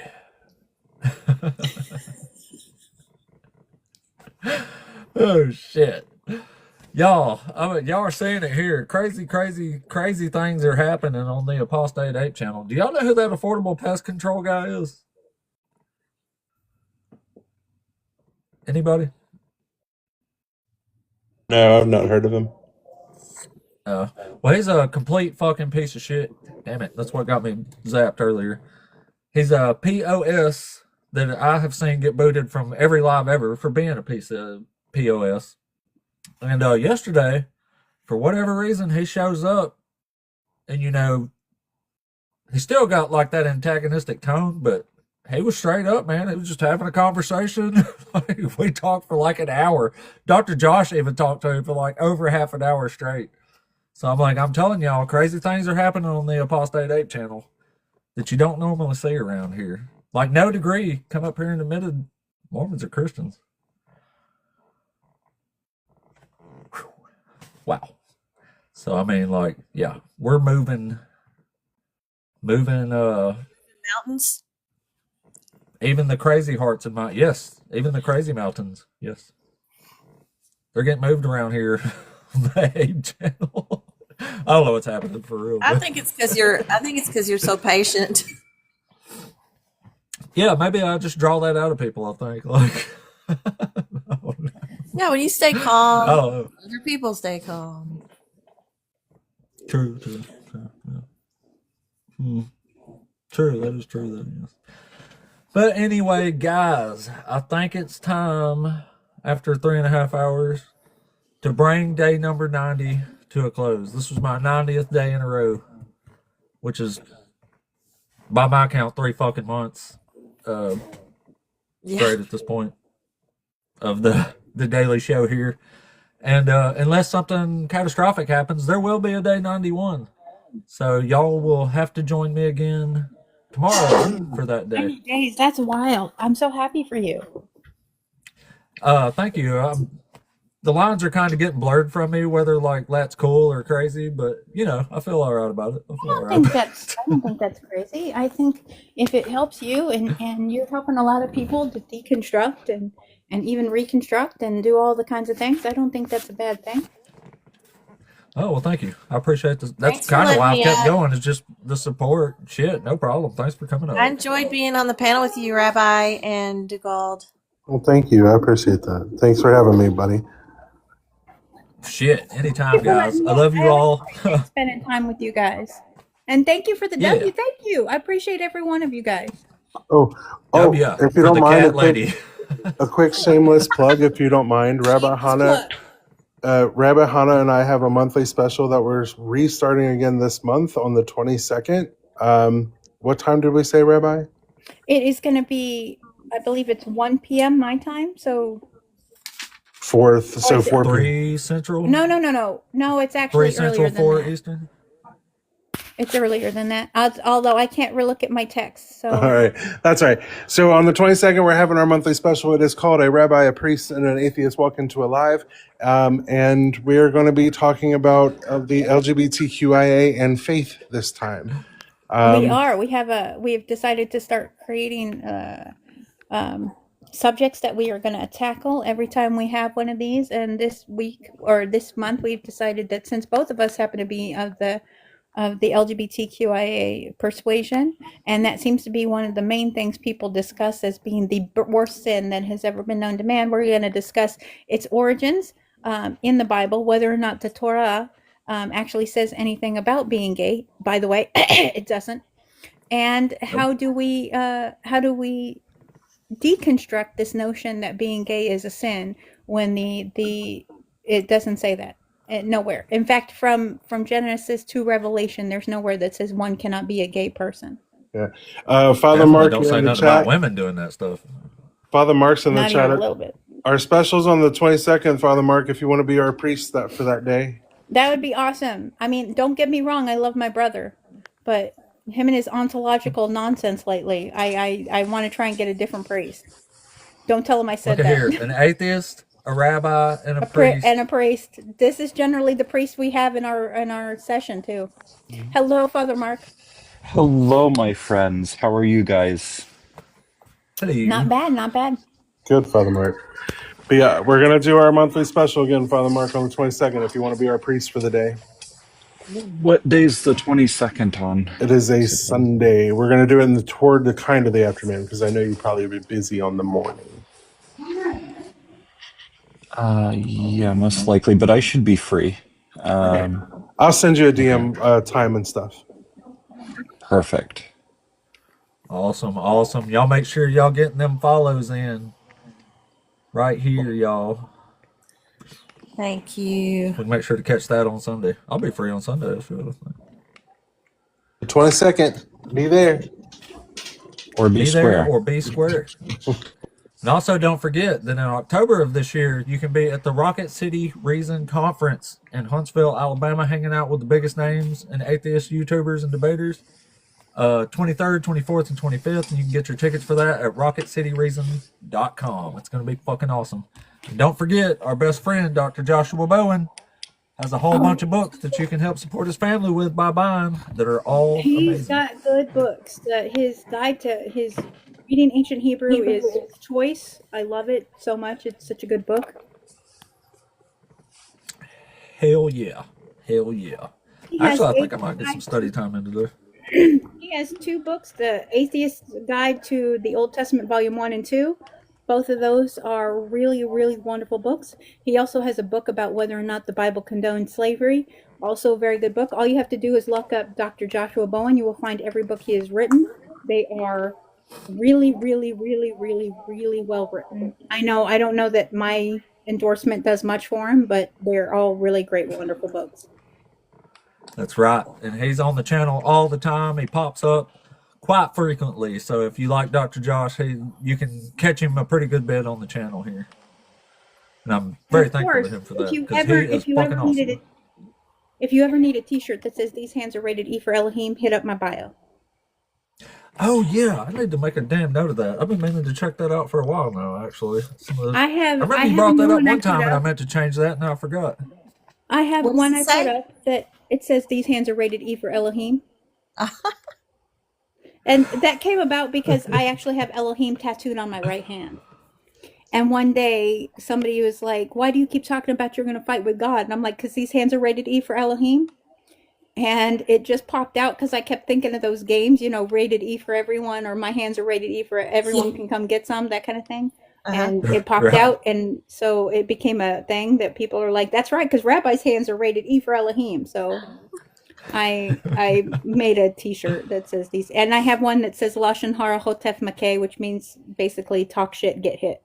Oh shit. Y'all, I mean, y'all are seeing it here. Crazy things are happening on the Apostate Ape channel. Do y'all know who that affordable pest control guy is? Anybody? No, I've not heard of him. Well, he's a complete fucking piece of shit. Damn it, that's what got me zapped earlier. He's a POS that I have seen get booted from every live ever for being a piece of POS. And yesterday, for whatever reason, he shows up, and he still got like that antagonistic tone, but he was straight up, man. He was just having a conversation. We talked for like an hour. Dr. Josh even talked to him for like over half an hour straight. So I'm like, I'm telling y'all, crazy things are happening on the Apostate Ape channel that you don't normally see around here. Like No Degree come up here and admitted Mormons are Christians. Whew. Wow. So I mean, like, yeah, we're moving Mountains. Even the crazy hearts in my even the crazy mountains, yes. They're getting moved around here on the Ape channel. I don't know what's happening for real. I think it's because you're so patient. Yeah, maybe I just draw that out of people, I think. Like Yeah, when you stay calm, other people stay calm. True. Yeah. True, that is true though, yes. But anyway, guys, I think it's time, after 3.5 hours, to bring day number 90 to a close. This was my 90th day in a row, which is, by my count, 3 fucking months straight at this point of the daily show here. And unless something catastrophic happens, there will be a day 91. So y'all will have to join me again tomorrow for that day. 90 days, that's wild. I'm so happy for you. Thank you. The lines are kind of getting blurred from me, whether like that's cool or crazy, but I feel all right about it. I don't think that's crazy. I think if it helps you and you're helping a lot of people to deconstruct and even reconstruct and do all the kinds of things, I don't think that's a bad thing. Oh, well, thank you. I appreciate this. That's kind of why I kept going, is just the support. Shit, no problem. Thanks for coming over. I enjoyed being on the panel with you, Rabbi and dugald. Well, thank you. I appreciate that. Thanks for having me, buddy. Shit, anytime, guys. I love you all. Spending time with you guys. And thank you for the W. Thank you. I appreciate every one of you guys. W, if you don't mind, lady. A quick shameless plug, if you don't mind. Rabbi Hannah and I have a monthly special that we're restarting again this month on the 22nd. What time did we say, Rabbi? It is going to be, I believe it's 1 p.m. my time. So 4 3 Central? No, it's actually 3 Central, 4 earlier than that. Eastern? It's earlier than that. Although I can't relook at my text. So All right. That's right. So on the 22nd, we're having our monthly special. It is called A Rabbi, a Priest, and an Atheist Walk Into a Live. And we are going to be talking about the LGBTQIA and faith this time. we are. We have decided to start creating subjects that we are going to tackle every time we have one of these. And this week or this month, we've decided that since both of us happen to be of the LGBTQIA persuasion, and that seems to be one of the main things people discuss as being the worst sin that has ever been known to man. We're going to discuss its origins in the Bible, whether or not the Torah actually says anything about being gay. By the way, it doesn't. And how do we deconstruct this notion that being gay is a sin when it doesn't say that? Nowhere. In fact, from Genesis to Revelation, there's nowhere that says one cannot be a gay person. Yeah. Father Definitely Mark, don't you're say in the nothing about chat. women doing that stuff. Father Mark's in the Not chat. even a little bit. Our specials on the 22nd, Father Mark, if you want to be our priest for that day. That would be awesome. I mean, don't get me wrong, I love my brother, but him and his ontological nonsense lately, I want to try and get a different priest. Don't tell him I said Look at that. here, an atheist, a rabbi, and a priest. priest. And a priest. This is generally the priest we have in our session too. Hello, Father Mark. Hello, my friends. How are you guys? Hello. Not bad, not bad. Good, Father Mark. But yeah, we're going to do our monthly special again, Father Mark, on the 22nd, if you want to be our priest for the day. What day's the 22nd on? It is a Sunday. We're going to do it toward the kind of the afternoon, because I know you probably be busy on the morning. Yeah, most likely, but I should be free. I'll send you a DM time and stuff. Perfect. Awesome, awesome. Y'all make sure y'all getting them follows in. Right here, y'all. Thank you. We can make sure to catch that on Sunday. I'll be free on Sunday. Sure. The 22nd. Be there. Or be square. There or be square. And also don't forget that in October of this year, you can be at the Rocket City Reason Conference in Huntsville, Alabama, hanging out with the biggest names and atheist YouTubers and debaters. 23rd, 24th, and 25th, and you can get your tickets for that at rocketcityreason.com. It's going to be fucking awesome. And don't forget, our best friend, Dr. Joshua Bowen, has a whole bunch of books that you can help support his family with by buying that are all He's amazing. got good books. His guide to his reading ancient Hebrew is choice. I love it so much. It's such a good book. Hell yeah. Hell yeah. Actually, I think I might get some study time into this. He has two books, The Atheist's Guide to the Old Testament, Volume 1 and 2. Both of those are really, really wonderful books. He also has a book about whether or not the Bible condones slavery. Also a very good book. All you have to do is look up Dr. Joshua Bowen. You will find every book he has written. They are really, really, really, really, really well written. I don't know that my endorsement does much for him, but they're all really great, wonderful books. That's right. And he's on the channel all the time. He pops up quite frequently. So if you like Dr. Josh, you can catch him a pretty good bit on the channel here. And I'm very thankful to him for that. If you ever need a t-shirt that says "These hands are rated E for Elohim," hit up my bio. Oh yeah, I need to make a damn note of that. I've been meaning to check that out for a while now, actually. I remember you brought that up one time and I meant to change that and I forgot. I have one I put up that it says "These hands are rated E for Elohim." And that came about because I actually have Elohim tattooed on my right hand. And one day somebody was like, "Why do you keep talking about you're going to fight with God?" And I'm like, "Because these hands are rated E for Elohim." And it just popped out because I kept thinking of those games, rated E for everyone, or my hands are rated E for everyone can come get some, that kind of thing. And it popped out. And so it became a thing that people are like, "That's right, because Rabbi's hands are rated E for Elohim." So I made a t-shirt that says these, and I have one that says Lashon Hara Hotef Makeh, which means basically talk shit, get hit.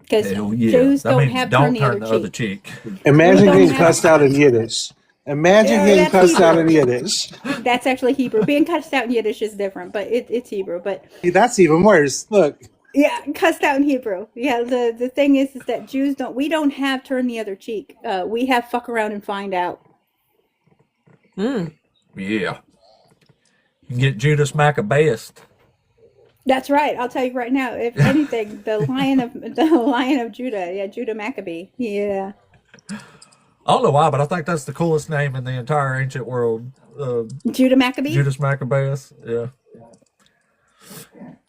Because Jews don't have turn the other cheek. Imagine getting cussed out in Yiddish. Imagine getting cussed out in Yiddish. That's actually Hebrew. Being cussed out in Yiddish is different, but it's Hebrew. But that's even worse. Look. Yeah, cussed out in Hebrew. Yeah, the thing is that Jews don't have turn the other cheek. We have fuck around and find out. Yeah. You can get Judas Maccabeus. That's right. I'll tell you right now. If anything, the Lion of Judah. Yeah, Judah Maccabee. Yeah. I don't know why, but I think that's the coolest name in the entire ancient world. Judah Maccabee. Judas Maccabeus. Yeah.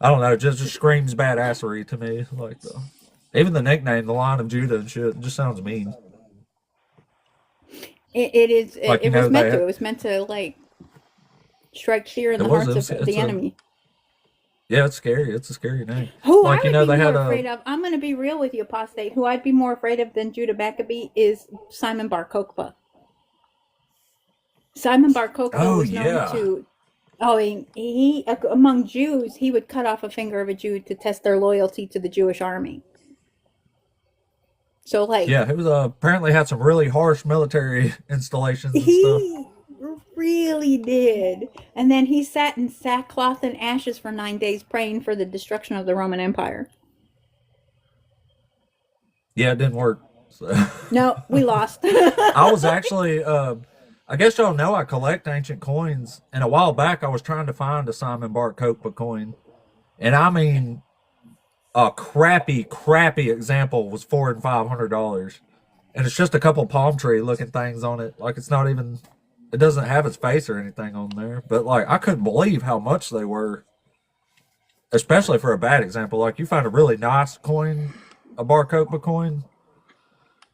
I don't know. It just screams badassery to me. Like even the nickname, the Lion of Judah and shit, it just sounds mean. It is. Like, it was meant to. It was meant to like strike fear in the hearts of the enemy. Yeah, it's scary. It's a scary name. Who I would be more afraid of, I'm going to be real with you, Apostate. Who I'd be more afraid of than Judah Maccabee is Simon Bar Kokhba. Simon Bar Kokhba was known to. Oh, he among Jews, he would cut off a finger of a Jew to test their loyalty to the Jewish army. So, like, yeah, he was apparently had some really harsh military installations and stuff. Really did. And then he sat in sackcloth and ashes for 9 days praying for the destruction of the Roman Empire. Yeah, it didn't work. So. No, we lost. I was actually, I guess y'all know I collect ancient coins, and a while back I was trying to find a Simon Bar Kokhba coin. And I mean, a crappy example was $400 and $500. And it's just a couple palm tree looking things on it. Like, it's not even... It doesn't have its face or anything on there. But, like, I couldn't believe how much they were. Especially for a bad example. Like, you find a really nice coin, a Bar Kokhba coin,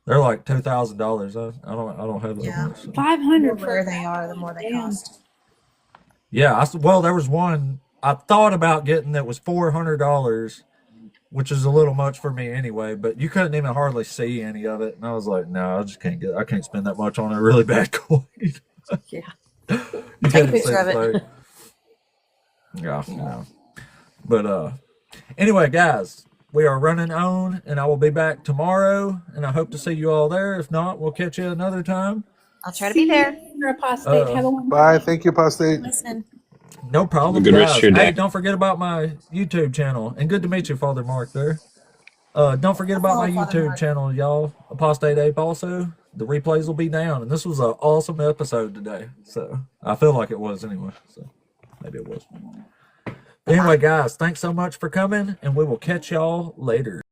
they're like $2,000. I don't have that much. So. 500 for where they are, the more they cost. Yeah, well, there was one I thought about getting that was $400, which is a little much for me anyway, but you couldn't even hardly see any of it. And I was like, no, I can't spend that much on a really bad coin. Yeah. You Take a picture of it. Yeah, no. But anyway, guys, we are running on, and I will be back tomorrow, and I hope to see you all there. If not, we'll catch you another time. I'll try to be there. Apostate. Have a wonderful Bye. Thank you, Apostate. Listen. No problem, Good rest guys. of your day. Hey, don't forget about my YouTube channel, and good to meet you, Father Mark. There. Don't forget about my YouTube channel, y'all. Apostate Ape also. The replays will be down, and this was an awesome episode today. So I feel like it was anyway. So maybe it was. Anyway, guys, thanks so much for coming, and we will catch y'all later.